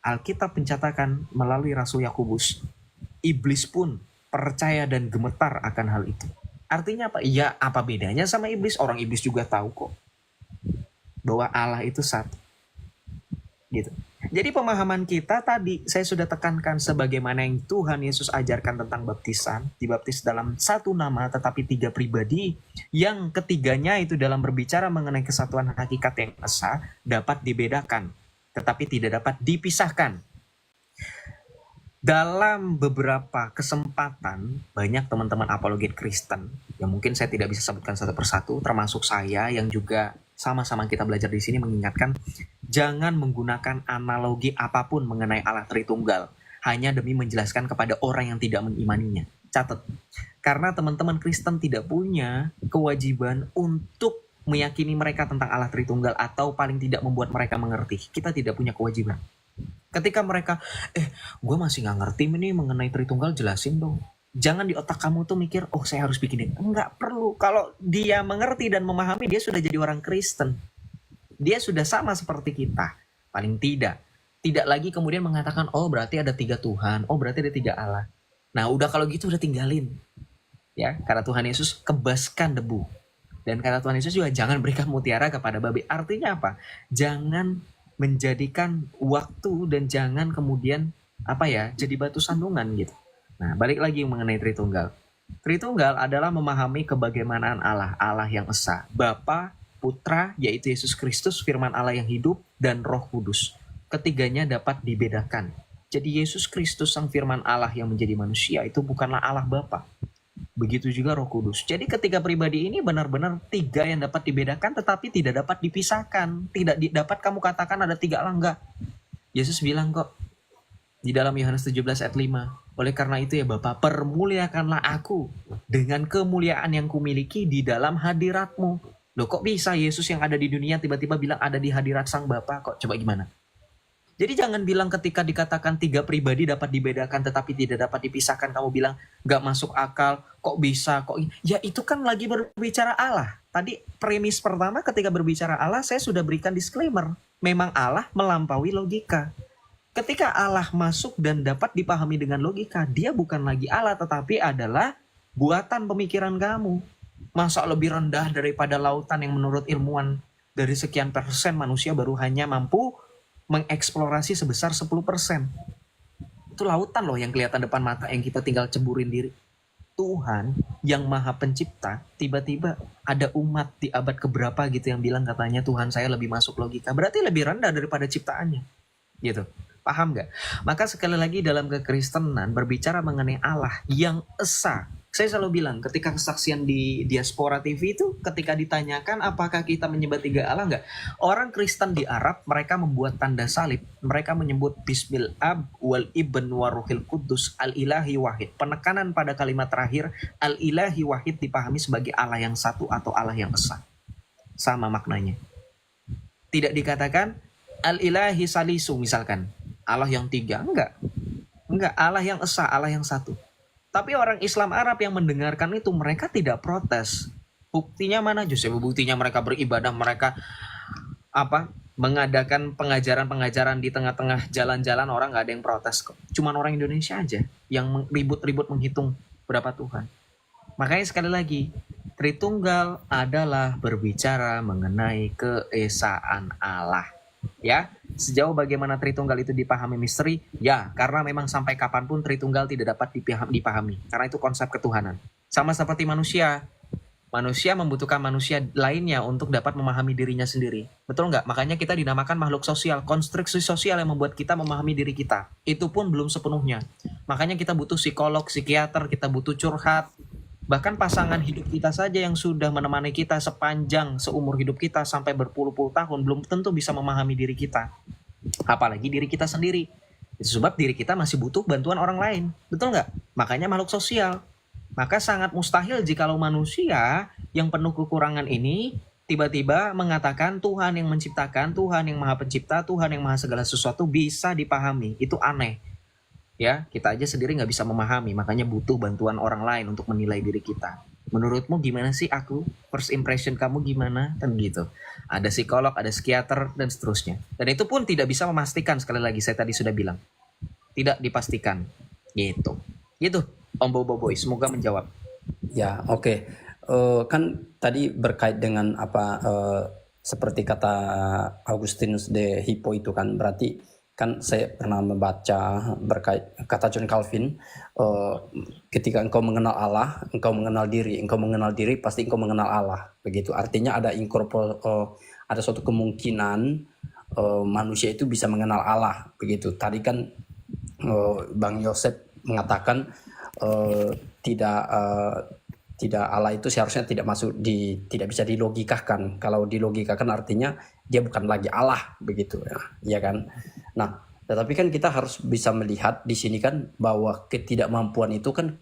Alkitab mencatatkan melalui Rasul Yakobus, iblis pun percaya dan gemetar akan hal itu. Artinya apa? Ya apa bedanya sama iblis? Orang iblis juga tahu kok bahwa Allah itu satu. Gitu. Jadi pemahaman kita tadi saya sudah tekankan sebagaimana yang Tuhan Yesus ajarkan tentang baptisan, dibaptis dalam satu nama tetapi 3 pribadi, yang ketiganya itu dalam berbicara mengenai kesatuan hakikat yang esa dapat dibedakan tetapi tidak dapat dipisahkan. Dalam beberapa kesempatan banyak teman-teman apologet Kristen yang mungkin saya tidak bisa sebutkan satu persatu, termasuk saya yang juga sama-sama kita belajar di sini mengingatkan Jangan menggunakan analogi apapun mengenai Allah Tritunggal hanya demi menjelaskan kepada orang yang tidak mengimaninya. Catat. Karena teman-teman Kristen tidak punya kewajiban untuk meyakini mereka tentang Allah Tritunggal atau paling tidak membuat mereka mengerti. Kita tidak punya kewajiban. Ketika mereka, gue masih nggak ngerti nih mengenai Tritunggal, jelasin dong. Jangan di otak kamu tuh mikir, oh saya harus bikinin. Enggak perlu. Kalau dia mengerti dan memahami, dia sudah jadi orang Kristen. Dia sudah sama seperti kita. Paling tidak. Tidak lagi kemudian mengatakan, oh berarti ada 3 Tuhan. Oh berarti ada 3 Allah. Nah udah kalau gitu udah tinggalin. Ya, kata Tuhan Yesus, kebaskan debu. Dan kata Tuhan Yesus juga, jangan berikan mutiara kepada babi. Artinya apa? Jangan menjadikan waktu dan jangan kemudian jadi batu sandungan gitu. Nah, balik lagi mengenai Tritunggal. Tritunggal adalah memahami kebagaimanaan Allah, Allah yang esa, Bapa, Putra, yaitu Yesus Kristus, firman Allah yang hidup, dan Roh Kudus. Ketiganya dapat dibedakan. Jadi Yesus Kristus sang firman Allah yang menjadi manusia itu bukanlah Allah Bapa. Begitu juga Roh Kudus. Jadi ketiga pribadi ini benar-benar 3 yang dapat dibedakan tetapi tidak dapat dipisahkan. Tidak dapat kamu katakan ada 3 Allah, enggak. Yesus bilang kok di dalam Yohanes 17 ayat 5. Oleh karena itu ya Bapa, permuliakanlah aku dengan kemuliaan yang kumiliki di dalam hadiratmu. Loh kok bisa Yesus yang ada di dunia tiba-tiba bilang ada di hadirat sang Bapa? Kok coba gimana? Jadi jangan bilang ketika dikatakan 3 pribadi dapat dibedakan tetapi tidak dapat dipisahkan, kamu bilang gak masuk akal, kok bisa, kok... Ya itu kan lagi berbicara Allah. Tadi premis pertama ketika berbicara Allah saya sudah berikan disclaimer. Memang Allah melampaui logika. Ketika Allah masuk dan dapat dipahami dengan logika, dia bukan lagi Allah tetapi adalah buatan pemikiran kamu. Masa lebih rendah daripada lautan yang menurut ilmuwan dari sekian persen manusia baru hanya mampu mengeksplorasi sebesar 10%. Itu lautan loh yang kelihatan depan mata yang kita tinggal ceburin diri. Tuhan yang maha pencipta, tiba-tiba ada umat di abad keberapa gitu yang bilang katanya Tuhan saya lebih masuk logika. Berarti lebih rendah daripada ciptaannya. Gitu. Paham gak? Maka sekali lagi dalam kekristenan berbicara mengenai Allah yang esa. Saya selalu bilang ketika kesaksian di Diaspora TV itu ketika ditanyakan apakah kita menyembah 3 Allah enggak? Orang Kristen di Arab mereka membuat tanda salib. Mereka menyebut Bismil Ab wal Ibn Waruhil Kudus Al-Ilahi Wahid. Penekanan pada kalimat terakhir Al-Ilahi Wahid dipahami sebagai Allah yang satu atau Allah yang esa. Sama maknanya. Tidak dikatakan Al-Ilahi Salisu misalkan. Allah yang 3, enggak, Allah yang esa, Allah yang satu. Tapi orang Islam Arab yang mendengarkan itu mereka tidak protes. Buktinya mana? Justru buktinya mereka beribadah, mereka mengadakan pengajaran-pengajaran di tengah-tengah jalan-jalan, orang nggak ada yang protes kok. Cuman orang Indonesia aja yang ribut-ribut menghitung berapa Tuhan. Makanya sekali lagi, Tritunggal adalah berbicara mengenai keesaan Allah. Ya, sejauh bagaimana Tritunggal itu dipahami misteri, ya, karena memang sampai kapanpun Tritunggal tidak dapat dipahami, karena itu konsep ketuhanan. Sama seperti manusia membutuhkan manusia lainnya untuk dapat memahami dirinya sendiri. Betul nggak? Makanya kita dinamakan makhluk sosial, konstruksi sosial yang membuat kita memahami diri kita. Itu pun belum sepenuhnya. Makanya kita butuh psikolog, psikiater, kita butuh curhat. Bahkan pasangan hidup kita saja yang sudah menemani kita sepanjang seumur hidup kita sampai berpuluh-puluh tahun belum tentu bisa memahami diri kita. Apalagi diri kita sendiri. Itu sebab diri kita masih butuh bantuan orang lain. Betul nggak? Makanya makhluk sosial. Maka sangat mustahil jikalau manusia yang penuh kekurangan ini tiba-tiba mengatakan Tuhan yang menciptakan, Tuhan yang maha pencipta, Tuhan yang maha segala sesuatu bisa dipahami. Itu aneh. Ya, kita aja sendiri nggak bisa memahami, makanya butuh bantuan orang lain untuk menilai diri kita. Menurutmu gimana sih aku? First impression kamu gimana? Kan gitu. Ada psikolog, ada psikiater, dan seterusnya. Dan itu pun tidak bisa memastikan, sekali lagi saya tadi sudah bilang. Tidak dipastikan. Gitu. Gitu, Om Bobo Boy. Semoga menjawab. Ya, oke. Kan tadi berkait dengan seperti kata Augustinus de Hippo itu kan, berarti kan saya pernah membaca berkait kata John Calvin, ketika engkau mengenal Allah, engkau mengenal diri pasti engkau mengenal Allah, begitu. Artinya ada ada suatu kemungkinan manusia itu bisa mengenal Allah, begitu. Tadi kan Bang Yosef mengatakan tidak tidak, Allah itu seharusnya tidak tidak bisa dilogikakan. Kalau dilogikakan artinya dia bukan lagi Allah begitu ya, ya kan. Nah, tetapi kan kita harus bisa melihat di sini kan bahwa ketidakmampuan itu kan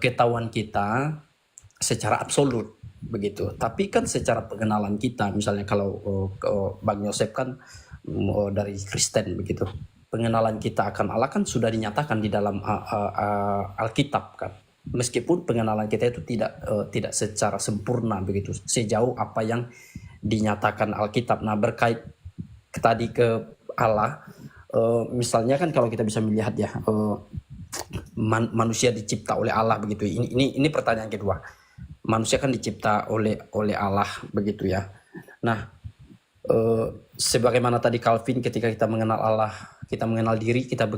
ketahuan kita secara absolut begitu. Tapi kan secara pengenalan kita, misalnya kalau Bang Yosef kan dari Kristen begitu. Pengenalan kita akan Allah kan sudah dinyatakan di dalam Alkitab kan. Meskipun pengenalan kita itu tidak secara sempurna begitu, sejauh apa yang dinyatakan Alkitab. Nah, berkait tadi ke Allah, misalnya kan kalau kita bisa melihat ya, manusia dicipta oleh Allah begitu. Ini pertanyaan kedua. Manusia kan dicipta oleh Allah begitu ya. Nah, sebagaimana tadi Calvin, ketika kita mengenal Allah, kita mengenal diri, kita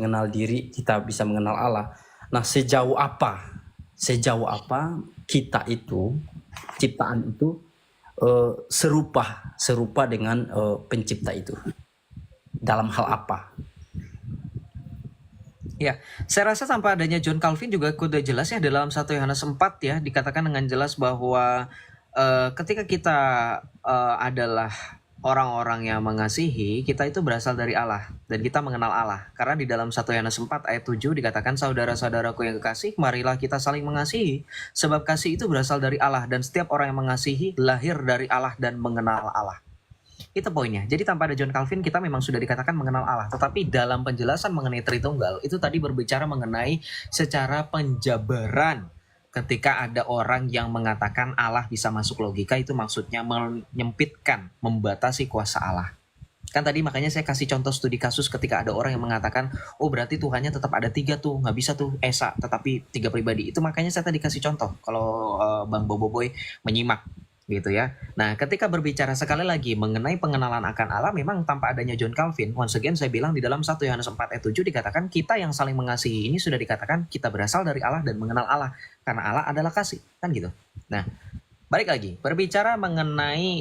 bisa mengenal Allah. Nah, sejauh apa kita itu, ciptaan itu serupa dengan pencipta itu? Dalam hal apa? Ya, saya rasa tanpa adanya John Calvin juga udah jelas ya dalam 1 Yohanes 4 ya, dikatakan dengan jelas bahwa ketika kita adalah orang-orang yang mengasihi, kita itu berasal dari Allah dan kita mengenal Allah. Karena di dalam 1 Yohanes 4 ayat 7 dikatakan, saudara-saudaraku yang kekasih, marilah kita saling mengasihi, sebab kasih itu berasal dari Allah dan setiap orang yang mengasihi lahir dari Allah dan mengenal Allah. Itu poinnya. Jadi tanpa ada John Calvin kita memang sudah dikatakan mengenal Allah. Tetapi dalam penjelasan mengenai Tritunggal itu tadi berbicara mengenai secara penjabaran. Ketika ada orang yang mengatakan Allah bisa masuk logika, itu maksudnya menyempitkan, membatasi kuasa Allah. Kan tadi makanya saya kasih contoh studi kasus ketika ada orang yang mengatakan, oh berarti Tuhannya tetap ada 3 tuh, nggak bisa tuh Esa, tetapi 3 pribadi. Itu makanya saya tadi kasih contoh kalau Bang Boboiboy menyimak gitu ya. Nah, ketika berbicara sekali lagi mengenai pengenalan akan Allah, memang tanpa adanya John Calvin, once again saya bilang di dalam 1 Yohanes 4 ayat 7 dikatakan kita yang saling mengasihi ini sudah dikatakan kita berasal dari Allah dan mengenal Allah karena Allah adalah kasih, kan gitu. Nah, balik lagi berbicara mengenai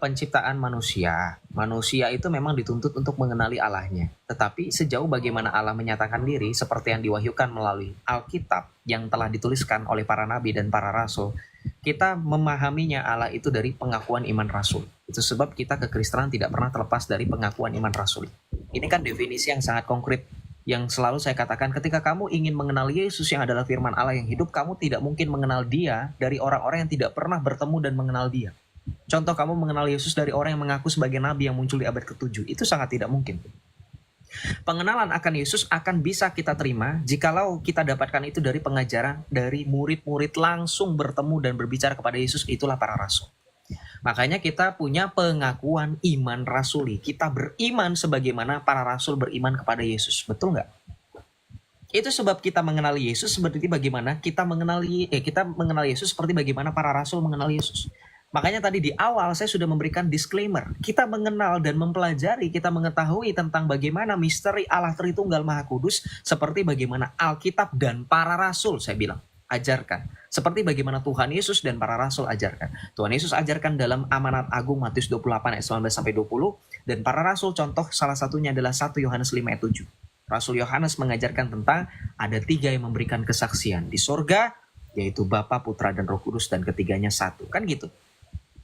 penciptaan manusia. Manusia itu memang dituntut untuk mengenali Allahnya. Tetapi sejauh bagaimana Allah menyatakan diri seperti yang diwahyukan melalui Alkitab yang telah dituliskan oleh para nabi dan para rasul, kita memahaminya Allah itu dari pengakuan iman rasul. Itu sebab kita kekristenan tidak pernah terlepas dari pengakuan iman rasul. Ini kan definisi yang sangat konkret yang selalu saya katakan, ketika kamu ingin mengenal Yesus yang adalah firman Allah yang hidup, kamu tidak mungkin mengenal dia dari orang-orang yang tidak pernah bertemu dan mengenal dia. Contoh, kamu mengenal Yesus dari orang yang mengaku sebagai nabi yang muncul di abad ke-7. Itu sangat tidak mungkin. Pengenalan akan Yesus akan bisa kita terima jikalau kita dapatkan itu dari pengajaran dari murid-murid langsung bertemu dan berbicara kepada Yesus, itulah para rasul. Makanya kita punya pengakuan iman rasuli. Kita beriman sebagaimana para rasul beriman kepada Yesus. Betul nggak? Itu sebab kita mengenal Yesus seperti bagaimana kita mengenal Yesus seperti bagaimana para rasul mengenal Yesus. Makanya tadi di awal saya sudah memberikan disclaimer. Kita mengenal dan mempelajari, kita mengetahui tentang bagaimana misteri Allah Tritunggal Maha Kudus seperti bagaimana Alkitab dan para rasul, saya bilang, ajarkan. Seperti bagaimana Tuhan Yesus dan para rasul ajarkan. Tuhan Yesus ajarkan dalam Amanat Agung Matius 28 ayat 19-20, dan para rasul contoh salah satunya adalah 1 Yohanes 5 ayat 7. Rasul Yohanes mengajarkan tentang ada 3 yang memberikan kesaksian di sorga, yaitu Bapa, Putra, dan Roh Kudus, dan ketiganya satu. Kan gitu.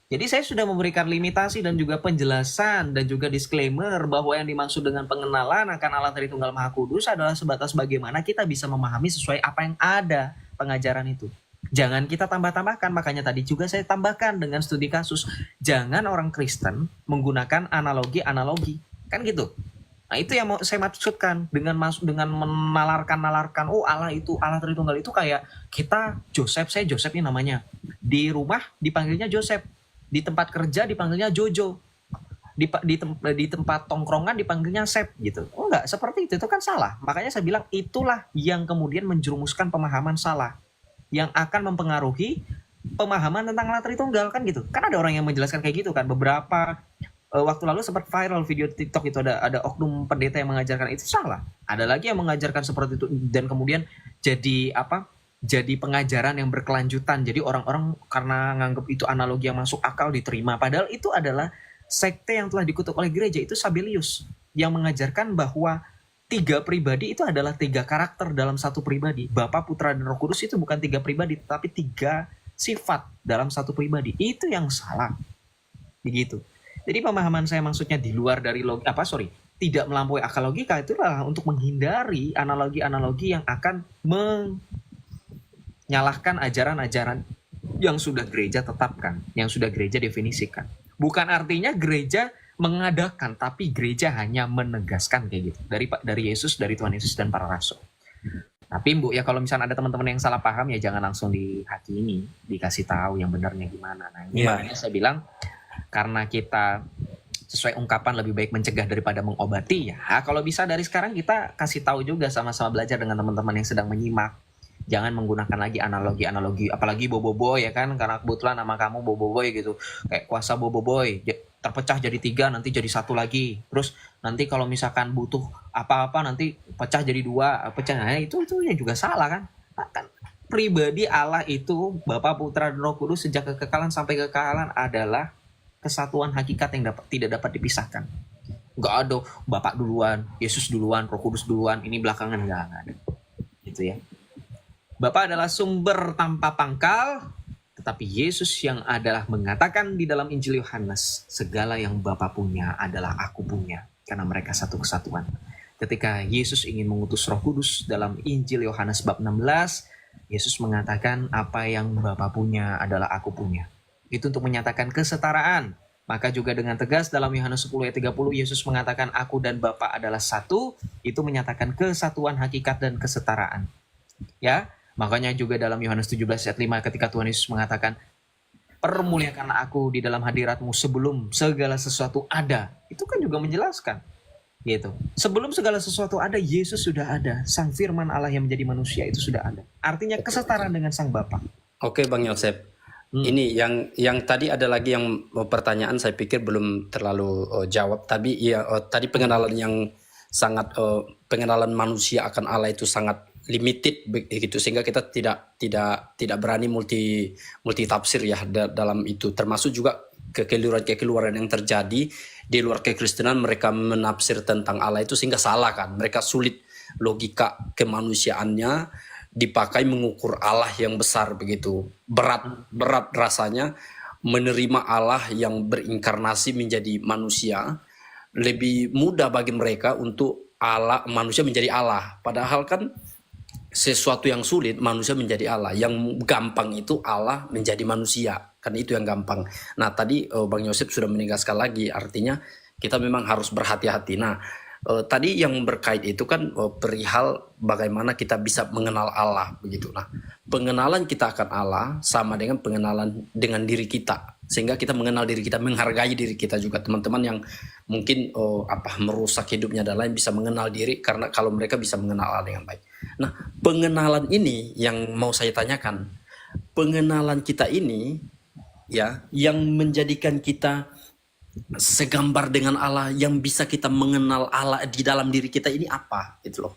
Jadi saya sudah memberikan limitasi dan juga penjelasan dan juga disclaimer bahwa yang dimaksud dengan pengenalan akan Allah Tritunggal Maha Kudus adalah sebatas bagaimana kita bisa memahami sesuai apa yang ada pengajaran itu. Jangan kita tambah-tambahkan, makanya tadi juga saya tambahkan dengan studi kasus. Jangan orang Kristen menggunakan analogi-analogi, kan gitu. Nah itu yang mau saya maksudkan dengan menalarkan, oh Allah itu, Allah Tritunggal itu kayak kita Joseph, saya Joseph ini namanya. Di rumah dipanggilnya Joseph. Di tempat kerja dipanggilnya Jojo, di tempat tongkrongan dipanggilnya Sep gitu. Oh enggak, seperti itu kan salah. Makanya saya bilang itulah yang kemudian menjerumuskan pemahaman salah yang akan mempengaruhi pemahaman tentang Allah Tritunggal, kan gitu. Kan ada orang yang menjelaskan kayak gitu kan. Beberapa waktu lalu sempat viral video TikTok itu ada oknum pendeta yang mengajarkan itu salah. Ada lagi yang mengajarkan seperti itu dan kemudian jadi pengajaran yang berkelanjutan. Jadi orang-orang karena nganggap itu analogi yang masuk akal diterima. Padahal itu adalah sekte yang telah dikutuk oleh gereja, itu Sabellius, yang mengajarkan bahwa 3 pribadi itu adalah 3 karakter dalam satu pribadi. Bapa, Putra, dan Roh Kudus itu bukan 3 pribadi, tetapi 3 sifat dalam satu pribadi. Itu yang salah. Begitu. Jadi pemahaman saya maksudnya di luar dari tidak melampaui akal logika itu adalah untuk menghindari analogi-analogi yang akan menyalahkan ajaran-ajaran yang sudah gereja tetapkan, yang sudah gereja definisikan. Bukan artinya gereja mengadakan, tapi gereja hanya menegaskan kayak gitu dari Yesus, dari Tuhan Yesus dan para rasul. Tapi Bu, ya kalau misalnya ada teman-teman yang salah paham ya jangan langsung dihakimi, dikasih tahu yang benarnya gimana. Nah, ini makanya saya bilang karena kita sesuai ungkapan lebih baik mencegah daripada mengobati, ya kalau bisa dari sekarang kita kasih tahu juga, sama-sama belajar dengan teman-teman yang sedang menyimak. Jangan menggunakan lagi analogi-analogi, apalagi boboiboy ya kan, karena kebetulan nama kamu boboiboy gitu, kayak kuasa boboiboy terpecah jadi 3, nanti jadi 1 lagi, terus nanti kalau misalkan butuh apa-apa nanti pecah jadi 2, pecah. Nah, itu ya juga salah kan. Kan pribadi Allah itu Bapa, Putra, dan Roh Kudus sejak kekekalan sampai kekekalan adalah kesatuan hakikat yang tidak dapat dipisahkan. Nggak ada Bapak duluan, Yesus duluan, Roh Kudus duluan, ini belakangan, nggak ada. Gitu ya. Bapa adalah sumber tanpa pangkal, tetapi Yesus yang adalah mengatakan di dalam Injil Yohanes, segala yang Bapa punya adalah aku punya, karena mereka satu kesatuan. Ketika Yesus ingin mengutus Roh Kudus dalam Injil Yohanes bab 16, Yesus mengatakan apa yang Bapa punya adalah aku punya. Itu untuk menyatakan kesetaraan. Maka juga dengan tegas dalam Yohanes 10 ayat 30 Yesus mengatakan aku dan Bapa adalah satu. Itu menyatakan kesatuan hakikat dan kesetaraan. Ya, makanya juga dalam Yohanes 17 ayat 5 ketika Tuhan Yesus mengatakan permuliakanlah aku di dalam hadiratmu sebelum segala sesuatu ada. Itu kan juga menjelaskan. Gitu. Sebelum segala sesuatu ada, Yesus sudah ada. Sang firman Allah yang menjadi manusia itu sudah ada. Artinya kesetaraan dengan Sang Bapa. Oke Bang Yosep. Ini yang tadi ada lagi yang pertanyaan saya pikir belum terlalu jawab. Tapi tadi pengenalan yang sangat pengenalan manusia akan Allah itu sangat limited begitu, sehingga kita tidak berani multi tafsir ya dalam itu, termasuk juga kekeliruan yang terjadi di luar kekristenan. Mereka menafsir tentang Allah itu sehingga salah kan, mereka sulit logika kemanusiaannya dipakai mengukur Allah yang besar begitu. Berat rasanya menerima Allah yang berinkarnasi menjadi manusia. Lebih mudah bagi mereka untuk manusia menjadi Allah, padahal kan sesuatu yang sulit manusia menjadi Allah, yang gampang itu Allah menjadi manusia, kan itu yang gampang. Nah tadi Bang Yosep sudah menegaskan lagi, artinya kita memang harus berhati-hati. Nah tadi yang berkait itu kan perihal bagaimana kita bisa mengenal Allah begitu. Nah pengenalan kita akan Allah sama dengan pengenalan dengan diri kita, sehingga kita mengenal diri kita, menghargai diri kita juga. Teman-teman yang mungkin merusak hidupnya dan lain bisa mengenal diri karena kalau mereka bisa mengenal Allah dengan baik. Nah pengenalan ini yang mau saya tanyakan, pengenalan kita ini ya yang menjadikan kita segambar dengan Allah, yang bisa kita mengenal Allah di dalam diri kita ini apa itu loh,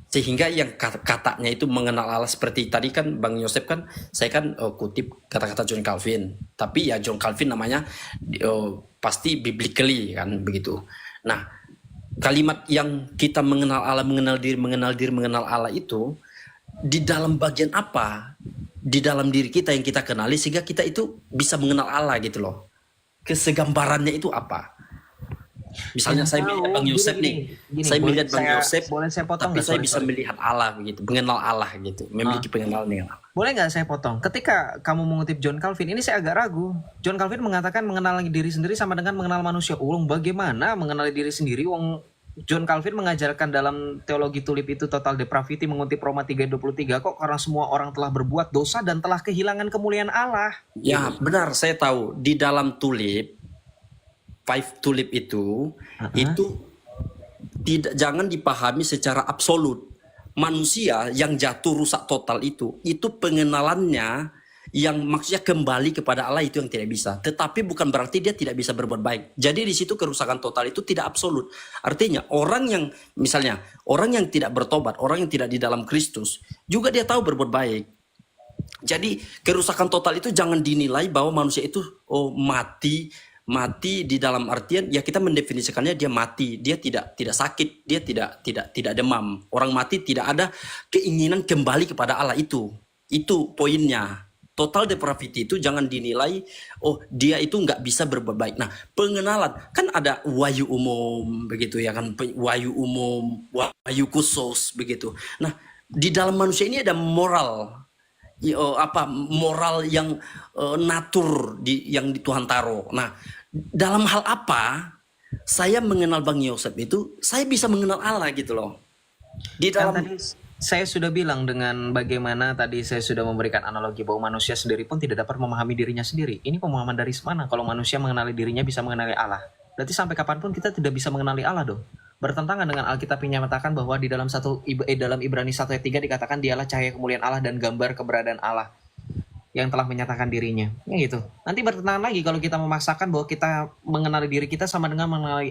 sehingga yang katanya itu mengenal Allah seperti tadi kan Bang Yosep kan, saya kan kutip kata-kata John Calvin, tapi ya John Calvin namanya pasti biblically kan begitu. Nah kalimat yang kita mengenal Allah, mengenal diri, mengenal Allah itu di dalam bagian apa di dalam diri kita yang kita kenali sehingga kita itu bisa mengenal Allah gitu loh. Kesegambarannya itu apa? Misalnya saya melihat Bang Yosep nih, saya melihat Bang Yosep, tapi saya bisa melihat Allah begitu, mengenal Allah gitu, memiliki pengenalan dengan Allah. Boleh nggak saya potong? Ketika kamu mengutip John Calvin, ini saya agak ragu. John Calvin mengatakan mengenal diri sendiri sama dengan mengenal manusia. Bagaimana mengenali diri sendiri? John Calvin mengajarkan dalam teologi tulip itu total depravity, mengutip Roma 3:23 kok, karena semua orang telah berbuat dosa dan telah kehilangan kemuliaan Allah. Ya benar, saya tahu di dalam tulip 5 tulip itu jangan dipahami secara absolut. Manusia yang jatuh rusak total itu pengenalannya yang maksudnya kembali kepada Allah itu yang tidak bisa. Tetapi bukan berarti dia tidak bisa berbuat baik. Jadi di situ kerusakan total itu tidak absolut. Artinya orang yang misalnya orang yang tidak bertobat, orang yang tidak di dalam Kristus juga dia tahu berbuat baik. Jadi kerusakan total itu jangan dinilai bahwa manusia itu mati Mati di dalam artian ya kita mendefinisikannya dia mati, dia tidak sakit, dia tidak demam. Orang mati tidak ada keinginan kembali kepada Allah itu. Itu poinnya. Total depravity itu jangan dinilai, oh dia itu nggak bisa berbuat baik. Nah, pengenalan kan ada wahyu umum begitu ya kan, wahyu umum, wahyu khusus begitu. Nah, di dalam manusia ini ada moral, moral yang natur yang di Tuhan taruh. Nah, dalam hal apa saya mengenal Bang Yosef itu, saya bisa mengenal Allah gitu loh. Di dalam Saya sudah bilang dengan bagaimana tadi saya sudah memberikan analogi bahwa manusia sendiri pun tidak dapat memahami dirinya sendiri. Ini pemahaman dari mana? Kalau manusia mengenali dirinya bisa mengenali Allah. Berarti sampai kapanpun kita tidak bisa mengenali Allah dong. Bertentangan dengan Alkitab yang menyatakan bahwa di dalam dalam Ibrani 1 ayat 3 dikatakan dialah cahaya kemuliaan Allah dan gambar keberadaan Allah yang telah menyatakan dirinya. Ya gitu. Nanti bertentangan lagi kalau kita memaksakan bahwa kita mengenali diri kita sama dengan mengenali